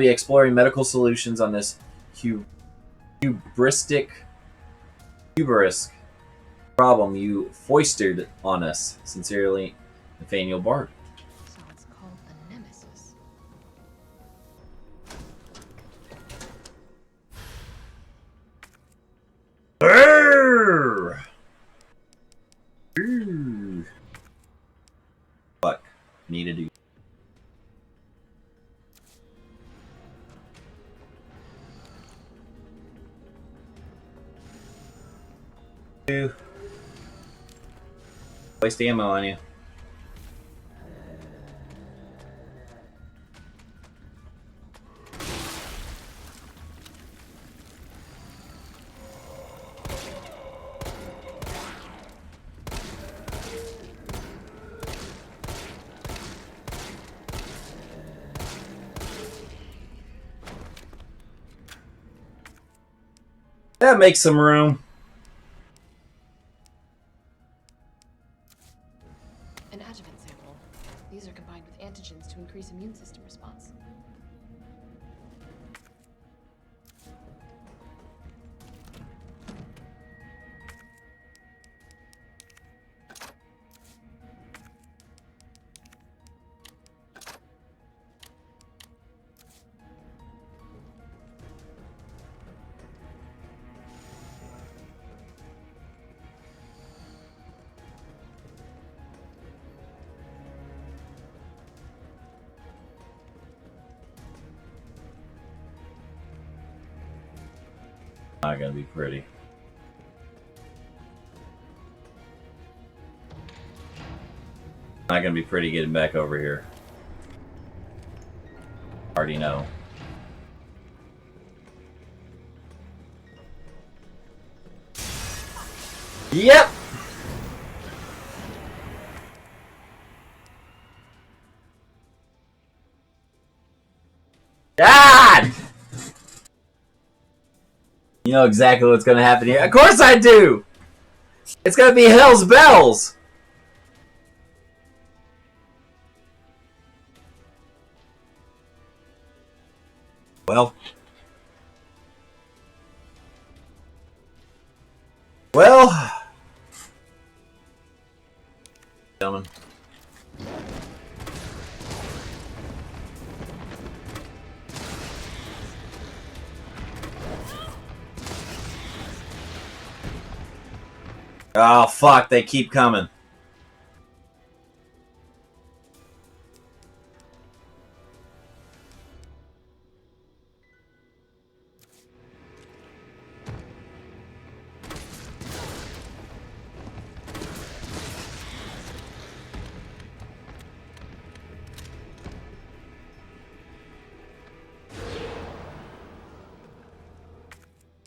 exploring medical solutions on this hubristic problem you foisted on us. Sincerely, Nathaniel Bard. So it's called the Nemesis. Fuck. Need to do. Waste ammo on you. That makes some room. An adjuvant sample. These are combined with antigens to increase immune system response. Not gonna be pretty. Not gonna be pretty getting back over here. Already know. Yep. God! You know exactly what's gonna happen here. Of course I do! It's gonna be Hell's Bells! Well. Well. Gentlemen. Oh, fuck, they keep coming.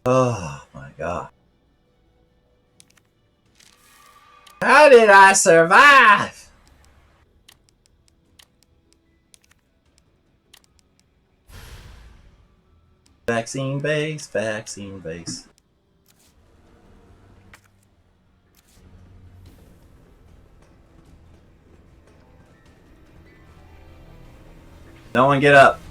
Oh, my God. How did I survive? Vaccine base, vaccine base. No one get up.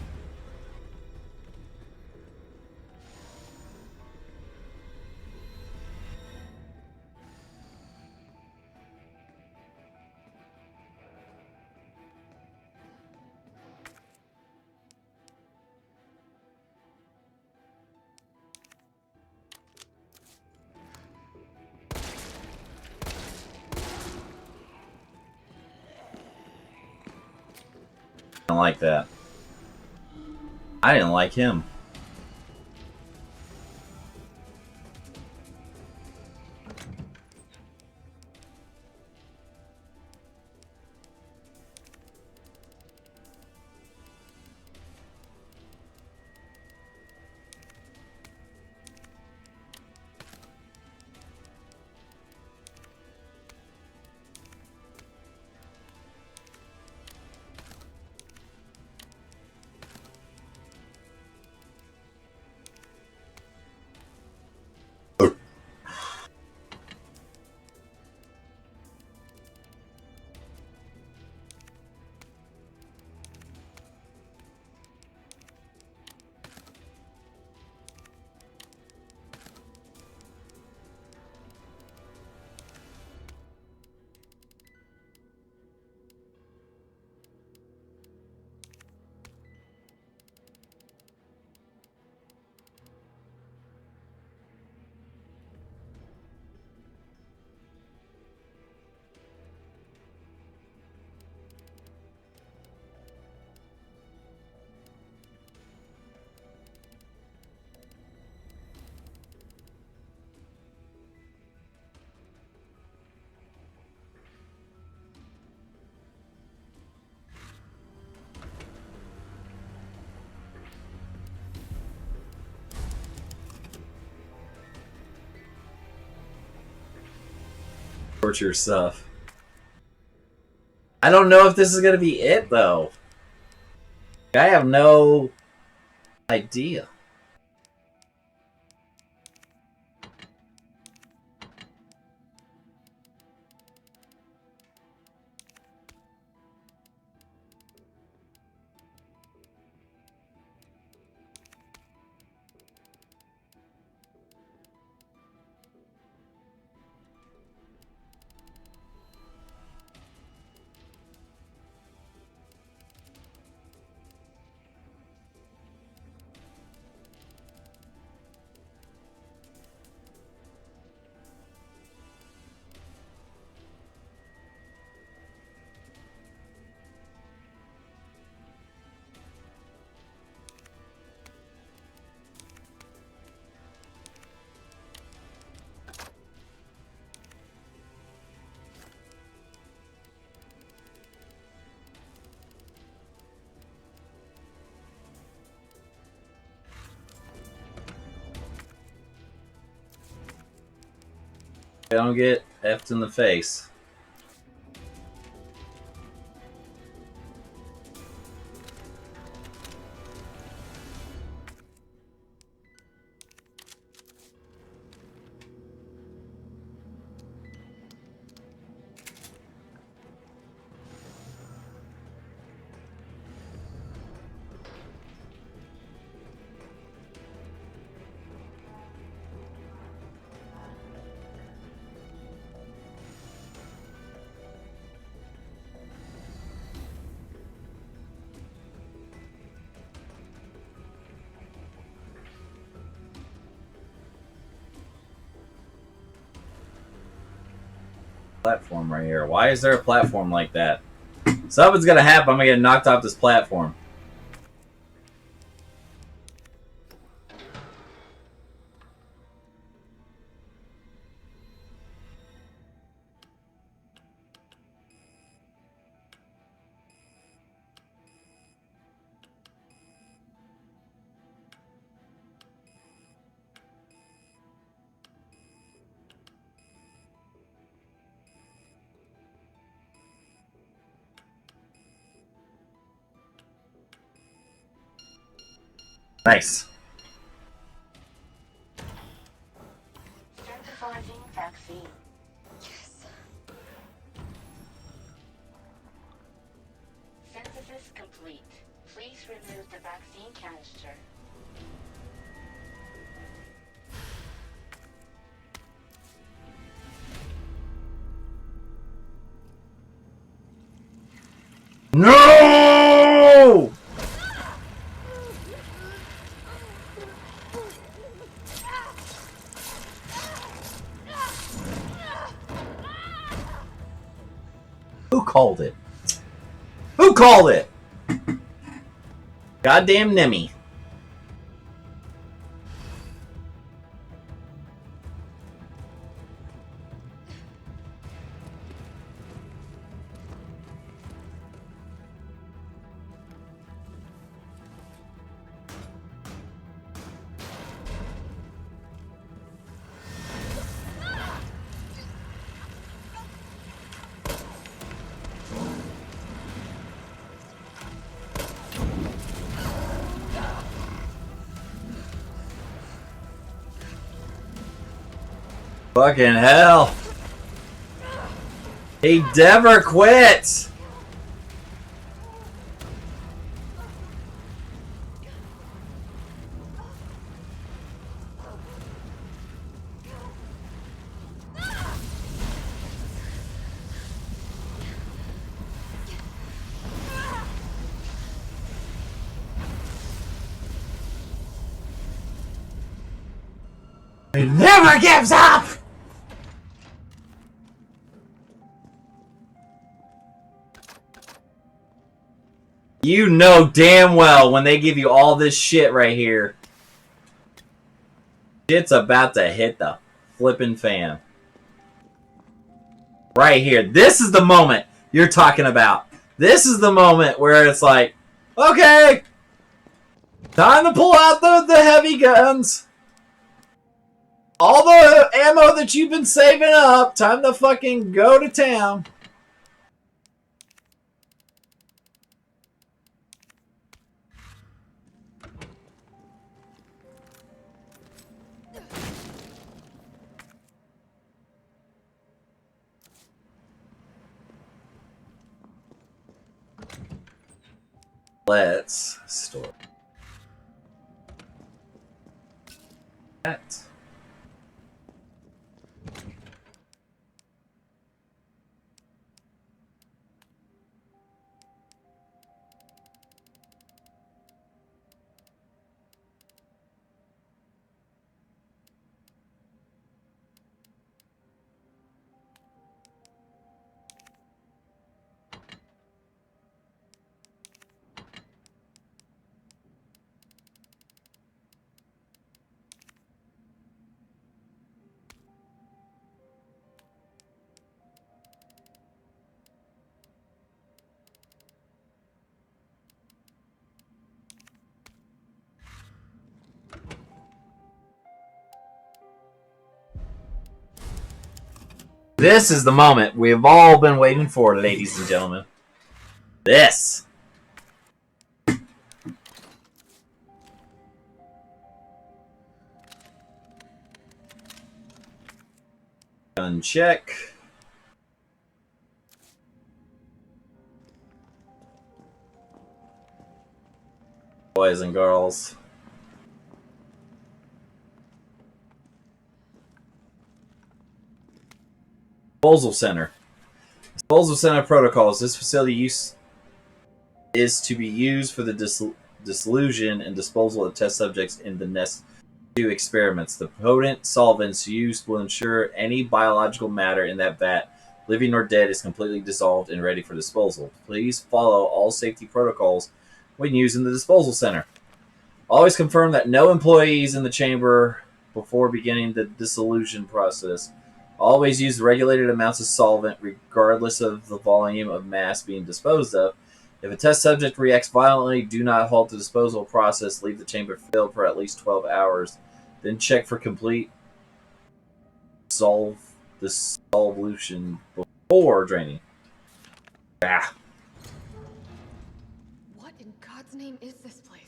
I don't like that. I didn't like him. Torture stuff. I don't know if this is gonna be it though. I have no idea. Don't get effed in the face. Platform right here. Why is there a platform like that? Something's gonna happen. I'm gonna get knocked off this platform. Nice. Synthesizing vaccine. Yes. Synthesis complete. Please remove the vaccine canister. No! Who called it? Who called it? Goddamn Nemi. Fucking hell. He never quits. He never gives up. You know damn well when they give you all this shit right here, shit's about to hit the flippin' fan. Right here. This is the moment you're talking about. This is the moment where it's like, okay, time to pull out the heavy guns. All the ammo that you've been saving up, time to fucking go to town. Let's store that. This is the moment we've all been waiting for, ladies and gentlemen. This. Gun check. Boys and girls. Disposal Center. Disposal Center protocols. This facility is to be used for the dissolution and disposal of test subjects in the Nest 2 experiments. The potent solvents used will ensure any biological matter in that vat, living or dead, is completely dissolved and ready for disposal. Please follow all safety protocols when using the disposal center. Always confirm that no employees in the chamber before beginning the dissolution process. Always use regulated amounts of solvent regardless of the volume of mass being disposed of. If a test subject reacts violently, do not halt the disposal process. Leave the chamber filled for at least 12 hours. Then check for complete dissolution before draining. Ah. What in God's name is this place?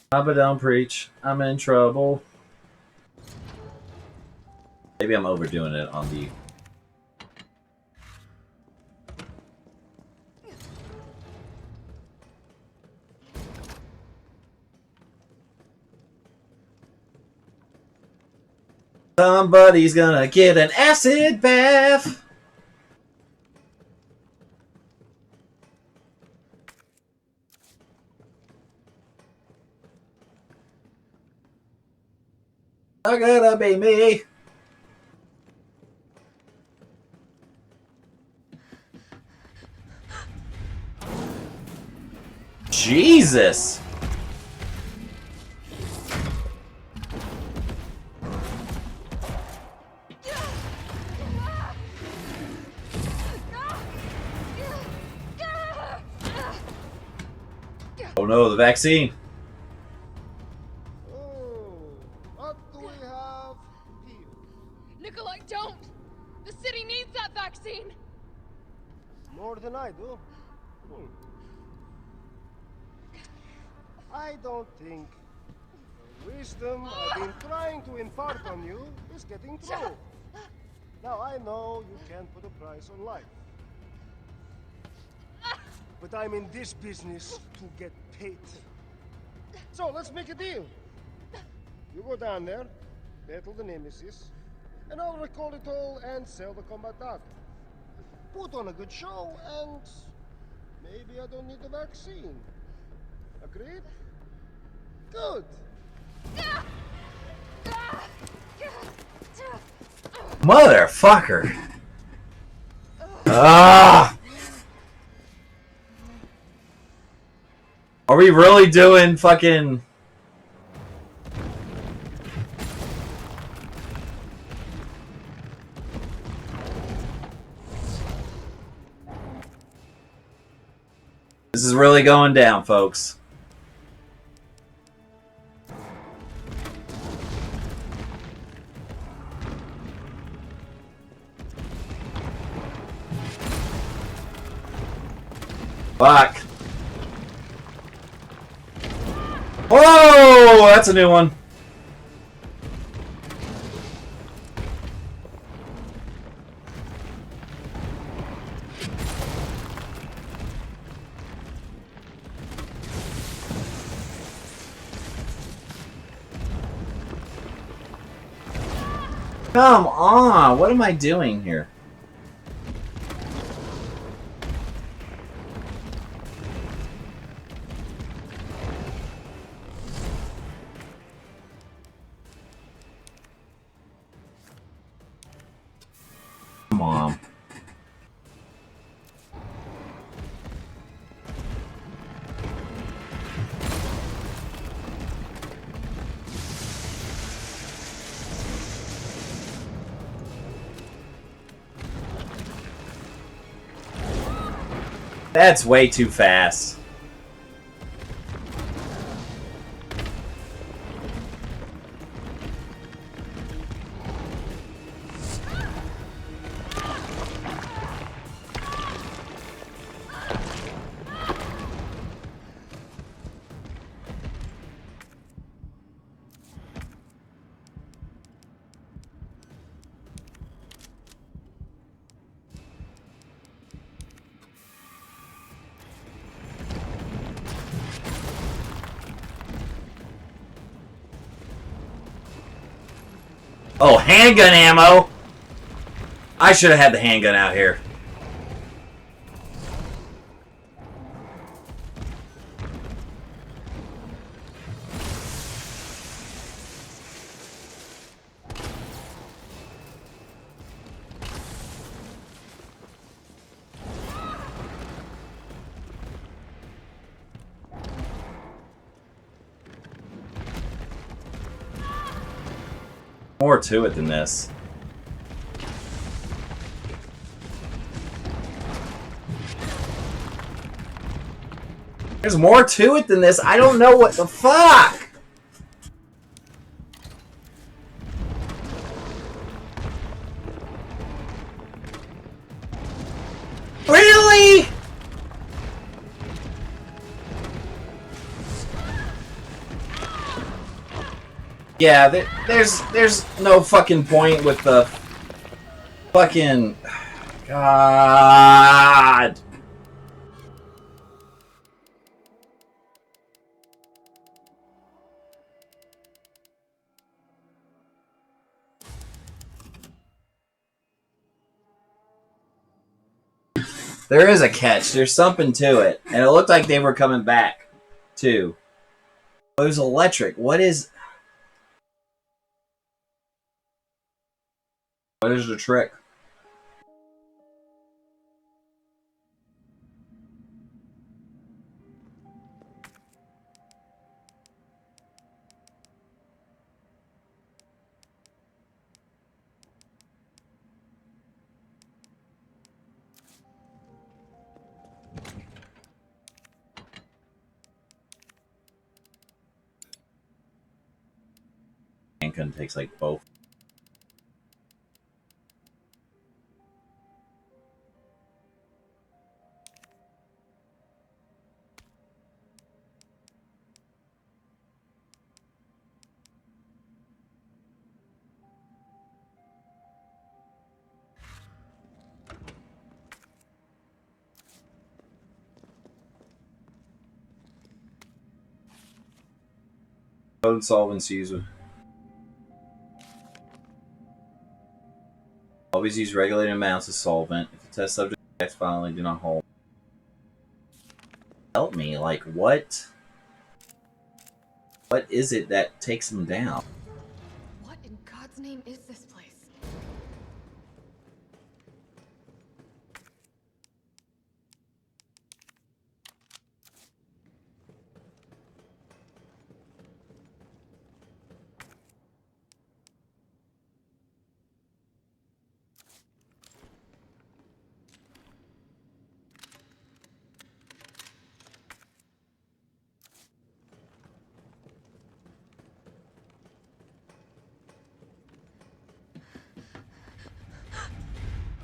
Papa, don't preach. I'm in trouble. Maybe I'm overdoing it on the... Somebody's gonna get an acid bath! Not gonna be me! Jesus! Oh no, the vaccine! What do we have here? Nikolai, don't! The city needs that vaccine! More than I do. I don't think the wisdom I've been trying to impart on you is getting through. Now, I know you can't put a price on life. But I'm in this business to get paid. So, let's make a deal. You go down there, battle the Nemesis, and I'll recall it all and sell the combat data. Put on a good show, and maybe I don't need the vaccine. Agreed? Good. Motherfucker! Ah! Are we really doing fucking... This is really going down, folks. Fuck. Whoa! That's a new one. Come on! What am I doing here? Come on. That's way too fast. Oh, handgun ammo! I should have had the handgun out here. More to it than this. There's more to it than this. I don't know what the fuck. Really? Yeah, there's no fucking point with the fucking God. There is a catch. There's something to it. And it looked like they were coming back, too. It was electric. What is the trick? Handgun takes like both. Code solvents used. Always use regulated amounts of solvent. If the test subject acts violently, do not hold. Help me, like what? What is it that takes them down? What in God's name is this place?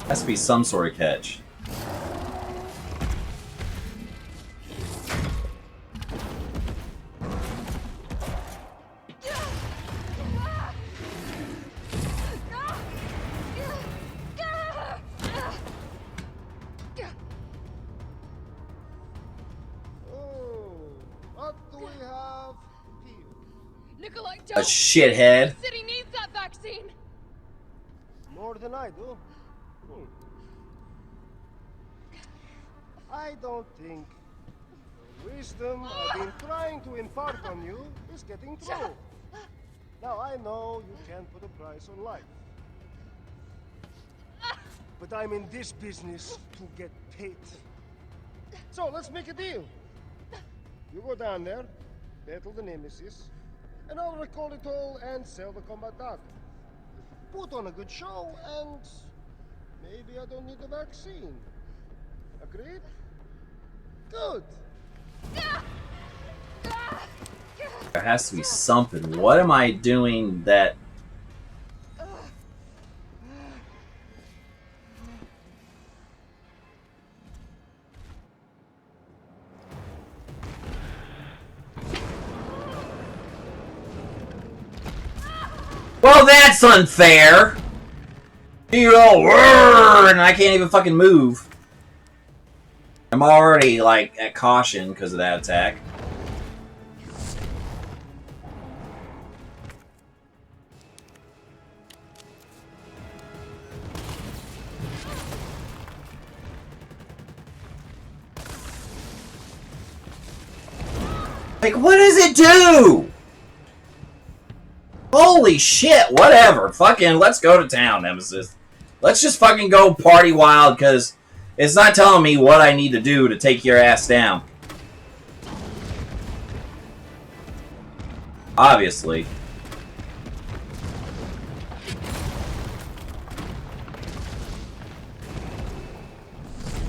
Has to be some sort of catch. What do we have here? Nikolai, A don't! shithead. The city needs that vaccine! More than I do. I don't think the wisdom I've been trying to impart on you is getting through. Now, I know you can't put a price on life. But I'm in this business to get paid. So, let's make a deal. You go down there, battle the Nemesis, and I'll record it all and sell the combat data. Put on a good show, and maybe I don't need the vaccine. Agreed? Good. There has to be something. What am I doing that... Well, that's unfair! You're all whirr, and I can't even fucking move. I'm already, like, at caution because of that attack. Like, what does it do? Holy shit, whatever. Fucking, let's go to town, Nemesis. Let's just fucking go party wild, because it's not telling me what I need to do to take your ass down. Obviously.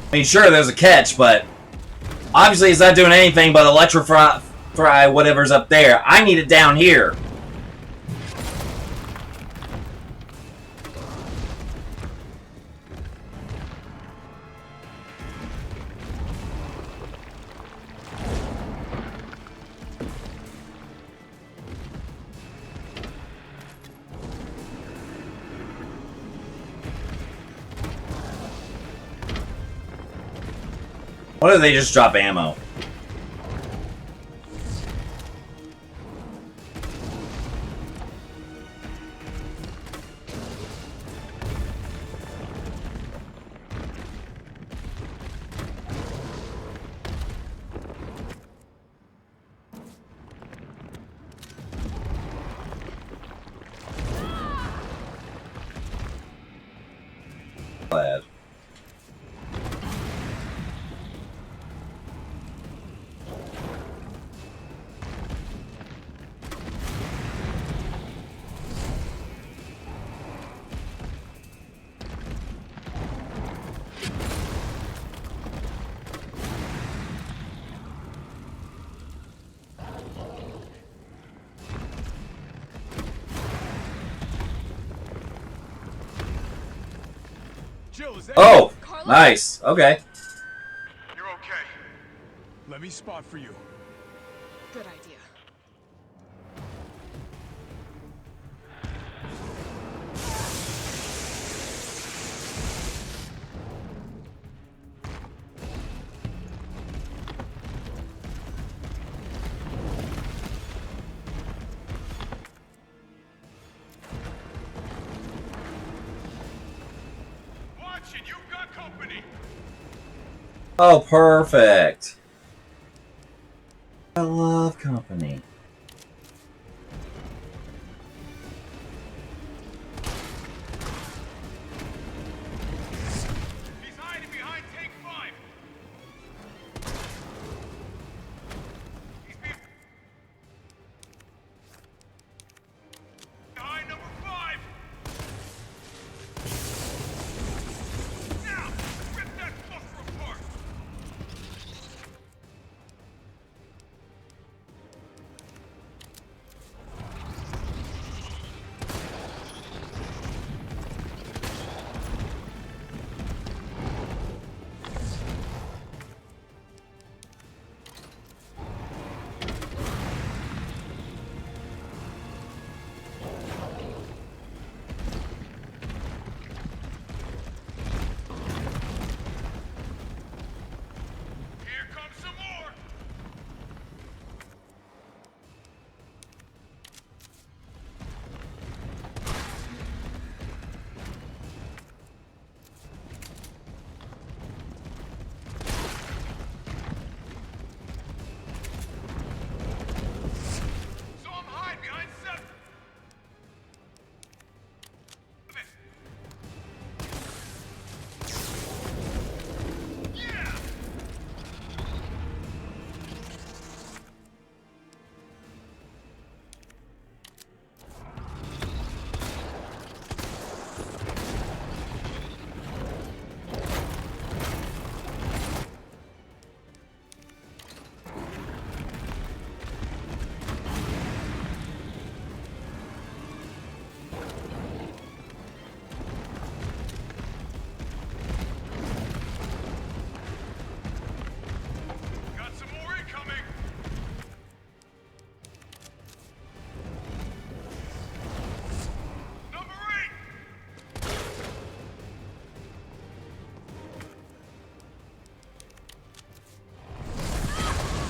I mean, sure, there's a catch, but obviously it's not doing anything but electrify whatever's up there. I need it down here. What if they just drop ammo? Glad. Jill, is that Oh, nice. Okay. You're okay. Let me spot for you. Good idea. Watch it, you've got company. Oh, perfect. I love company. He's hiding behind tank 5. He's behind number 5. Now, rip that fucker apart.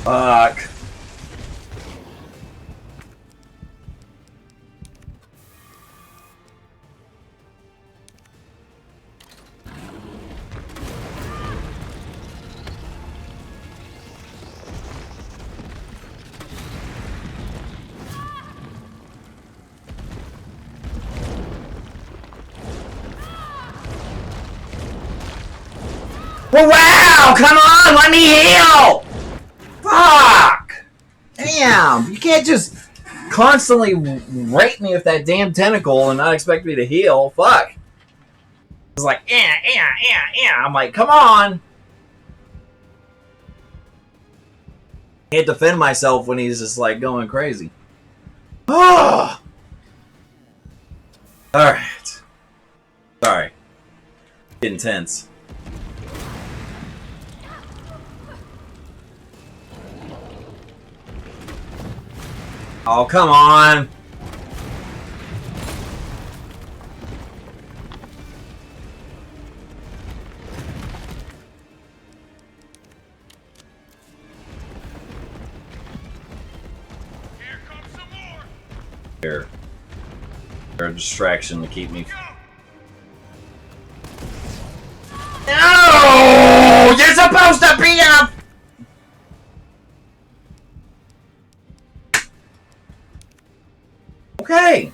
Fuck. Well, wow! Come on! Let me heal! Fuck! Damn! You can't just constantly rape me with that damn tentacle and not expect me to heal. Fuck! It's like, I'm like, come on! I can't defend myself when he's just like going crazy. Oh! Alright. Sorry. Getting tense. Oh, come on! Here comes some more. Here. They're a distraction to keep me. No! You're supposed to be a... Okay.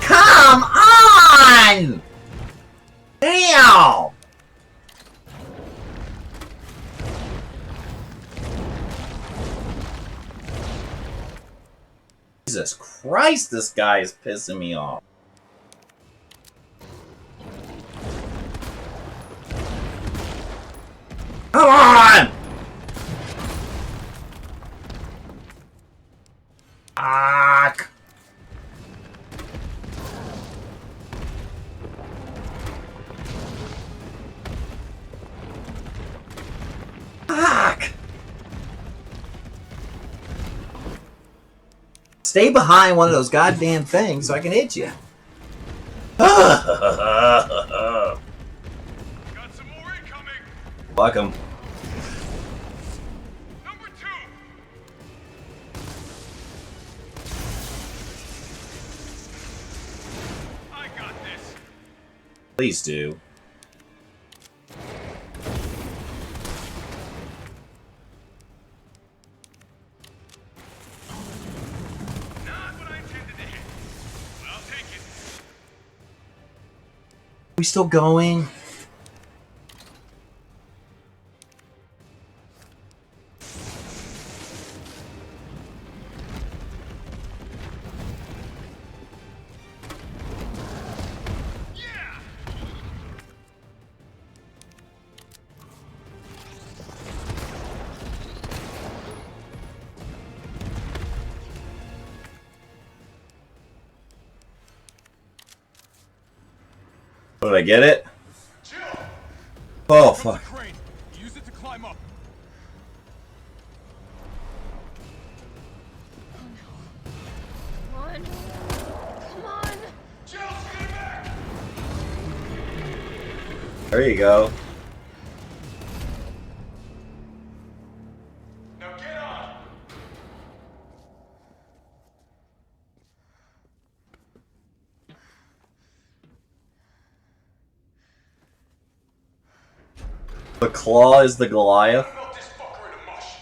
Come on! Damn! Jesus Christ, this guy is pissing me off. Come on! Fuck! Fuck! Stay behind one of those goddamn things so I can hit you. Got some more incoming. Fuck him. Number 2. I got this. Please do. Not what I intended to hit. But I'll take it. We still going? Did I get it? Chill. Oh, From the fuck. crane. Use it to climb up. Come on. Come on. Jill, get it back. There you go. Now get on. The claw is the Goliath. Melt this fucker into mush.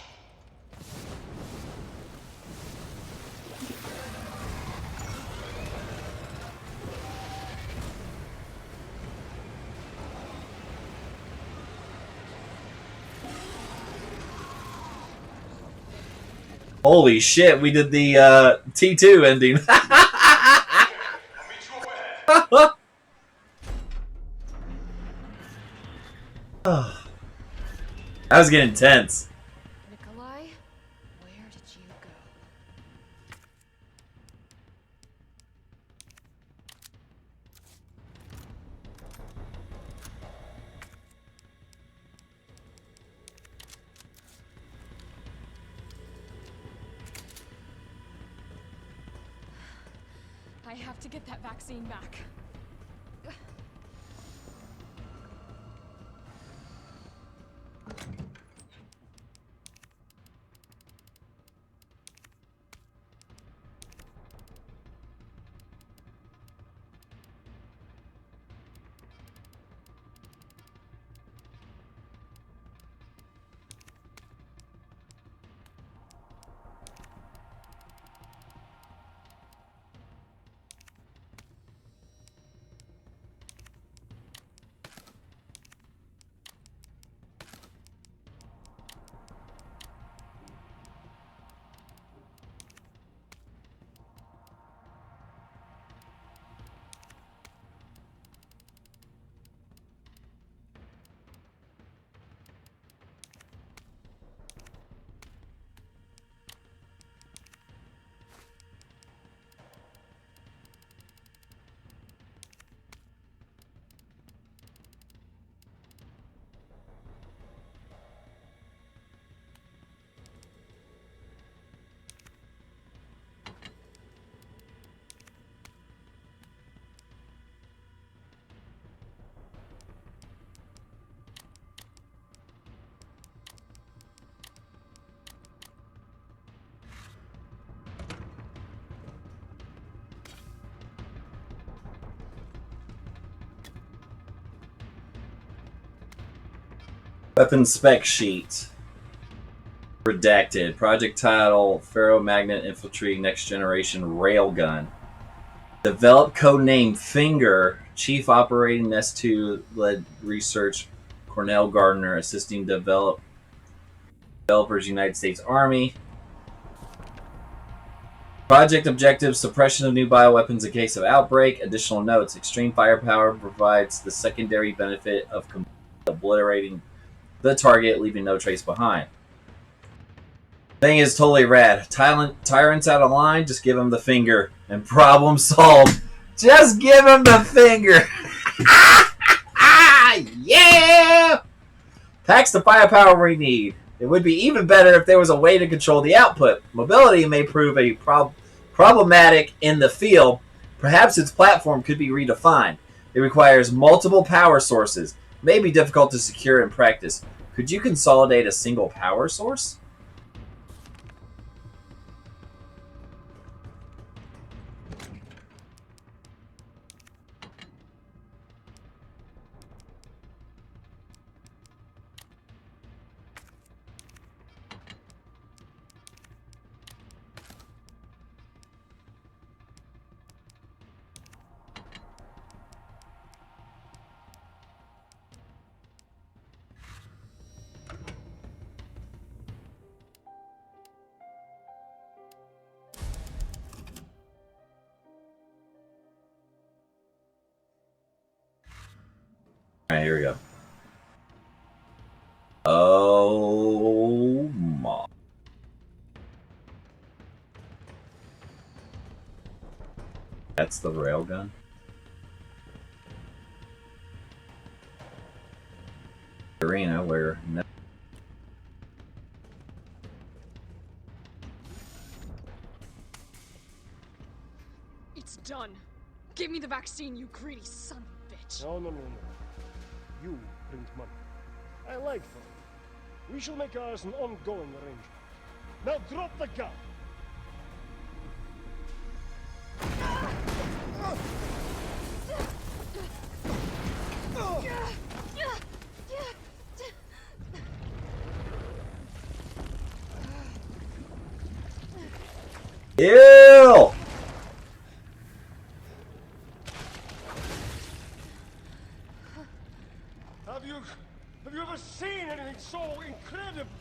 Holy shit, we did the T2 ending. I'll meet you up ahead. That was getting tense. Nikolai, where did you go? I have to get that vaccine back. Weapon spec sheet. Redacted. Project title: Ferromagnet Infantry Next Generation Railgun. Developed codename Finger. Chief Operating S2 led research. Cornell Gardner assisting developers United States Army. Project objective: suppression of new bioweapons in case of outbreak. Additional notes: extreme firepower provides the secondary benefit of obliterating the target, leaving no trace behind. Thing is totally rad. Tyrants out of line, just give him the finger and problem solved. Just give him the finger. Yeah! Packs the firepower we need. It would be even better if there was a way to control the output. Mobility may prove a problematic in the field. Perhaps its platform could be redefined. It requires multiple power sources. May be difficult to secure in practice. Could you consolidate a single power source? Alright, here we go. Oh my. That's the railgun? Arena where... It's done. Give me the vaccine, you greedy son of a bitch. No. You print money. I like fun. We shall make ours an ongoing arrangement. Now drop the gun! Ew! Have you ever seen anything so incredible?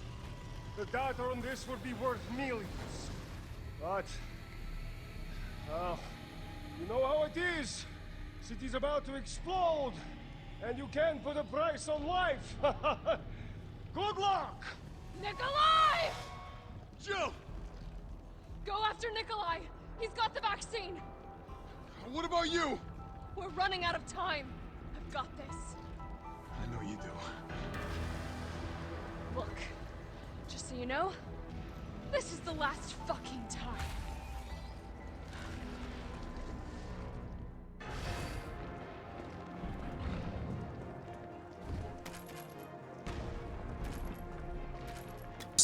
The data on this would be worth millions. But, you know how it is. City's about to explode, and you can't put a price on life. Good luck! Nikolai! Jill! Go after Nikolai! He's got the vaccine! What about you? We're running out of time. I've got this. I know you do. Look, just so you know, this is the last fucking time.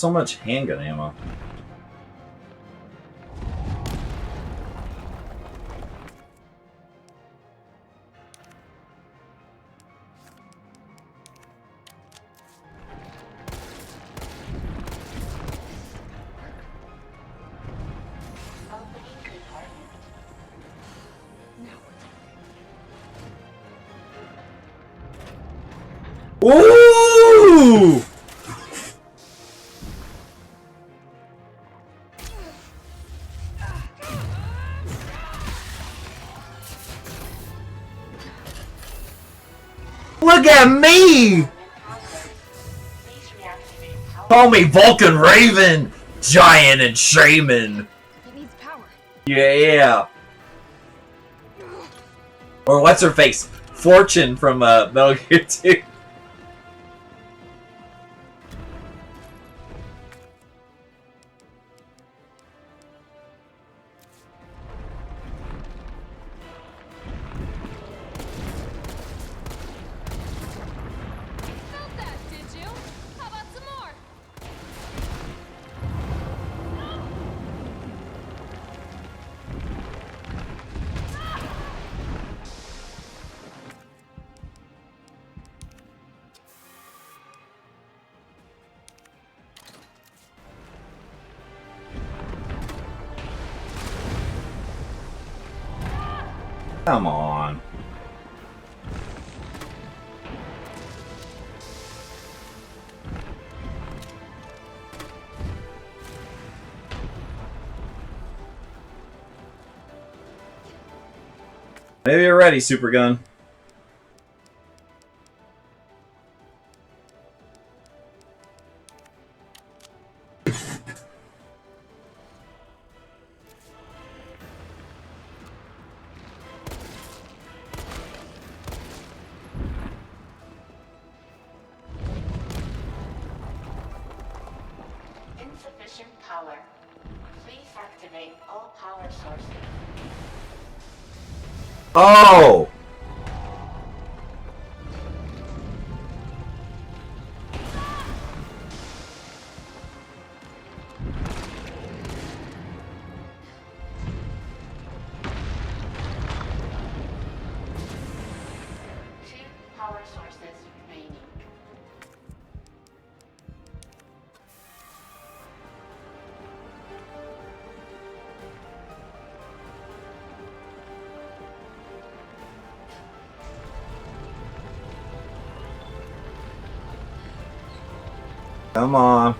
so much handgun ammo? Ooh! Look at me! Call me Vulcan Raven, Giant and Shaman. It needs power. Yeah. Or what's her face? Fortune from Metal Gear 2. Felt that, did you? How about some more? Come on. Maybe you're ready, Supergun. Insufficient power. Please activate all power sources. Oh! Two power sources remaining. Come on.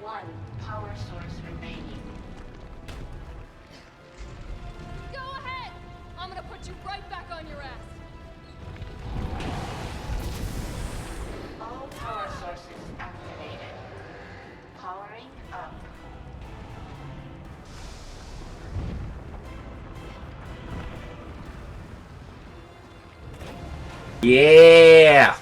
One power source remaining. Go ahead! I'm gonna put you right back on your ass. All power sources activated. Powering up. Yeah!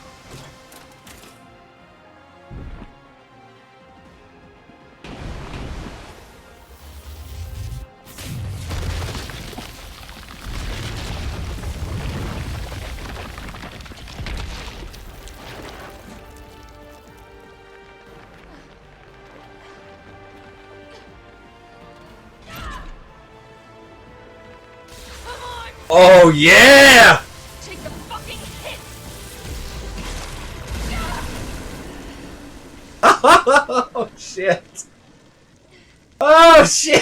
Oh yeah! Take the fucking hit! Oh shit! Oh shit!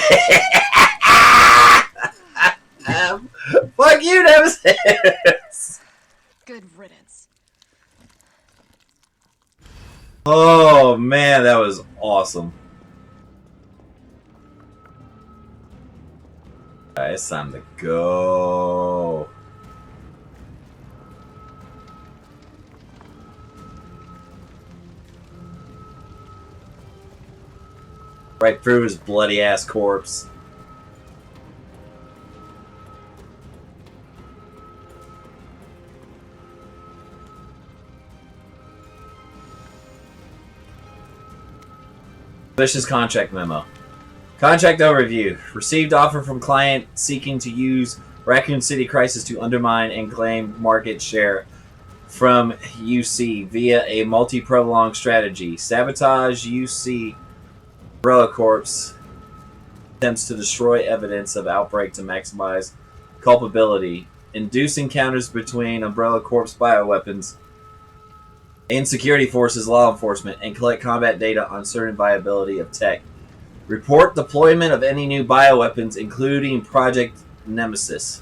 Fuck you, Nemesis! Good riddance. Oh man, that was awesome. Alright, it's time to go. Right through his bloody ass corpse. Vicious contract memo. Contract overview. Received offer from client seeking to use Raccoon City Crisis to undermine and claim market share from UC via a multi-prolonged strategy. Sabotage UC Umbrella Corp's attempts to destroy evidence of outbreak to maximize culpability. Induce encounters between Umbrella Corp's bioweapons and security forces law enforcement and collect combat data on certain viability of tech. Report deployment of any new bioweapons, including Project Nemesis.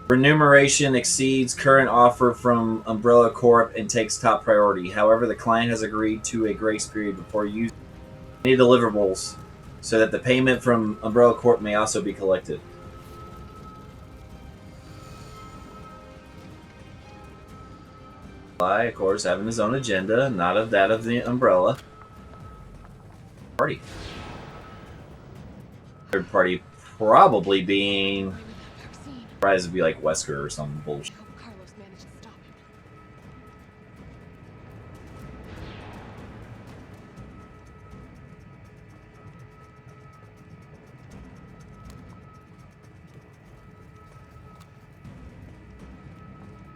Remuneration exceeds current offer from Umbrella Corp and takes top priority. However, the client has agreed to a grace period before using any deliverables so that the payment from Umbrella Corp may also be collected. By, of course, having his own agenda, not of that of the Umbrella party. Third party probably being surprised to be like Wesker or some bullshit. Carlos managed to stop him.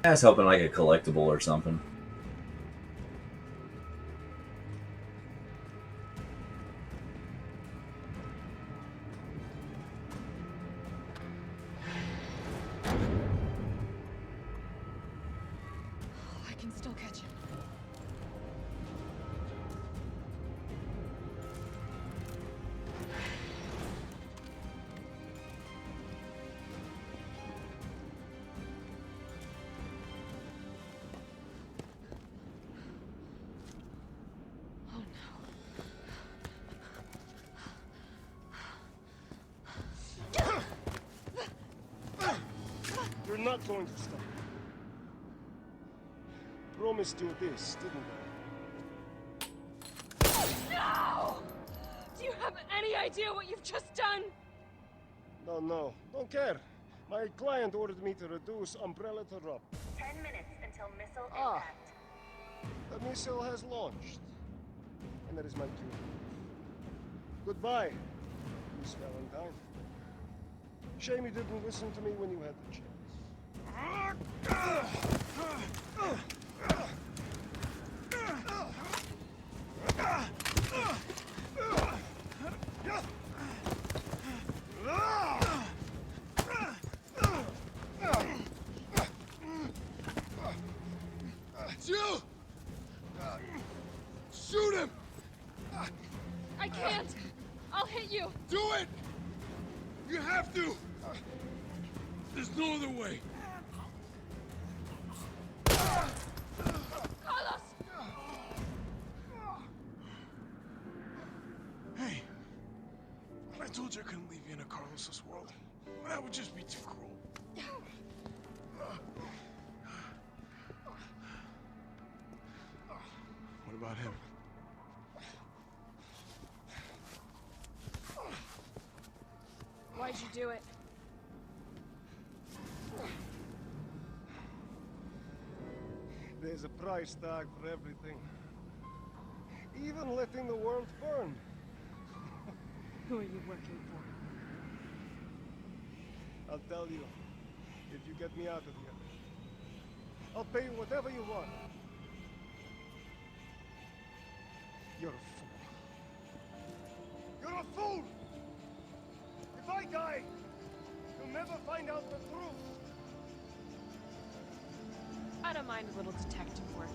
I was hoping like a collectible or something. I can still catch him. Oh no. You're not going to stop. Promised you this, didn't I? No! Do you have any idea what you've just done? No, don't care. My client ordered me to reduce Umbrella to rubble. 10 minutes until missile Ah. impact. The missile has launched. And that is my cue. Goodbye, Miss Valentine. Shame you didn't listen to me when you had the chance. Jill! Shoot him! I can't! I'll hit you! Do it! You have to! There's no other way. Carlos! Hey, I told you I couldn't leave you in a Carlos's world. That would just be too cruel. What about him? Why'd you do it? There's a price tag for everything. Even letting the world burn. Who are you working for? I'll tell you, if you get me out of here. I'll pay you whatever you want. You're a fool. You're a fool! If I die, you'll never find out the truth. I don't mind a little detective work.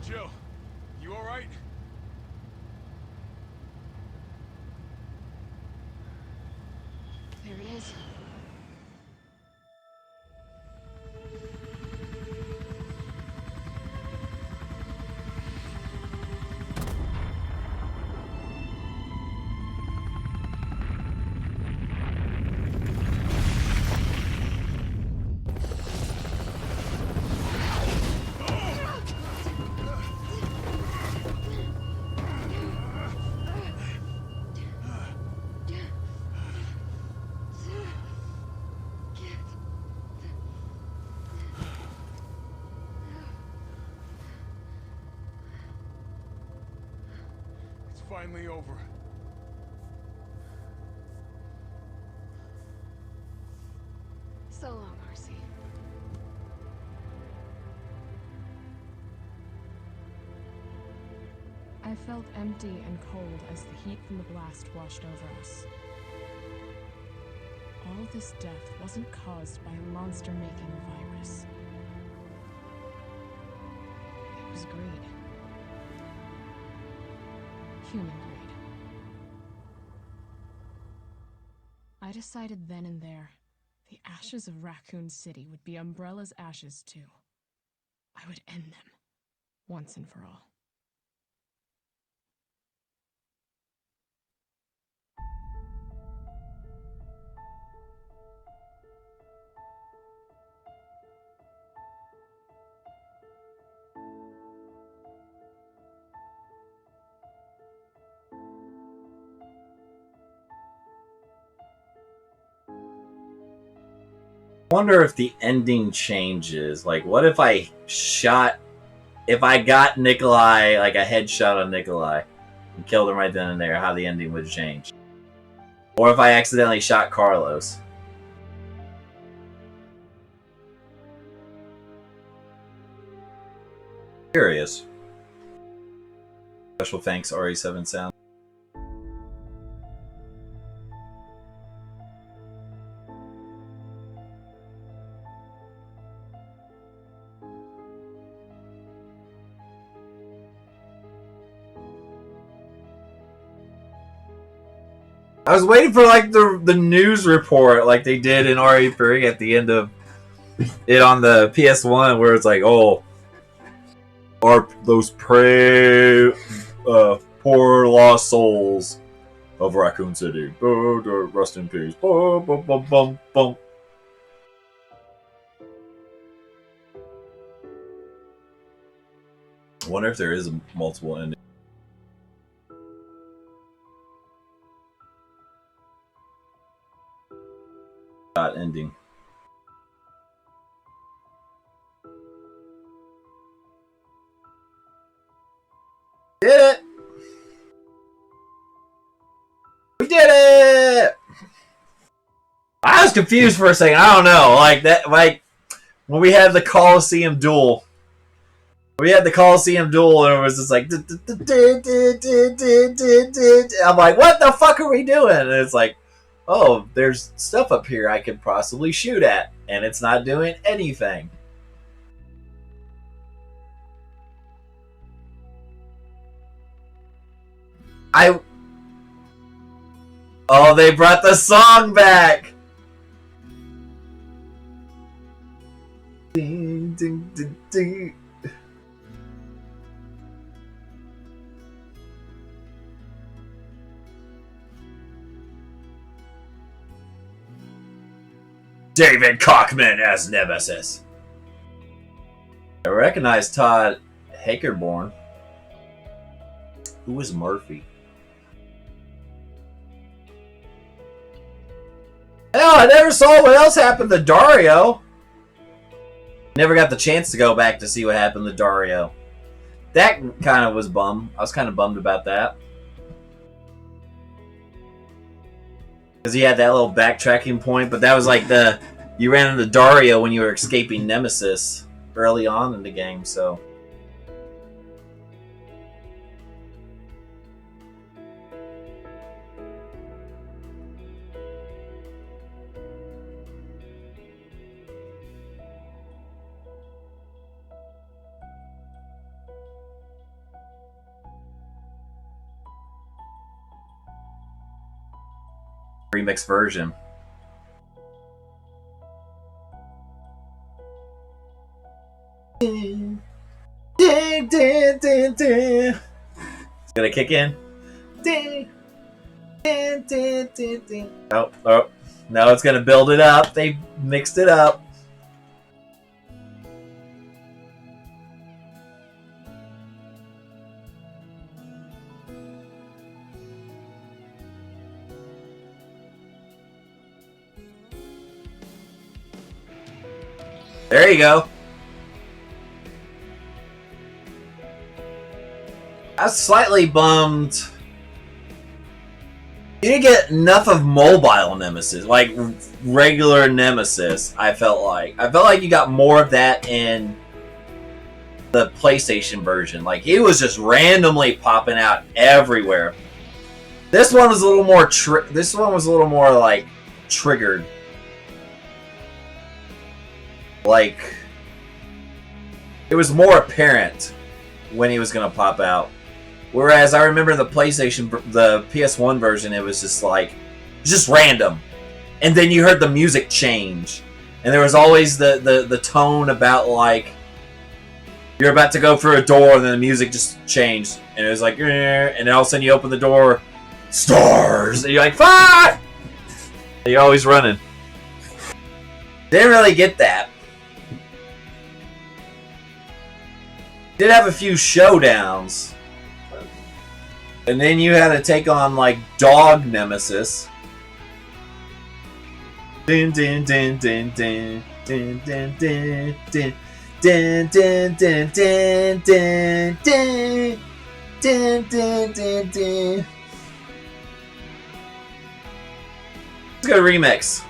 Jill, you alright? finally over. So long, RC. I felt empty and cold as the heat from the blast washed over us. All this death wasn't caused by a monster-making virus. It was greed. Human greed. I decided then and there, the ashes of Raccoon City would be Umbrella's ashes too. I would end them, once and for all. Wonder if the ending changes. Like, what if I got Nikolai, like a headshot on Nikolai, and killed him right then and there, how the ending would change? Or if I accidentally shot Carlos. Curious. Special thanks, RE7 Sound. I was waiting for like the news report like they did in RE3 at the end of it on the PS1 where it's like, oh, are those poor lost souls of Raccoon City. Rest in peace. Bum, bum, bum, bum, bum. I wonder if there is a multiple ending. Ending. Did it! We did it! I was confused for a second. I don't know, like that, like when we had the Coliseum duel. We had the Coliseum duel, and it was just like, I'm like, what the fuck are we doing? And it's like, oh, there's stuff up here I could possibly shoot at, and it's not doing anything. Oh, they brought the song back! Ding, ding, ding, ding. David Cockman as Nemesis. I recognize Todd Hakerborn. Who is Murphy? Hell, I never saw what else happened to Dario. Never got the chance to go back to see what happened to Dario. That kind of was bummed. I was kind of bummed about that. Because he had that little backtracking point, but that was like you ran into Dario when you were escaping Nemesis early on in the game, so. Remix version. Ding, ding, ding, ding, ding. It's gonna kick in. Ding, ding, ding, ding, ding. Oh, oh. No, it's gonna build it up. They mixed it up. There you go. I was slightly bummed You didn't get enough of mobile Nemesis, like regular Nemesis. I felt like you got more of that in the PlayStation version. Like he was just randomly popping out everywhere. This one was a little more. This one was a little more like triggered. Like it was more apparent when he was gonna pop out. Whereas I remember the PS1 version, it was just like, just random. And then you heard the music change. And there was always the tone about like, you're about to go through a door and then the music just changed. And it was like, and then all of a sudden you open the door, stars! And you're like, fuck! And you're always running. Didn't really get that. Did have a few showdowns. And then you had to take on like Dog Nemesis. Dun dun dun dun dun dun dun dun dun dun dun dun dun dun dun dun dun dun dun. Let's go to remix.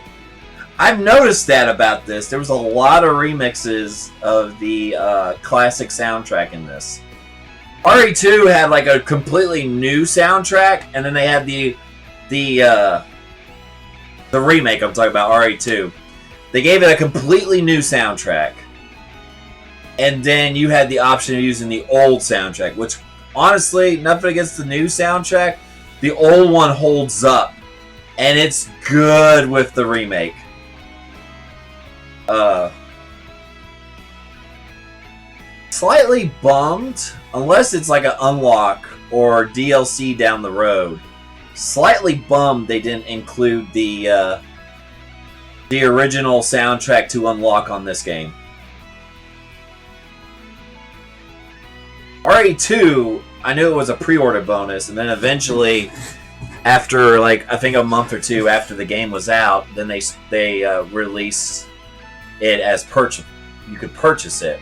I've noticed that about this. There was a lot of remixes of the classic soundtrack in this. RE2 had like a completely new soundtrack, and then they had the remake. I'm talking about RE2. They gave it a completely new soundtrack, and then you had the option of using the old soundtrack. Which, honestly, nothing against the new soundtrack. The old one holds up, and it's good with the remake. Slightly bummed, unless it's like an unlock or DLC down the road. Slightly bummed they didn't include the original soundtrack to unlock on this game. RE2, I knew it was a pre-order bonus, and then eventually, after like I think a month or two after the game was out, then they released it as purchase. You could purchase it.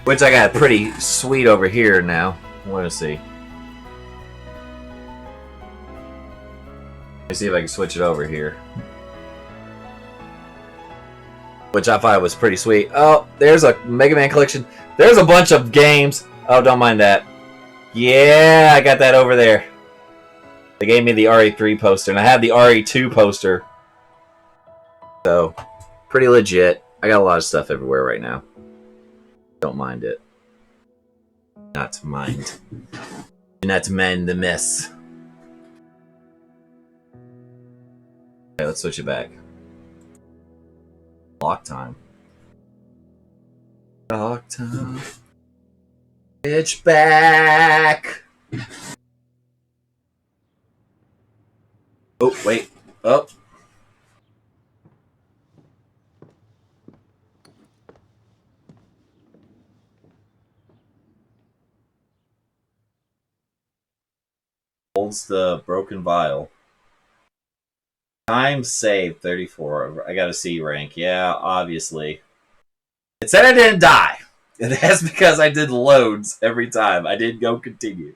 Which I got pretty sweet over here now. I want to see. Let me see if I can switch it over here. Which I thought was pretty sweet. Oh, there's a Mega Man collection. There's a bunch of games. Oh, don't mind that. Yeah, I got that over there. They gave me the RE3 poster, and I have the RE2 poster. So, pretty legit. I got a lot of stuff everywhere right now. Don't mind it. Not to mind. Do not to mind the mess. Okay, let's switch it back. Lock time. Lock time. Bitch back! Oh, wait. Oh. Holds the broken vial. Time saved 34. I got a C rank. Yeah, obviously. It said I didn't die. And that's because I did loads every time. I didn't go continue.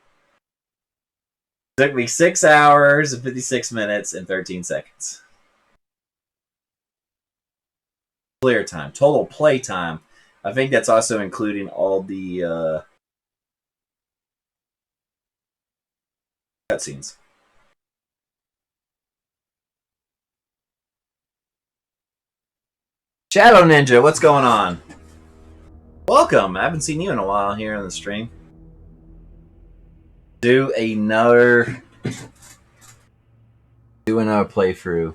It took me 6 hours and 56 minutes and 13 seconds. Clear time. Total play time. I think that's also including all the cutscenes. Shadow Ninja, what's going on? Welcome. I haven't seen you in a while here on the stream. Do another playthrough.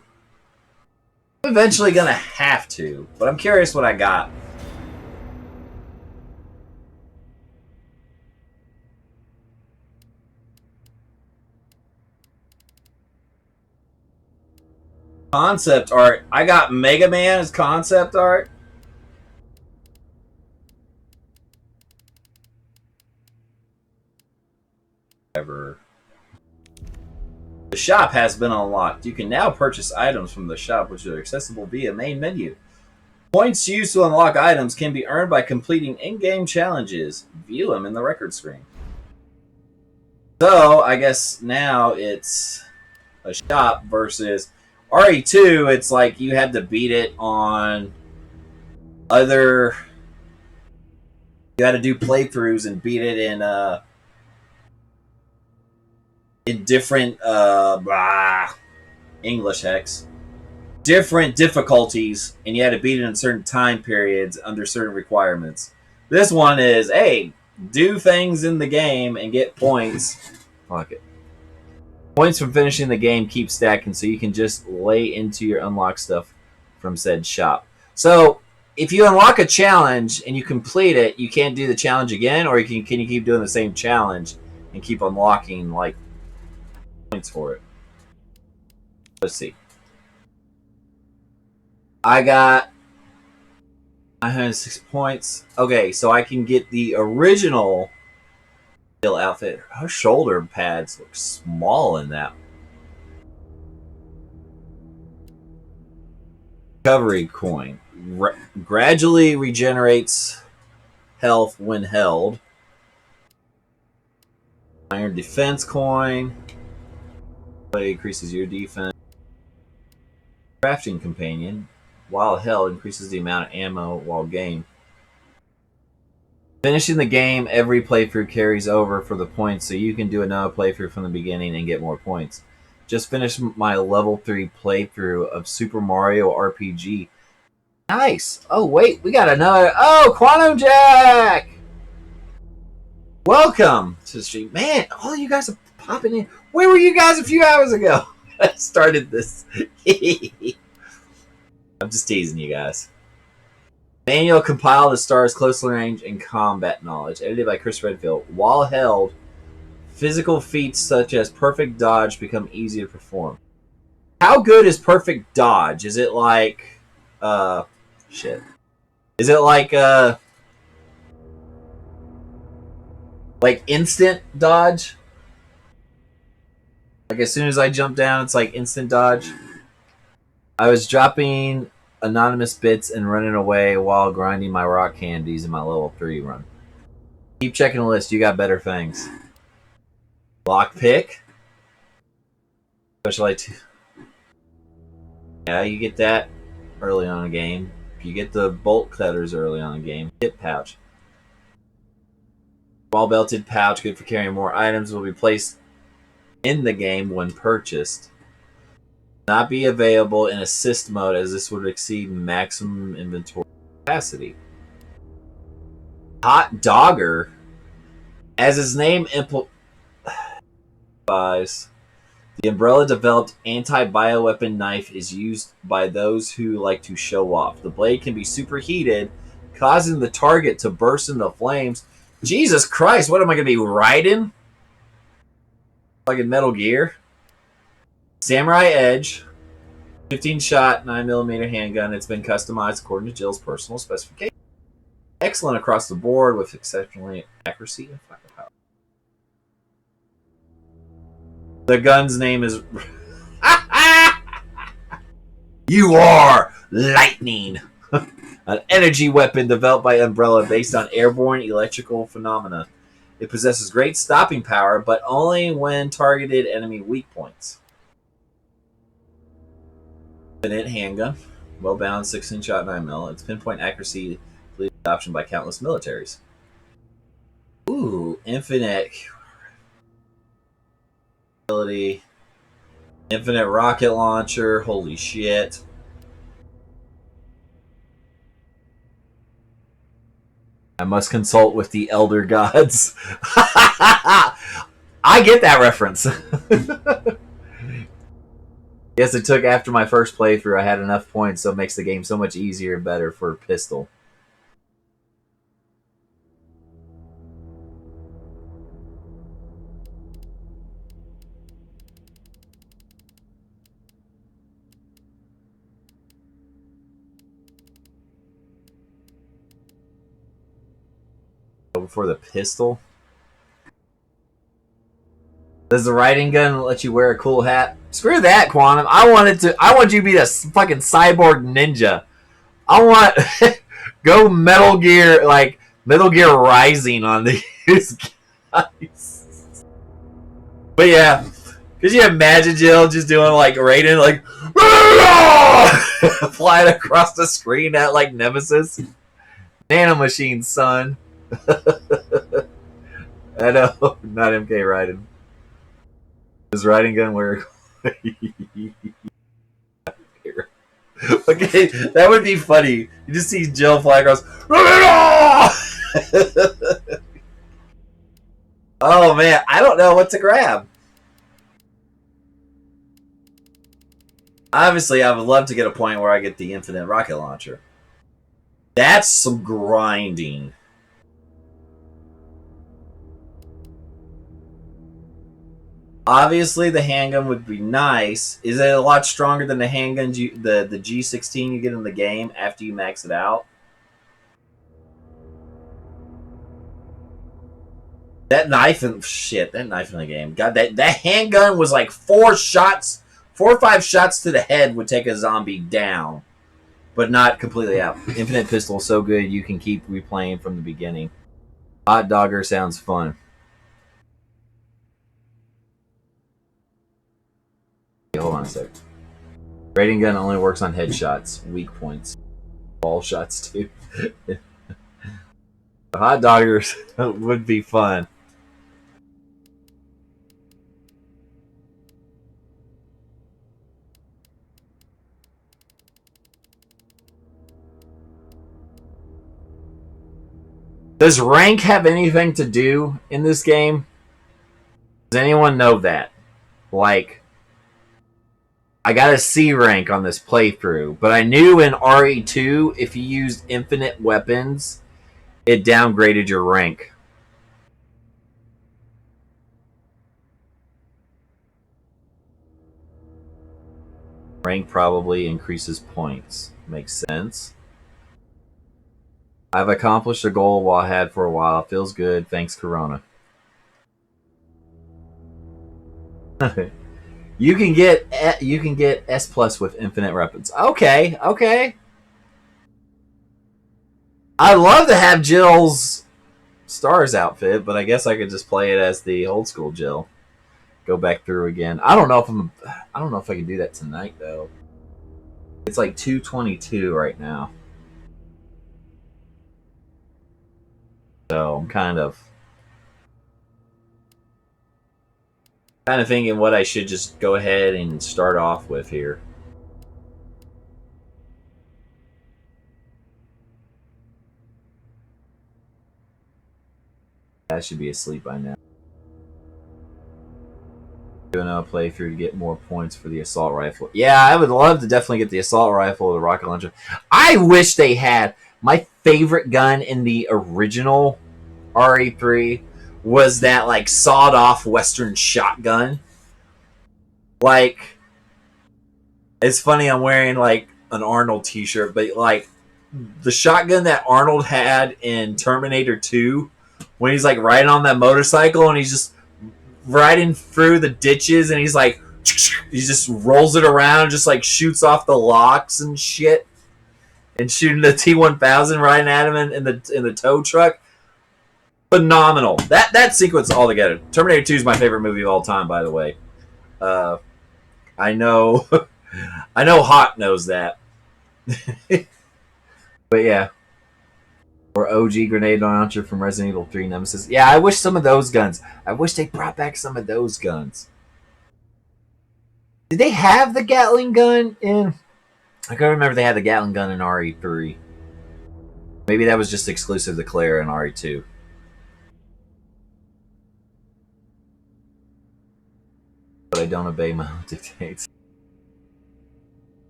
I'm eventually gonna have to, but I'm curious what I got. Concept art. I got Mega Man as concept art. Ever. The shop has been unlocked. You can now purchase items from the shop which are accessible via main menu. Points used to unlock items can be earned by completing in-game challenges. View them in the record screen. So, I guess now it's a shop versus RE2. It's like you had to beat it on other... You had to do playthroughs and beat it in different English hex. Different difficulties, and you had to beat it in certain time periods under certain requirements. This one is, hey, do things in the game and get points. Fuck it. Points from finishing the game keep stacking, so you can just lay into your unlocked stuff from said shop. So, if you unlock a challenge and you complete it, you can't do the challenge again, or can you keep doing the same challenge and keep unlocking like points for it? Let's see. I got 906 points. Okay, so I can get the original outfit. Her shoulder pads look small in that. Recovery coin. Gradually regenerates health when held. Iron defense coin. Increases your defense. Crafting companion. While held, increases the amount of ammo while game. Finishing the game, every playthrough carries over for the points, so you can do another playthrough from the beginning and get more points. Just finished my level 3 playthrough of Super Mario RPG. Nice! Oh, wait, we got another... Oh, Quantum Jack! Welcome to the stream. Man, all you guys are popping in. Where were you guys a few hours ago? I started this. I'm just teasing you guys. Manual compiled to stars close range and combat knowledge. Edited by Chris Redfield. While held, physical feats such as perfect dodge become easy to perform. How good is perfect dodge? Is it like... shit. Is it like instant dodge? Like as soon as I jump down, it's like instant dodge? I was dropping anonymous bits and running away while grinding my rock candies in my level 3 run. Keep checking the list. You got better things. Lockpick. Special 2. Yeah, you get that early on in the game. You get the bolt cutters early on in the game. Hip pouch. Small belted pouch, good for carrying more items, will be placed in the game when purchased. Not be available in assist mode as this would exceed maximum inventory capacity. Hot Dogger, as its name implies, the Umbrella developed anti-bioweapon knife is used by those who like to show off. The blade can be superheated, causing the target to burst into flames. Jesus Christ, what am I going to be riding? Like in Metal Gear? Samurai Edge, 15-shot, 9mm handgun. It's been customized according to Jill's personal specifications. Excellent across the board with exceptionally accuracy and firepower. The gun's name is... You are Lightning! An energy weapon developed by Umbrella based on airborne electrical phenomena. It possesses great stopping power, but only when targeted enemy weak points. Infinite handgun, well balanced 16-shot 9mm. Its pinpoint accuracy leads to adoption by countless militaries. Ooh, infinite ability, infinite rocket launcher. Holy shit! I must consult with the elder gods. I get that reference. Yes, it took after my first playthrough. I had enough points, so it makes the game so much easier and better for a pistol. For the pistol. Does the riding gun let you wear a cool hat? Screw that, Quantum. I want you to be the fucking cyborg ninja. I want go Metal Gear Rising on these guys. But yeah, could you imagine Jill just doing like Raiden like flying across the screen at like Nemesis? Nanomachine, son. I know, not MK Raiden. His riding gun where? Okay, that would be funny. You just see Jill fly across. Oh man, I don't know what to grab. Obviously, I would love to get a point where I get the infinite rocket launcher. That's some grinding. Obviously, the handgun would be nice. Is it a lot stronger than the handguns the G16 you get in the game after you max it out? That knife in the game. God, that handgun was like 4 or 5 shots to the head would take a zombie down, but not completely out. Infinite pistol is so good you can keep replaying from the beginning. Hot Dogger sounds fun. Hold on a sec. Rating gun only works on headshots, weak points, ball shots too. The Hot Doggers would be fun. Does rank have anything to do in this game? Does anyone know that? Like, I got a C rank on this playthrough, but I knew in RE2, if you used infinite weapons, it downgraded your rank. Rank probably increases points. Makes sense. I've accomplished a goal while I had for a while. Feels good. Thanks, Corona. You can get S plus with infinite weapons. Okay, okay. I'd love to have Jill's Stars outfit, but I guess I could just play it as the old school Jill. Go back through again. I don't know if I can do that tonight though. It's like 2:22 right now. So I'm kind of thinking what I should just go ahead and start off with here. I should be asleep by now. Doing a playthrough to get more points for the assault rifle. Yeah, I would love to definitely get the assault rifle or the rocket launcher. I wish they had. My favorite gun in the original RE3 was that like sawed-off Western shotgun. Like, it's funny I'm wearing like an Arnold t-shirt, but like the shotgun that Arnold had in Terminator 2 when he's like riding on that motorcycle and he's just riding through the ditches and he's like he just rolls it around and just like shoots off the locks and shit and shooting the T-1000 riding at him in the tow truck. Phenomenal. That sequence all together. Terminator 2 is my favorite movie of all time, by the way. I know I know Hawk knows that. But yeah. Or OG grenade launcher from Resident Evil 3 Nemesis. Yeah, I wish some of those guns. I wish they brought back some of those guns. Did they have the Gatling gun in... I can't remember if they had the Gatling gun in RE3. Maybe that was just exclusive to Claire in RE2. But I don't obey my own dictates.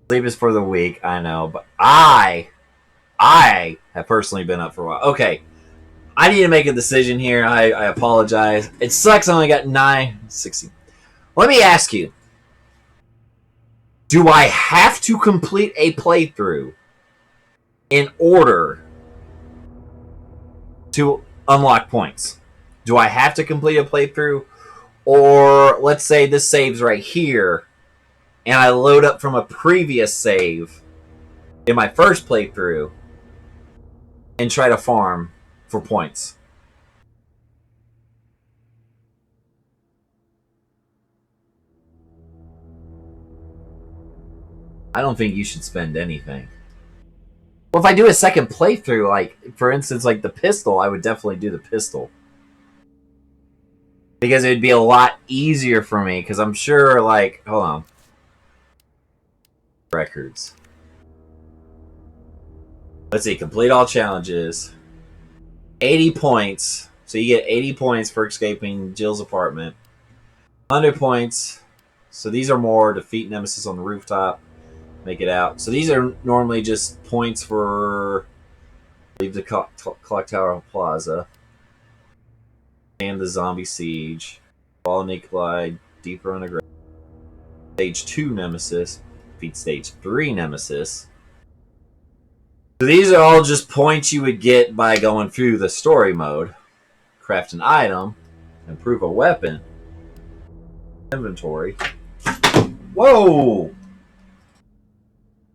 Sleep is for the weak, I know, but I have personally been up for a while. Okay, I need to make a decision here. I apologize. It sucks I only got 9:60. Let me ask you. Do I have to complete a playthrough in order to unlock points? Do I have to complete a playthrough? Or let's say this saves right here and I load up from a previous save in my first playthrough and try to farm for points. I don't think you should spend anything. Well, if I do a second playthrough, like, for instance, like the pistol, I would definitely do the pistol. Because it would be a lot easier for me, because I'm sure, like, hold on. Records. Let's see, complete all challenges. 80 points. So you get 80 points for escaping Jill's apartment. 100 points. So these are more. Defeat Nemesis on the rooftop. Make it out. So these are normally just points for leave the clock tower plaza. And the zombie siege. Fall Nikolai. Deeper underground. Stage 2 Nemesis. Defeat Stage 3 Nemesis. So these are all just points you would get by going through the story mode. Craft an item. Improve a weapon. Inventory. Whoa!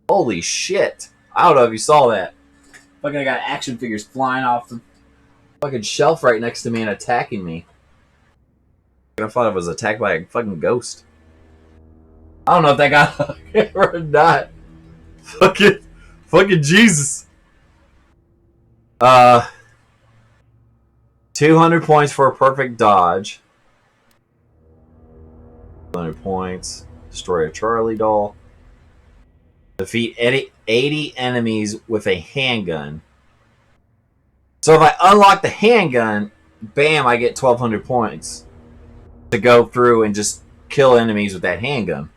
Holy shit. I don't know if you saw that. Fucking I got action figures flying off the fucking shelf right next to me and attacking me. I thought I was attacked by a fucking ghost. I don't know if that got or not. Fucking Jesus. 200 points for a perfect dodge. 200 points. Destroy a Charlie doll. Defeat 80 enemies with a handgun. So if I unlock the handgun, bam, I get 1,200 points to go through and just kill enemies with that handgun.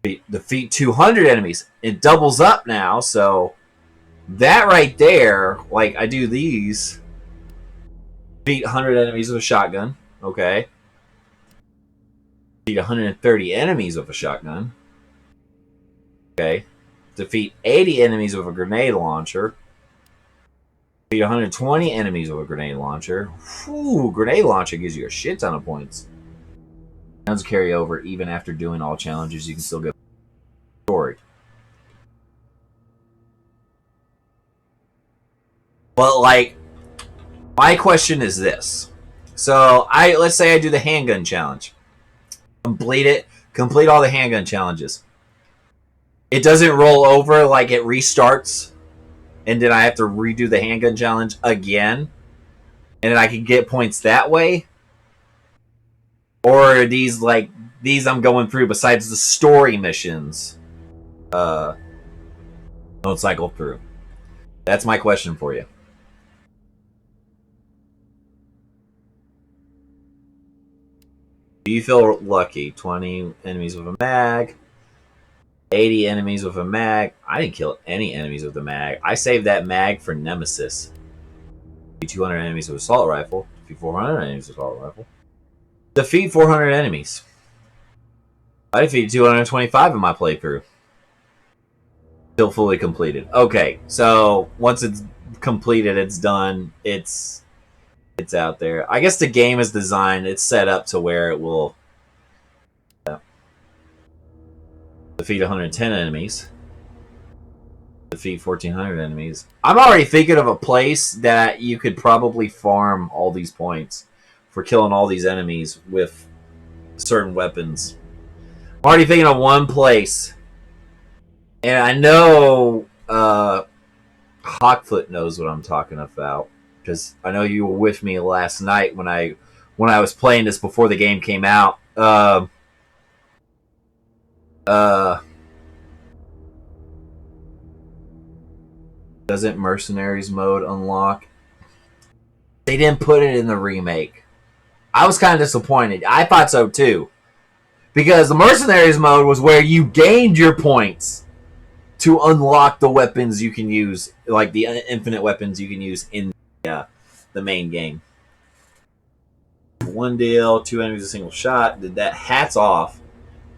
Defeat 200 enemies. It doubles up now, so that right there, like I do these. Defeat 100 enemies with a shotgun. Okay. Defeat 130 enemies with a shotgun. Okay. Defeat 80 enemies with a grenade launcher. Defeat 120 enemies with a grenade launcher. Whew, grenade launcher gives you a shit ton of points. Rounds carry over even after doing all challenges. You can still get story. But like, my question is this. So let's say I do the handgun challenge. Complete it. Complete all the handgun challenges. It doesn't roll over, like it restarts, and then I have to redo the handgun challenge again, and then I can get points that way. Or are these like these I'm going through besides the story missions? Don't cycle through. That's my question for you. Do you feel lucky? 20 enemies with a mag. 80 enemies with a mag. I didn't kill any enemies with a mag. I saved that mag for Nemesis. 200 enemies with assault rifle. Defeat 400 enemies with assault rifle. Defeat 400 enemies. I defeated 225 in my playthrough. Still fully completed. Okay, so once it's completed, it's done. It's out there. I guess the game is designed. It's set up to where it will defeat 110 enemies. Defeat 1,400 enemies. I'm already thinking of a place that you could probably farm all these points for killing all these enemies with certain weapons. I'm already thinking of one place. And I know Hawkfoot knows what I'm talking about. Because I know you were with me last night when I was playing this before the game came out. Doesn't Mercenaries mode unlock? They didn't put it in the remake. I was kind of disappointed. I thought so too. Because the Mercenaries mode was where you gained your points to unlock the weapons you can use, like the infinite weapons you can use in the main game. One deal, 2 enemies a single shot. Did that. Hats off.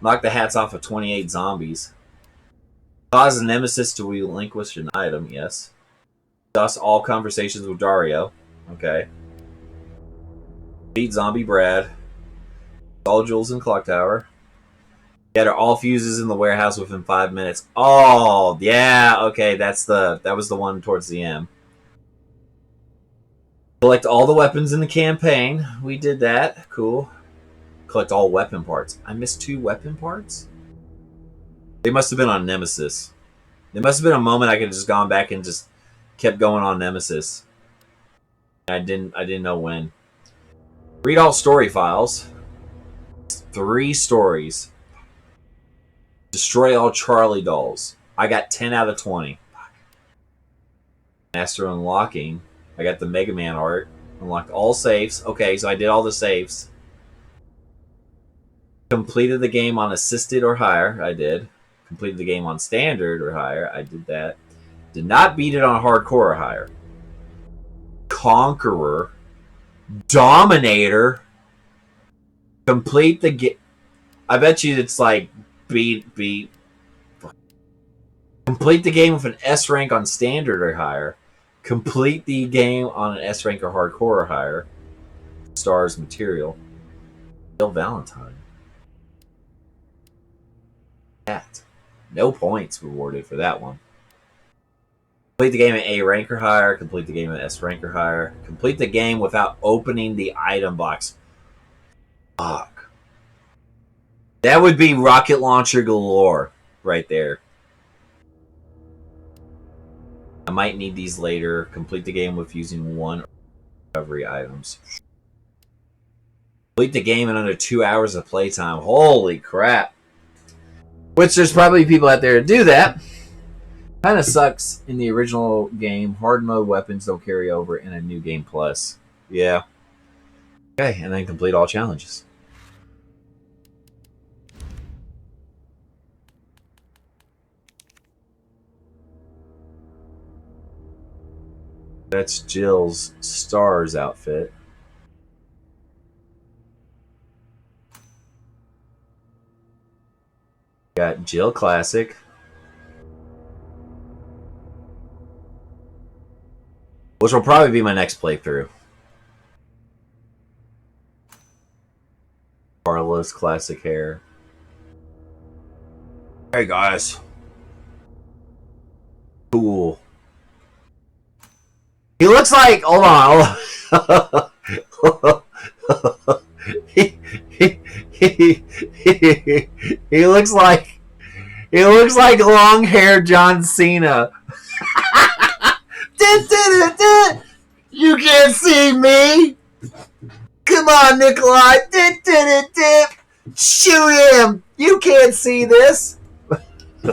Knock the hats off of 28 zombies. Cause a Nemesis to relinquish an item, yes. Thus all conversations with Dario. Okay. Beat Zombie Brad. All Jules in Clock Tower. Get all fuses in the warehouse within 5 minutes. Oh, yeah, okay, that was the one towards the end. Collect all the weapons in the campaign. We did that. Cool. Collect all weapon parts. I missed 2 weapon parts? They must have been on Nemesis. There must have been a moment I could have just gone back and just kept going on Nemesis. I didn't know when. Read all story files. 3 stories. Destroy all Charlie dolls. I got 10 out of 20. Master unlocking. I got the Mega Man art. Unlocked all saves. Okay, so I did all the saves. Completed the game on assisted or higher. I did. Completed the game on standard or higher. I did that. Did not beat it on hardcore or higher. Conqueror. Dominator. Complete the game. I bet you it's like beat. Complete the game with an S rank on standard or higher. Complete the game on an S rank or hardcore or higher. Stars material. Bill Valentine. That. No points rewarded for that one. Complete the game at A rank or higher. Complete the game at S rank or higher. Complete the game without opening the item box. Fuck. That would be rocket launcher galore right there. I might need these later. Complete the game with using 1 recovery items. Complete the game in under 2 hours of playtime. Holy crap. Which there's probably people out there to do that. Kind of sucks in the original game. Hard mode weapons don't carry over in a new game plus. Yeah. Okay, and then complete all challenges. That's Jill's Stars outfit. Got Jill Classic. Which will probably be my next playthrough. Carla's classic hair. Hey guys. Cool. He looks like. Hold on. He looks like. He looks like long-haired John Cena. You can't see me. Come on, Nikolai. Shoot him. You can't see this. Hey,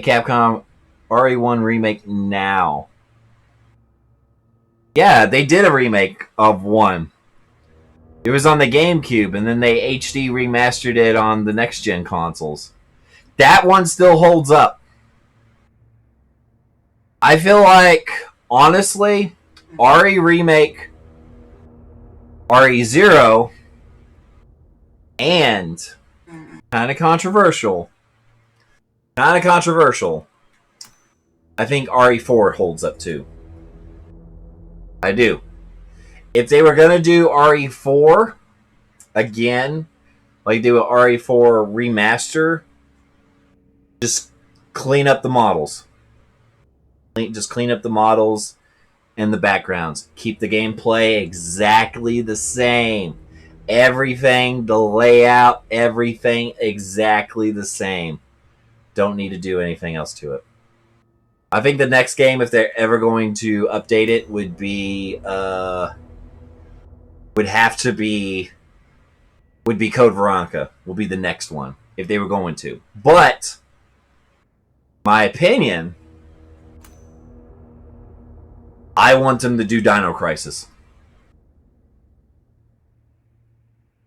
Capcom. RE1 remake now. Yeah, they did a remake of 1. It was on the GameCube, and then they HD remastered it on the next-gen consoles. That one still holds up. I feel like, honestly, RE Remake, RE0, and kind of controversial. I think RE4 holds up too. I do. If they were going to do RE4 again, like do a RE4 remaster, just clean up the models. Just clean up the models and the backgrounds. Keep the gameplay exactly the same. Everything, the layout, everything exactly the same. Don't need to do anything else to it. I think the next game, if they're ever going to update it, would have to be Code Veronica. Will be the next one if they were going to. But my opinion, I want them to do Dino Crisis.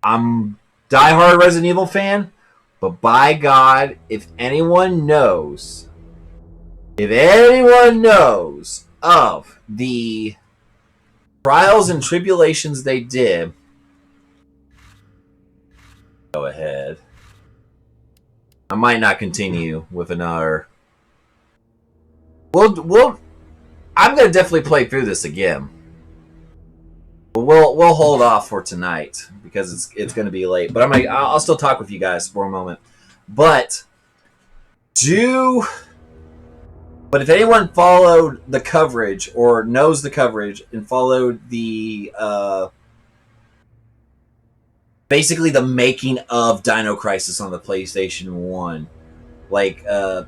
I'm a diehard Resident Evil fan, but by God, if anyone knows of the trials and tribulations they did, go ahead. I might not continue with another. I'm gonna definitely play through this again. But we'll hold off for tonight because it's going to be late. But I'll still talk with you guys for a moment. But if anyone followed the coverage or knows the coverage and followed the basically the making of Dino Crisis on the PlayStation 1, like the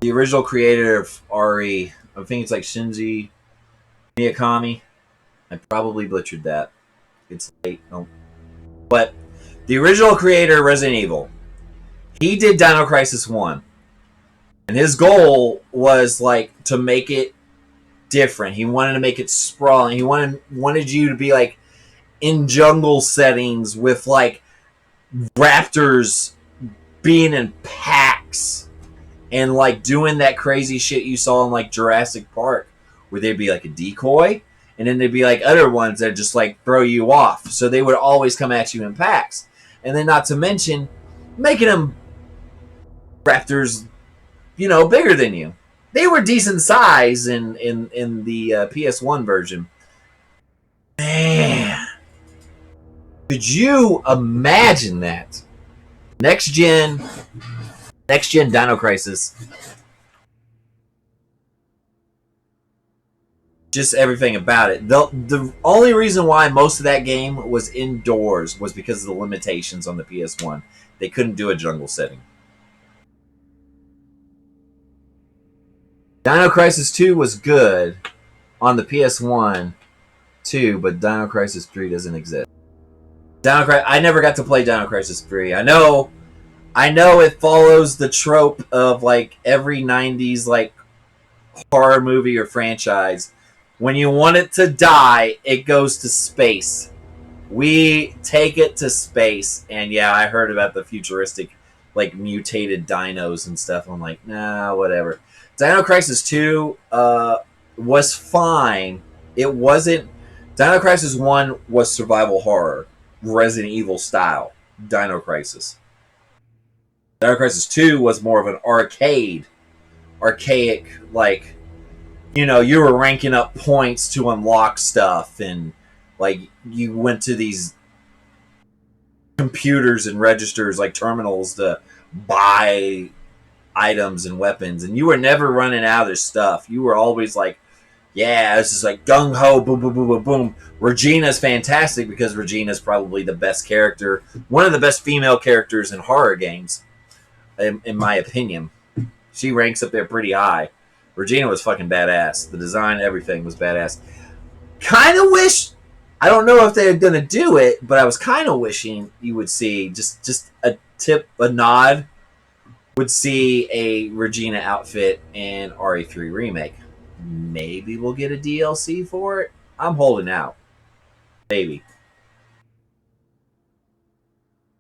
original creator of RE, I think it's like Shinji Mikami. I probably butchered that. It's late. No. But the original creator of Resident Evil, he did Dino Crisis 1. And his goal was like to make it different. He wanted to make it sprawling. He wanted you to be like in jungle settings with like raptors being in packs and like doing that crazy shit you saw in like Jurassic Park, where they'd be like a decoy, and then there'd be like other ones that just like throw you off. So they would always come at you in packs. And then not to mention making them raptors, you know, bigger than you. They were decent size in the PS1 version. Man, could you imagine that? Next gen Dino Crisis. Just everything about it. The only reason why most of that game was indoors was because of the limitations on the PS1. They couldn't do a jungle setting. Dino Crisis 2 was good on the PS1 too, but Dino Crisis 3 doesn't exist. I never got to play Dino Crisis 3. I know it follows the trope of like every 90s like horror movie or franchise. When you want it to die, it goes to space. We take it to space, and yeah, I heard about the futuristic like mutated dinos and stuff. I'm like, nah, whatever. Dino Crisis 2 was fine. It wasn't... Dino Crisis 1 was survival horror. Resident Evil style. Dino Crisis. Dino Crisis 2 was more of an archaic, like, you know, you were ranking up points to unlock stuff, and, like, you went to these computers and registers, like terminals, to buy items and weapons, and you were never running out of their stuff. You were always like, yeah, this is like gung-ho, boom, boom, boom, boom, boom. Regina's fantastic because Regina's probably the best character, one of the best female characters in horror games, in my opinion. She ranks up there pretty high. Regina was fucking badass. The design, everything was badass. Kind of wish, I don't know if they're gonna do it, but I was kind of wishing you would see just a nod, would see a Regina outfit in RE3 Remake. Maybe we'll get a DLC for it. I'm holding out. Maybe.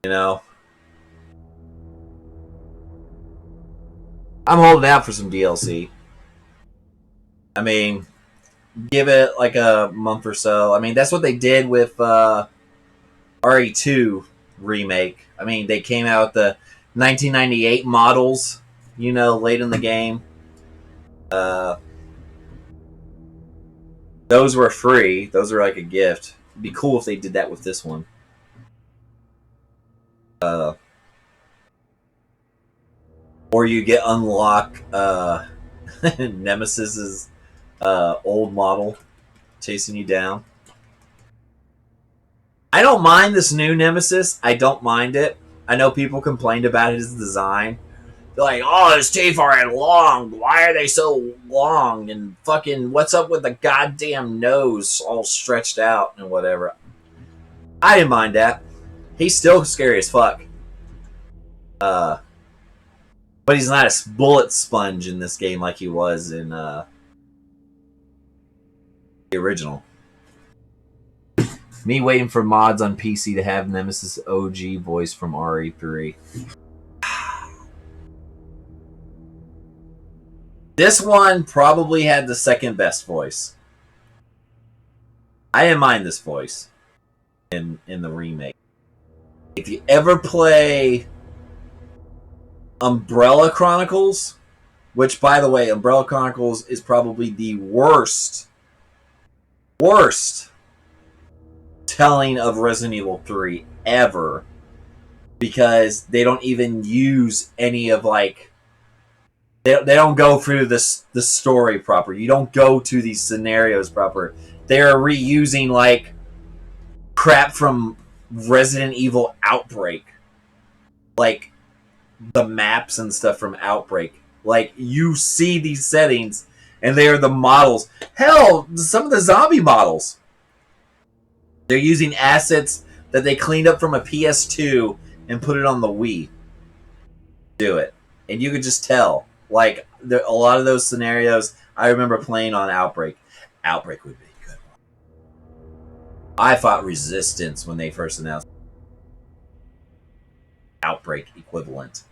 You know? I'm holding out for some DLC. I mean, give it like a month or so. I mean, that's what they did with RE2 Remake. I mean, they came out with the 1998 models, you know, late in the game. Those were free. Those are like a gift. It'd be cool if they did that with this one. Or you get unlock Nemesis's old model chasing you down. I don't mind this new Nemesis. I don't mind it. I know people complained about his design. They're like, oh, his teeth are long. Why are they so long? And fucking, what's up with the goddamn nose all stretched out and whatever? I didn't mind that. He's still scary as fuck. But he's not a bullet sponge in this game like he was in the original. Me waiting for mods on PC to have Nemesis OG voice from RE3. This one probably had the second best voice. I didn't mind this voice in the remake. If you ever play Umbrella Chronicles, which, by the way, Umbrella Chronicles is probably the worst telling of Resident Evil 3 ever, because they don't even use any of like they don't go through this the story proper. You don't go to these scenarios proper. They're reusing like crap from Resident Evil Outbreak, like the maps and stuff from Outbreak. Like, you see these settings and they are the models. Hell, some of the zombie models, they're using assets that they cleaned up from a PS2 and put it on the Wii. Do it, and you could just tell. Like, a lot of those scenarios, I remember playing on Outbreak. Outbreak would be good. I fought Resistance when they first announced Outbreak equivalent.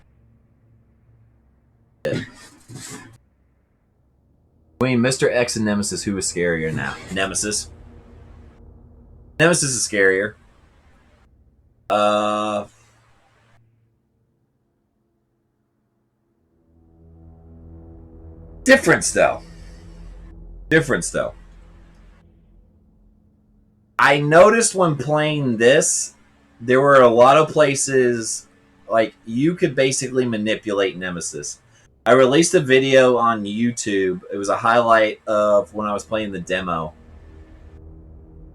Between Mr. X and Nemesis, who is scarier now? Nemesis. Nemesis is scarier. Difference though. I noticed when playing this, there were a lot of places like you could basically manipulate Nemesis. I released a video on YouTube. It was a highlight of when I was playing the demo.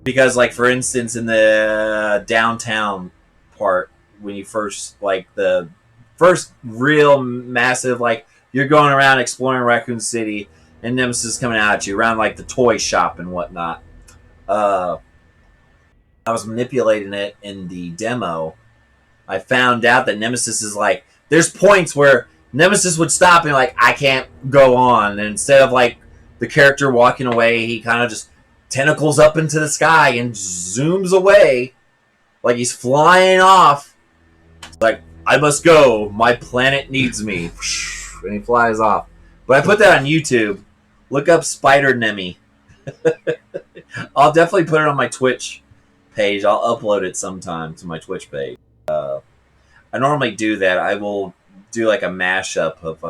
Because, like, for instance, in the downtown part, when you first, like, the first real massive, like, you're going around exploring Raccoon City, and Nemesis is coming out at you around, like, the toy shop and whatnot. I was manipulating it in the demo. I found out that Nemesis is, like, there's points where Nemesis would stop and, like, I can't go on. And instead of, like, the character walking away, he kind of just tentacles up into the sky and zooms away like he's flying off. Like, I must go. My planet needs me. And he flies off. But I put that on YouTube. Look up Spider Nemi. I'll definitely put it on my Twitch page. I'll upload it sometime to my Twitch page. I normally do that. I will do like a mashup of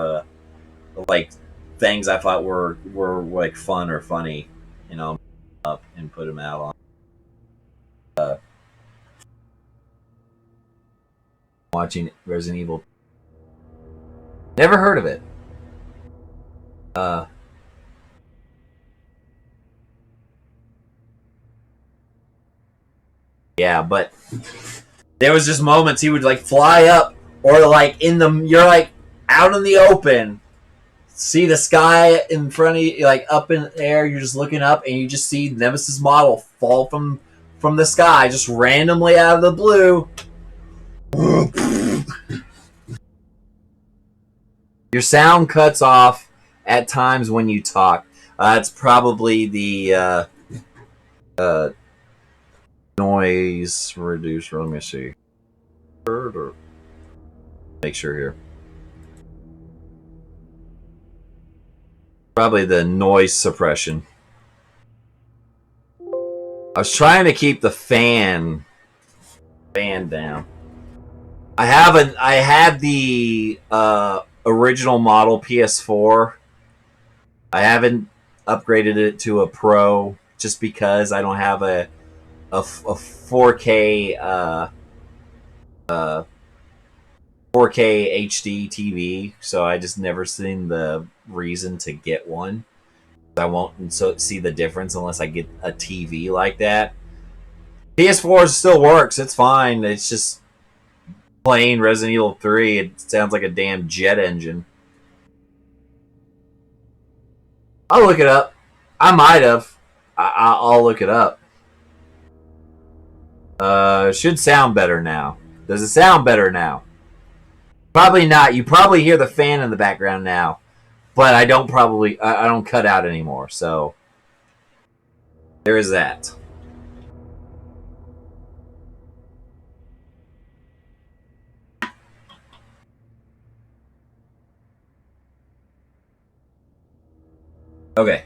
like things I thought were like fun or funny, you know, up and put them out on. Watching Resident Evil. Never heard of it. Yeah, but there was just moments he would like fly up, or like you're like out in the open, see the sky in front of you, like up in the air, you're just looking up and you just see Nemesis model fall from the sky just randomly out of the blue. Your sound cuts off at times when you talk. It's probably the noise reducer. Let me see. Make sure here. Probably the noise suppression. I was trying to keep the fan down. I had the original model PS4. I haven't upgraded it to a Pro just because I don't have a 4K 4K HD TV, so I just never seen the reason to get one. I won't see the difference unless I get a TV like that. PS4 still works, it's fine. It's just playing Resident Evil 3, it sounds like a damn jet engine. I'll look it up. I might have. I'll look it up. Should sound better now. Does it sound better now? Probably not. You probably hear the fan in the background now, but I don't cut out anymore. So there is that. Okay.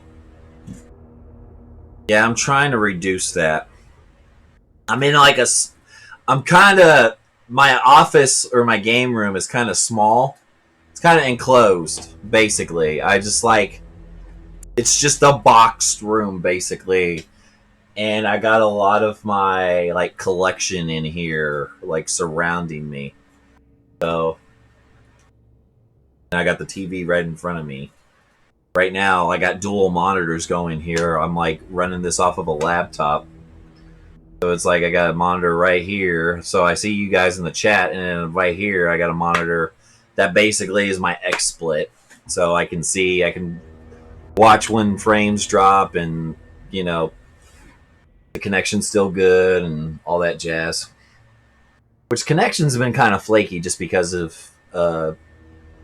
Yeah, I'm trying to reduce that. I'm in like I'm kind of, my office or my game room is kind of small. It's kind of enclosed, basically. I just like, it's just a boxed room, basically. and I got a lot of my like collection in here, like surrounding me. So, and I got the TV right in front of me. Right now, I got dual monitors going here. I'm like running this off of a laptop. So it's like I got a monitor right here. So I see you guys in the chat, and then right here, I got a monitor that basically is my XSplit. So I can see, I can watch when frames drop, and, you know, the connection's still good and all that jazz. Which connections have been kind of flaky just because of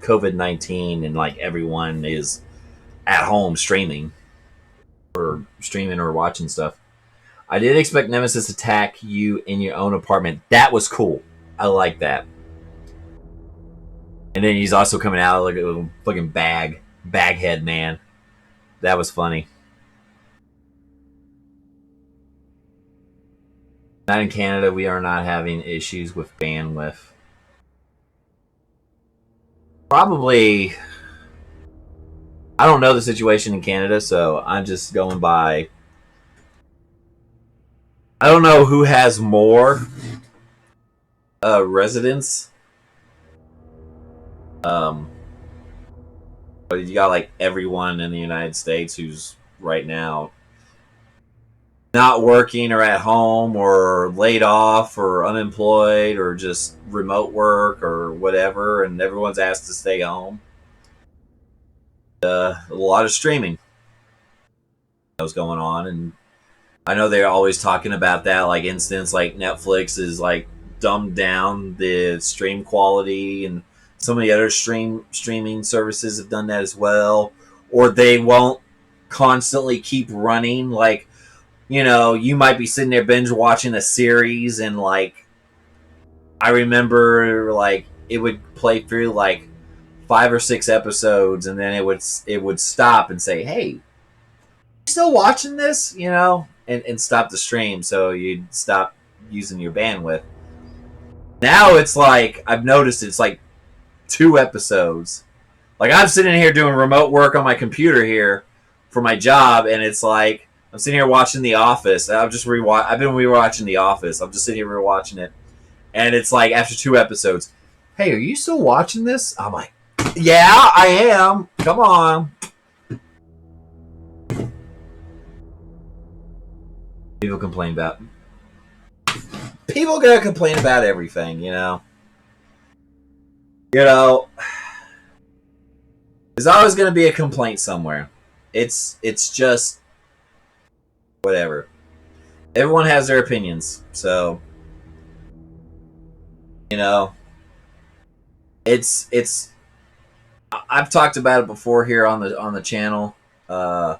COVID-19, and like everyone is at home streaming or watching stuff. I did expect Nemesis to attack you in your own apartment. That was cool. I like that. And then he's also coming out like a fucking baghead man. That was funny. Not in Canada, we are not having issues with bandwidth. Probably, I don't know the situation in Canada, so I'm just going by. I don't know who has more residents. But you got like everyone in the United States who's right now not working or at home or laid off or unemployed or just remote work or whatever, and everyone's asked to stay home. A lot of streaming was going on, and I know they're always talking about that, like instance, like Netflix is like dumbed down the stream quality, and some of the other streaming services have done that as well, or they won't constantly keep running. Like, you know, you might be sitting there binge watching a series, and like I remember like it would play through like 5 or 6 episodes, and then it would stop and say, "Hey, you still watching this?" You know, and stop the stream, so you'd stop using your bandwidth. Now it's like I've noticed it's like 2 episodes. Like I'm sitting here doing remote work on my computer here for my job, and it's like I'm sitting here watching The Office. I've been rewatching The Office. I'm just sitting here rewatching it, and it's like after 2 episodes, "Hey, are you still watching this?" I'm like, "Yeah, I am. Come on." People gonna complain about everything, you know. You know, there's always gonna be a complaint somewhere. It's just whatever. Everyone has their opinions, so you know, it's. I've talked about it before here on the channel. I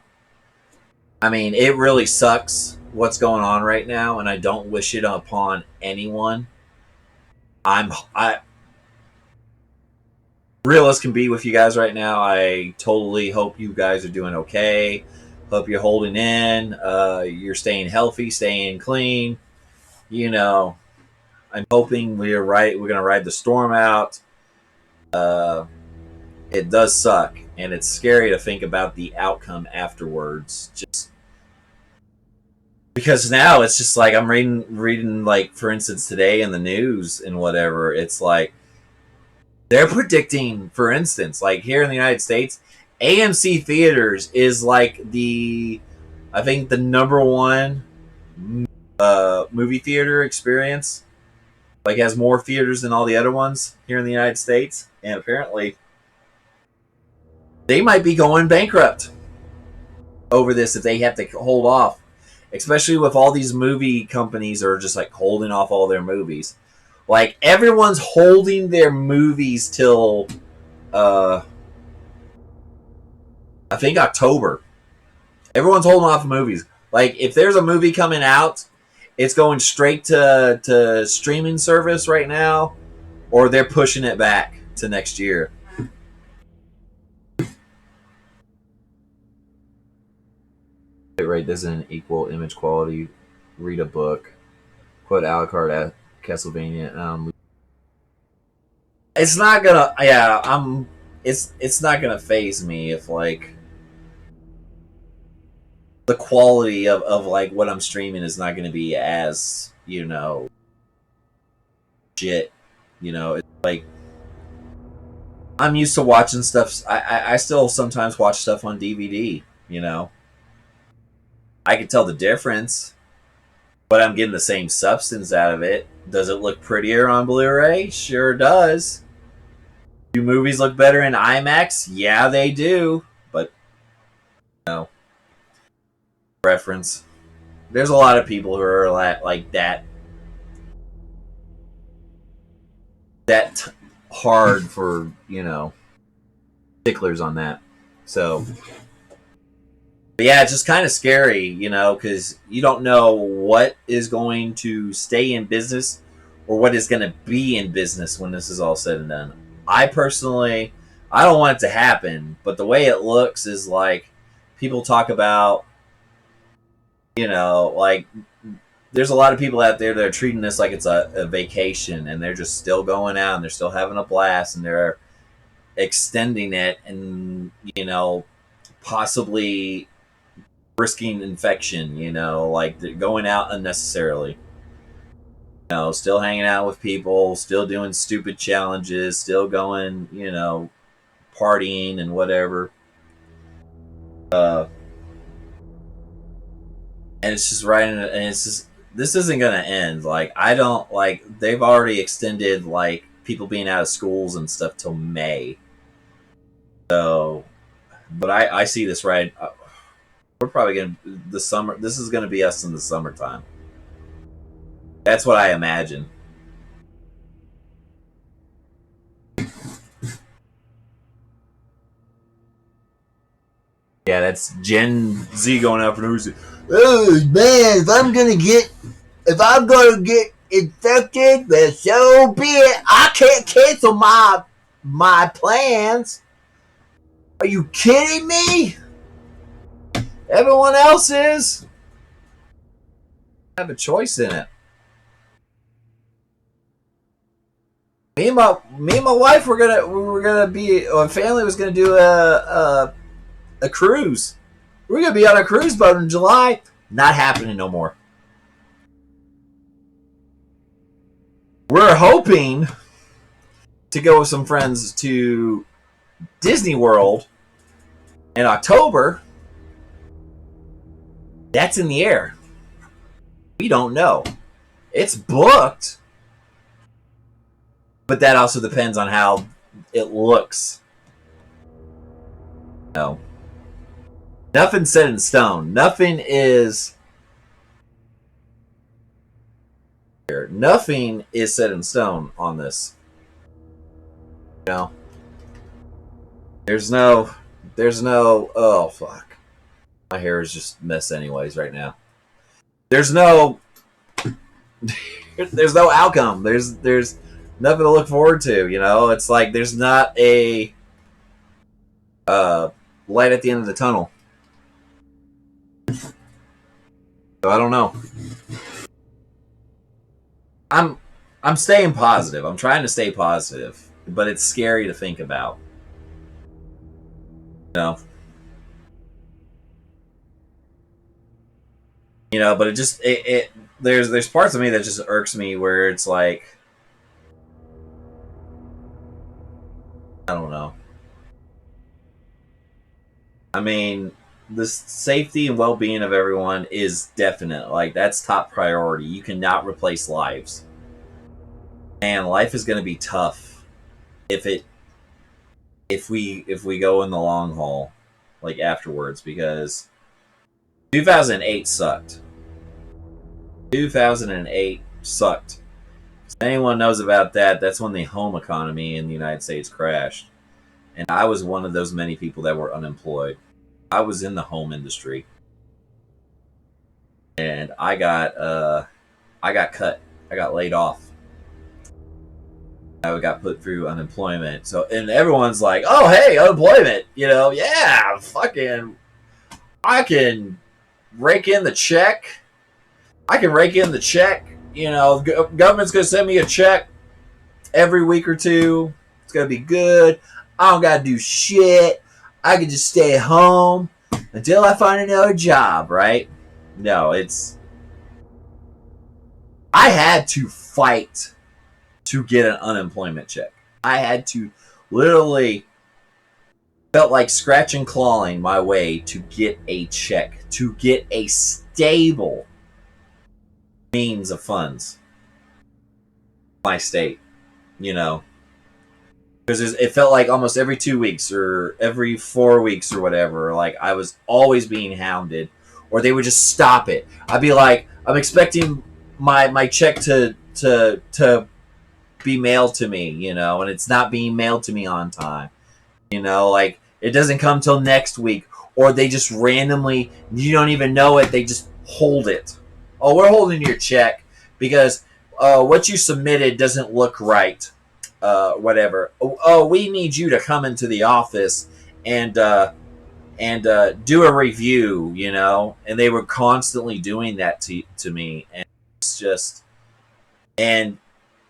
mean, it really sucks what's going on right now, and I don't wish it upon anyone. I real as can be with you guys right now. I totally hope you guys are doing okay. Hope you're holding in. You're staying healthy, staying clean. You know, I'm hoping we're gonna ride the storm out. It does suck, and it's scary to think about the outcome afterwards. Just because now it's just like I'm reading like, for instance, today in the news and whatever. It's like they're predicting, for instance, like here in the United States, AMC theaters is like I think the #1 movie theater experience. Like has more theaters than all the other ones here in the United States, and apparently they might be going bankrupt over this if they have to hold off, especially with all these movie companies are just like holding off all their movies. Like everyone's holding their movies till I think October. Everyone's holding off movies. Like if there's a movie coming out, it's going straight to streaming service right now, or they're pushing it back to next year. Bitrate doesn't equal image quality. Read a book. Put Alucard at Castlevania. It's not gonna. Yeah, It's not gonna phase me if like. the quality of like what I'm streaming is not going to be as, shit. It's like I'm used to watching stuff. I still sometimes watch stuff on DVD. I can tell the difference, but I'm getting the same substance out of it. Does it look prettier on Blu-ray? Sure does. Do movies look better in IMAX? Yeah, they do. But preference. There's a lot of people who are like that hard for sticklers on that. So, but yeah, it's just kind of scary, because you don't know what is going to stay in business or what is going to be in business when this is all said and done. I personally, I don't want it to happen, but the way it looks is like people talk about, like there's a lot of people out there that are treating this like it's a vacation, and they're just still going out and they're still having a blast, and they're extending it and, possibly risking infection, like they're going out unnecessarily. Still hanging out with people, still doing stupid challenges, still going, partying and whatever. And it's just right, and it's just, this isn't gonna end. Like, I don't, like, they've already extended, like, people being out of schools and stuff till May. So, but I see this right. We're probably gonna, the summer, this is gonna be us in the summertime. That's what I imagine. Yeah, that's Gen Z going out for news. Oh man, if I'm gonna get infected, then so be it. I can't cancel my plans. Are you kidding me? Everyone else is. I have a choice in it. Me and my wife were gonna be, our family was gonna do a cruise. We're gonna be on a cruise boat in July. Not happening no more. We're hoping to go with some friends to Disney World in October. That's in the air. We don't know. It's booked, but that also depends on how it looks. No. Nothing's set in stone. Nothing is set in stone on this. There's no oh fuck. My hair is just a mess anyways right now. There's no outcome. There's nothing to look forward to, It's like there's not a light at the end of the tunnel. So I don't know. I'm staying positive. I'm trying to stay positive, but it's scary to think about. But it just there's parts of me that just irks me where it's like, I don't know. I mean, the safety and well-being of everyone is definite. Like, that's top priority. You cannot replace lives. And life is going to be tough if we go in the long haul, like afterwards, because 2008 sucked. 2008 sucked. If anyone knows about that, that's when the home economy in the United States crashed. And I was one of those many people that were unemployed. I was in the home industry. And I got cut. I got laid off. I got put through unemployment. So, and everyone's like, oh, hey, unemployment. Yeah, fucking, I can rake in the check. Government's going to send me a check every week or two. It's going to be good. I don't got to do shit. I can just stay at home. until I find another job, right? No, it's... I had to fight to get an unemployment check. I had to literally felt like scratch and clawing my way to get a check, to get a stable means of funds. My state, you know, because it felt like almost every 2 weeks or every 4 weeks or whatever, like I was always being hounded, or they would just stop it. I'd be like, I'm expecting my check to be mailed to me, you know, and it's not being mailed to me on time. You know, like, it doesn't come till next week, or they just randomly, you don't even know it, they just hold it. Oh, we're holding your check because what you submitted doesn't look right. Whatever. Oh, we need you to come into the office and do a review, you know, and they were constantly doing that to me, and it's just, and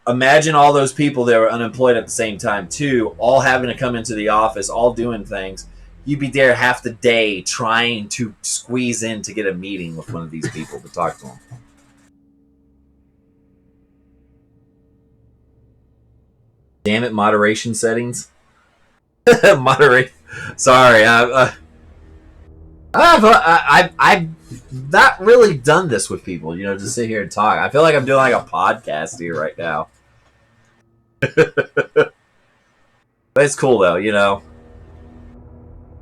imagine all those people that were unemployed at the same time too, all having to come into the office, all doing things. You'd be there half the day trying to squeeze in to get a meeting with one of these people to talk to them. Damn it, moderation settings. Moderate. Sorry, I've not really done this with people, you know, to sit here and talk. I feel like I'm doing like a podcast here right now. But it's cool though, you know.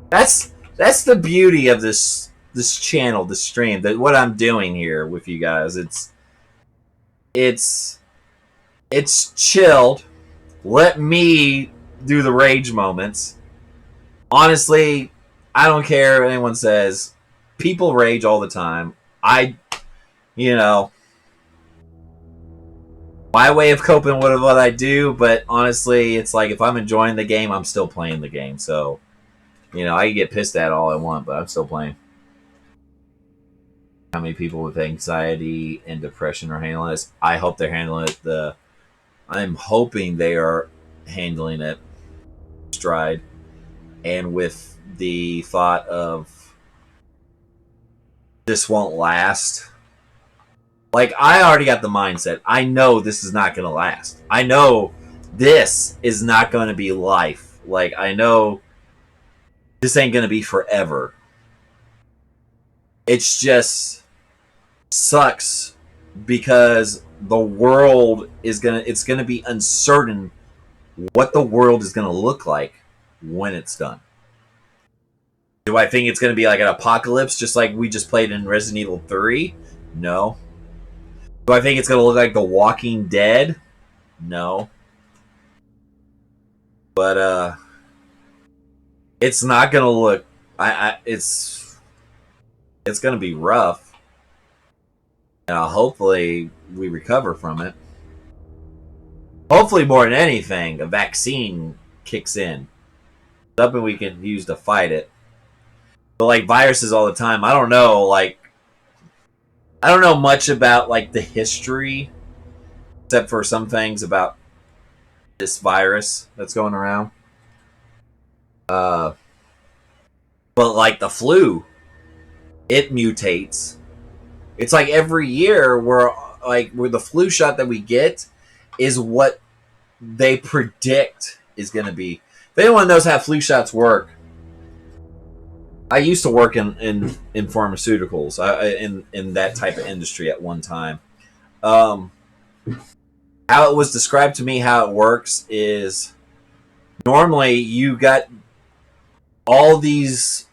That's the beauty of this channel, this stream, that what I'm doing here with you guys. It's chilled. Let me do the rage moments. Honestly, I don't care what anyone says. People rage all the time. You know, my way of coping with what I do, but honestly, it's like if I'm enjoying the game, I'm still playing the game. So, you know, I can get pissed at all I want, but I'm still playing. How many people with anxiety and depression are handling this? I hope they're handling it. I'm hoping they are handling it stride, and with the thought of this won't last. Like, I already got the mindset. I know this is not going to last. I know this is not going to be life. Like, I know this ain't going to be forever. It's just sucks because the world is it's going to be uncertain what the world is going to look like when it's done. Do I think it's going to be like an apocalypse just like we just played in Resident Evil 3? No. Do I think it's going to look like The Walking Dead? No. But it's not going to look it's going to be rough. And hopefully we recover from it. Hopefully more than anything, a vaccine kicks in. Something we can use to fight it. But like viruses all the time, I don't know, like, I don't know much about like the history, except for some things about this virus that's going around. But like the flu, it mutates. It's like every year where the flu shot that we get is what they predict is going to be. If anyone knows how flu shots work, I used to work in pharmaceuticals, in that type of industry at one time. How it was described to me, how it works is normally you got all these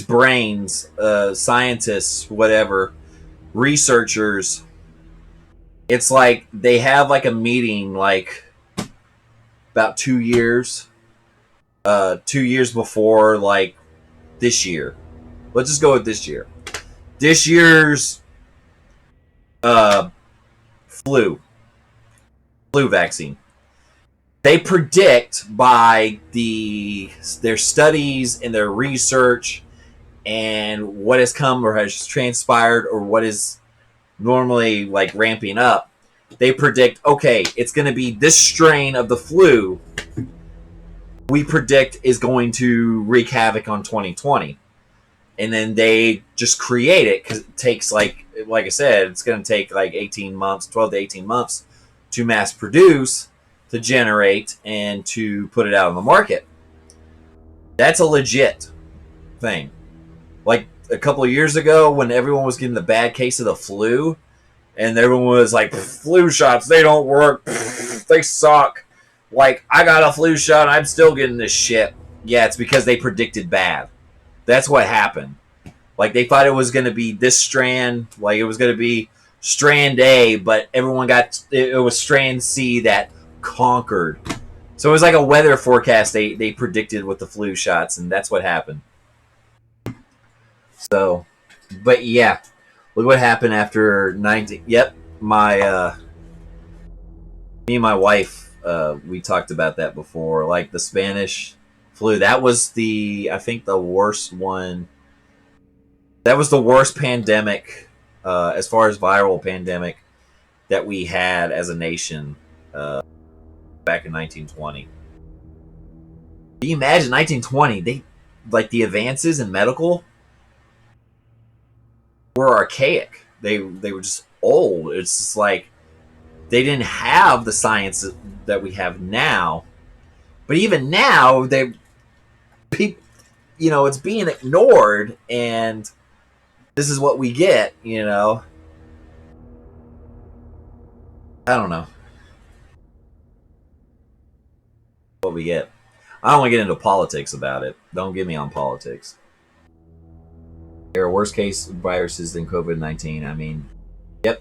brains, scientists, whatever, researchers. It's like they have like a meeting like about 2 years, 2 years before like this year. Let's just go with this year. This year's flu vaccine. They predict by their studies and their research and what has come or has transpired or what is normally like ramping up. They predict, okay, it's going to be this strain of the flu we predict is going to wreak havoc on 2020. and then they just create it because it takes like I said, it's going to take like 18 months, 12 to 18 months to mass produce, to generate, and to put it out on the market. That's a legit thing. Like a couple of years ago when everyone was getting the bad case of the flu, and everyone was like, flu shots, they don't work, they suck. Like, I got a flu shot, I'm still getting this shit. Yeah, it's because they predicted bad. That's what happened. Like, they thought it was going to be this strand, like it was going to be strand A, but everyone got, it was strand C that conquered. So it was like a weather forecast they predicted with the flu shots, and that's what happened. So, but yeah, look what happened after 19. Yep, me and my wife, we talked about that before. Like the Spanish flu, that was I think the worst one. That was the worst pandemic, as far as viral pandemic, that we had as a nation back in 1920. Can you imagine 1920? They, like, the advances in medical were archaic. They were just old. It's just like they didn't have the science that we have now. But even now, it's being ignored, and this is what we get. I don't know what we get. I don't want to get into politics about it. Don't get me on politics. There are worse case viruses than COVID-19. I mean, yep.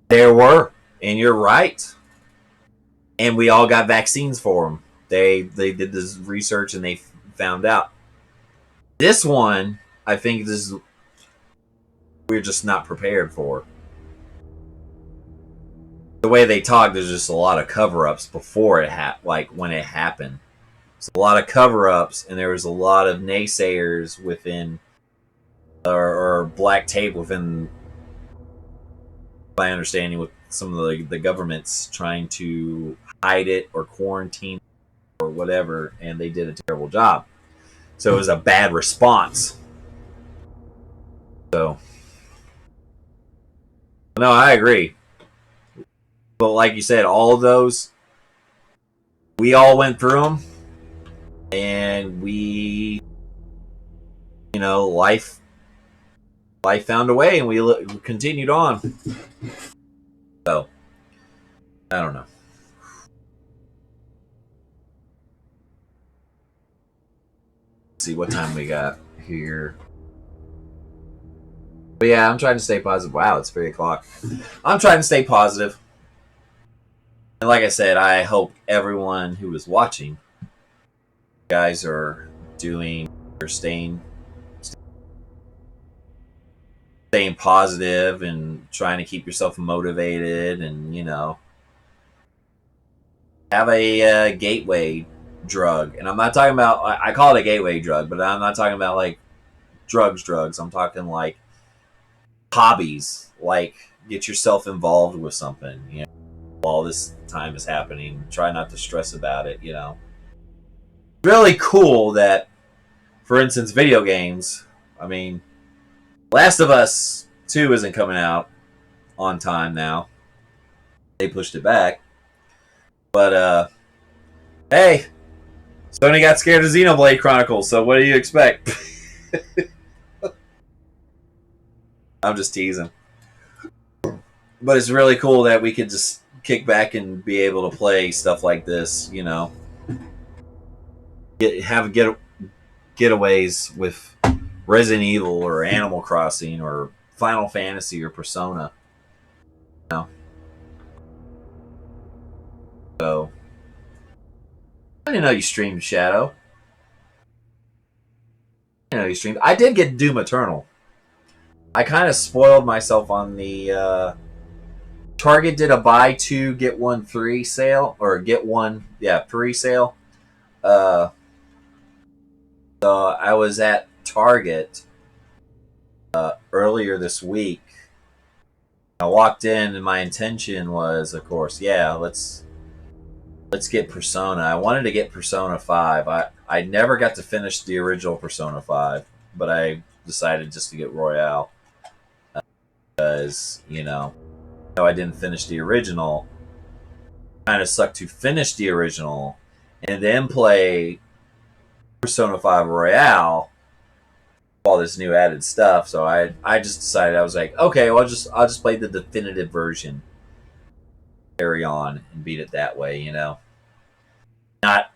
There were. And you're right. And we all got vaccines for them. They did this research and they found out. This one, I think we're just not prepared for. The way they talk, there's just a lot of cover-ups before it when it happened. There's a lot of cover-ups, and there was a lot of naysayers within, or black tape within, my understanding, with some of the governments trying to hide it or quarantine or whatever, and they did a terrible job. So it was a bad response. So, no, I agree. But like you said, all of those, we all went through them, and we, life found a way, and we continued on. So, I don't know. Let's see what time we got here. But yeah, I'm trying to stay positive. Wow, it's 3 o'clock. I'm trying to stay positive. And like I said, I hope everyone who is watching, you guys are staying positive and trying to keep yourself motivated, and have a gateway drug. And I'm not talking about, I call it a gateway drug, but I'm not talking about like drugs. I'm talking like hobbies, like get yourself involved with something, while this time is happening. Try not to stress about it, Really cool that, for instance, video games, I mean, Last of Us 2 isn't coming out on time now. They pushed it back. But, hey, Sony got scared of Xenoblade Chronicles, so what do you expect? I'm just teasing. But it's really cool that we could just kick back and be able to play stuff like this, have getaways with Resident Evil or Animal Crossing or Final Fantasy or Persona. So, I didn't know you streamed Shadow. I didn't know you streamed. I did get Doom Eternal. I kind of spoiled myself on the Target did a buy two get one free sale, or get one free sale. So I was at Target earlier this week. I walked in and my intention was, of course, let's get Persona. I wanted to get Persona 5. I never got to finish the original Persona 5. but I decided just to get Royale because I didn't finish the original. Kind of sucked to finish the original and then play Persona 5 Royale, all this new added stuff. So I just decided, I was like, okay, well, I'll just play the definitive version, carry on and beat it that way, not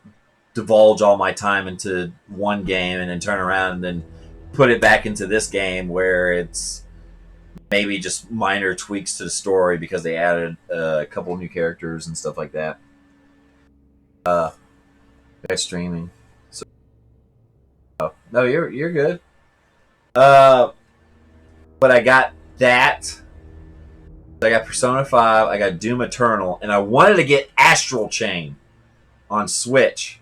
divulge all my time into one game and then turn around and then put it back into this game where it's maybe just minor tweaks to the story because they added a couple of new characters and stuff like that. That's streaming. So, no, you're good. But I got that. I got Persona 5, I got Doom Eternal, and I wanted to get Astral Chain on Switch.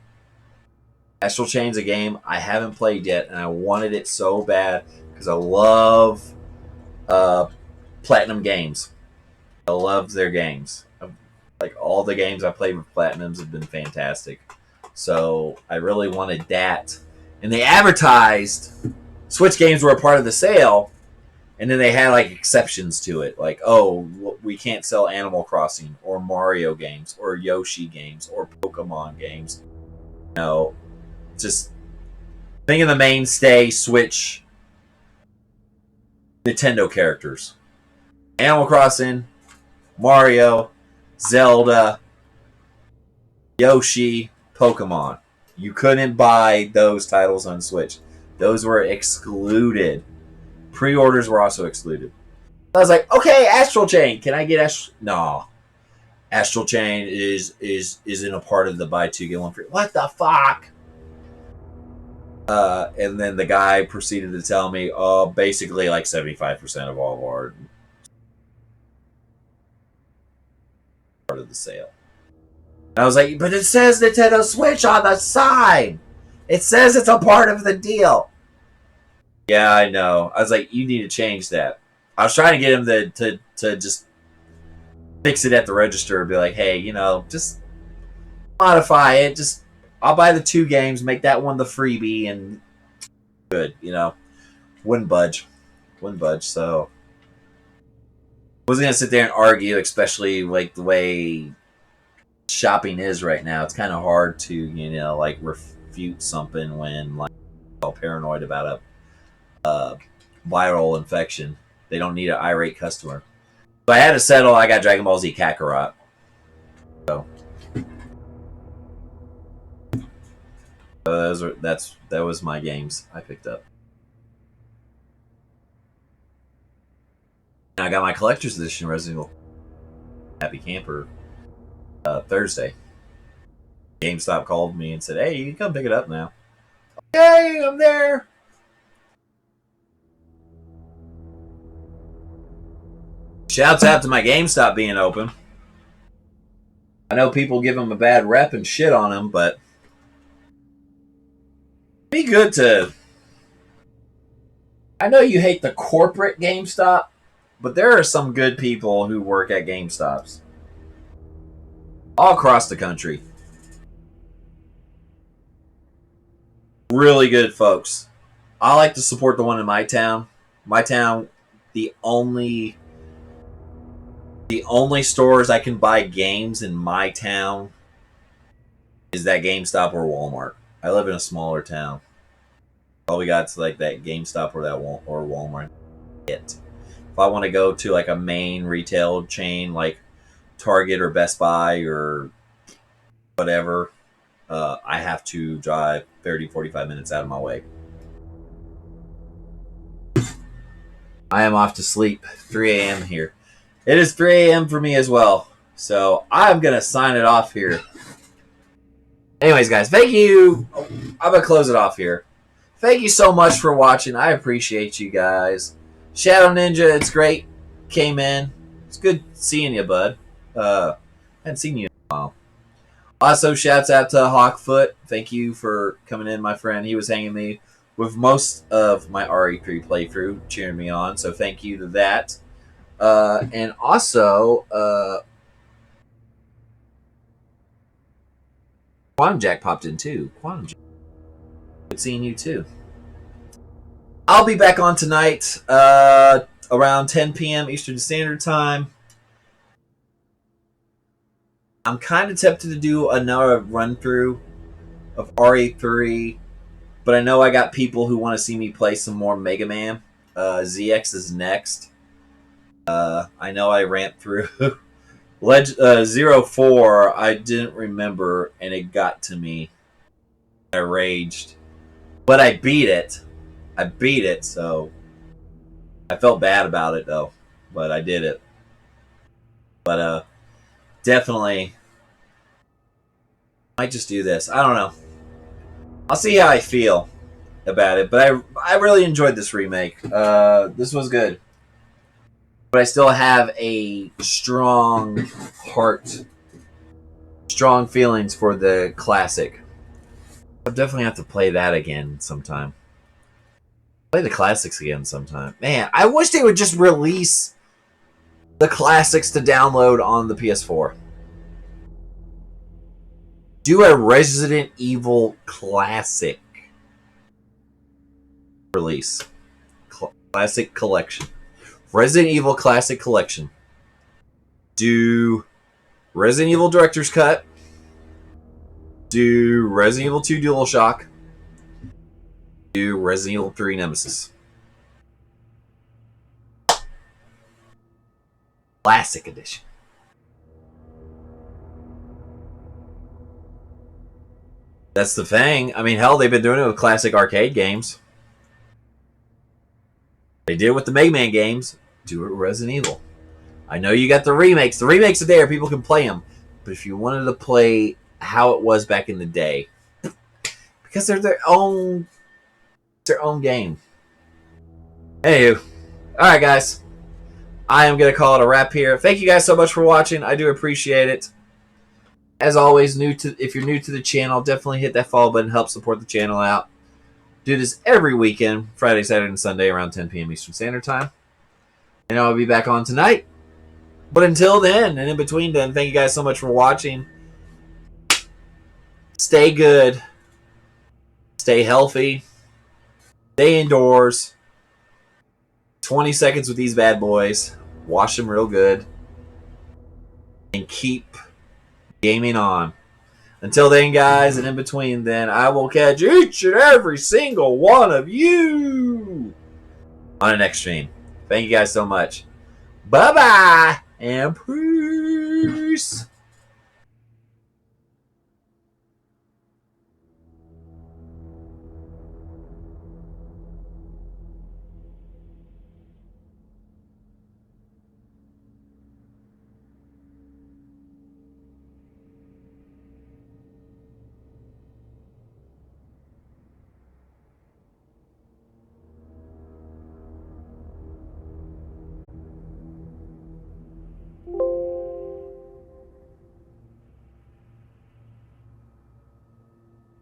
Astral Chain's a game I haven't played yet, and I wanted it so bad because I love Platinum Games. I love their games. Like, all the games I played with Platinums have been fantastic. So I really wanted that. And they advertised Switch games were a part of the sale, and then they had like exceptions to it. Like, oh, we can't sell Animal Crossing or Mario games or Yoshi games or Pokemon games. Just think of the mainstay Switch Nintendo characters. Animal Crossing, Mario, Zelda, Yoshi, Pokemon. You couldn't buy those titles on Switch. Those were excluded. Pre-orders were also excluded. I was like, okay, Astral Chain. Can I get Astral? No. Astral Chain isn't a part of the buy two get one free. What the fuck? And then the guy proceeded to tell me, oh, basically like 75% of all of our part of the sale. And I was like, but it says Nintendo Switch on the side. It says it's a part of the deal. Yeah, I know. I was like, you need to change that. I was trying to get him to just fix it at the register and be like, hey, just modify it. Just I'll buy the 2 games, make that one the freebie, and good, Wouldn't budge. So I wasn't gonna sit there and argue, especially like the way shopping is right now. It's kind of hard to, like refute something when like all paranoid about a viral infection. They don't need an irate customer. So I had to settle. I got Dragon Ball Z Kakarot. So that was my games I picked up. And I got my collector's edition Resident Evil Happy Camper Thursday. GameStop called me and said, hey, you can come pick it up now. Okay, I'm there. Shouts out to my GameStop being open. I know people give them a bad rep and shit on them, but be good to... I know you hate the corporate GameStop, but there are some good people who work at GameStops all across the country. Really good folks. I like to support the one in my town. My town, the only stores I can buy games in my town is that GameStop or Walmart. I live in a smaller town. All we got is like that GameStop or Walmart. If I want to go to like a main retail chain like Target or Best Buy or whatever, I have to drive 30-45 minutes out of my way. I am off to sleep. 3 a.m. here. It is 3 a.m. for me as well. So I'm going to sign it off here. Anyways, guys, thank you. I'm going to close it off here. Thank you so much for watching. I appreciate you guys. Shadow Ninja, it's great. Came in. It's good seeing you, bud. I haven't seen you in a while. Also, shouts out to Hawkfoot. Thank you for coming in, my friend. He was hanging me with most of my RE3 playthrough, cheering me on. So thank you to that. And also, Quantum Jack popped in too. Quantum Jack. Good seeing you too. I'll be back on tonight around 10 p.m. Eastern Standard Time. I'm kind of tempted to do another run-through of RE3, but I know I got people who want to see me play some more Mega Man. ZX is next. I know I ramped through Zero 4. I didn't remember, and it got to me. I raged. But I beat it. So I felt bad about it, though. But I did it. But, definitely might just do this. I don't know. I'll see how I feel about it. But I really enjoyed this remake. This was good. But I still have a strong heart, strong feelings for the classic. I'll definitely have to play that again sometime. Play the classics again sometime. Man, I wish they would just release the classics to download on the PS4. Do a Resident Evil Classic release. Classic Collection. Resident Evil Classic Collection. Do Resident Evil Director's Cut. Do Resident Evil 2 DualShock. Do Resident Evil 3 Nemesis. Classic Edition. That's the thing. I mean, hell, they've been doing it with classic arcade games. They did it with the Mega Man games. Do it with Resident Evil. I know you got the remakes. The remakes are there. People can play them. But if you wanted to play how it was back in the day, because they're their own game. Anywho. Alright, guys. I am going to call it a wrap here. Thank you guys so much for watching. I do appreciate it. As always, if you're new to the channel, definitely hit that follow button. Help support the channel out. Do this every weekend, Friday, Saturday, and Sunday around 10 p.m. Eastern Standard Time. And I'll be back on tonight. But until then, and in between then, thank you guys so much for watching. Stay good. Stay healthy. Stay indoors. 20 seconds with these bad boys. Wash them real good. And keep gaming on. Until then, guys, and in between then, I will catch each and every single one of you on the next stream. Thank you guys so much. Bye-bye, and peace.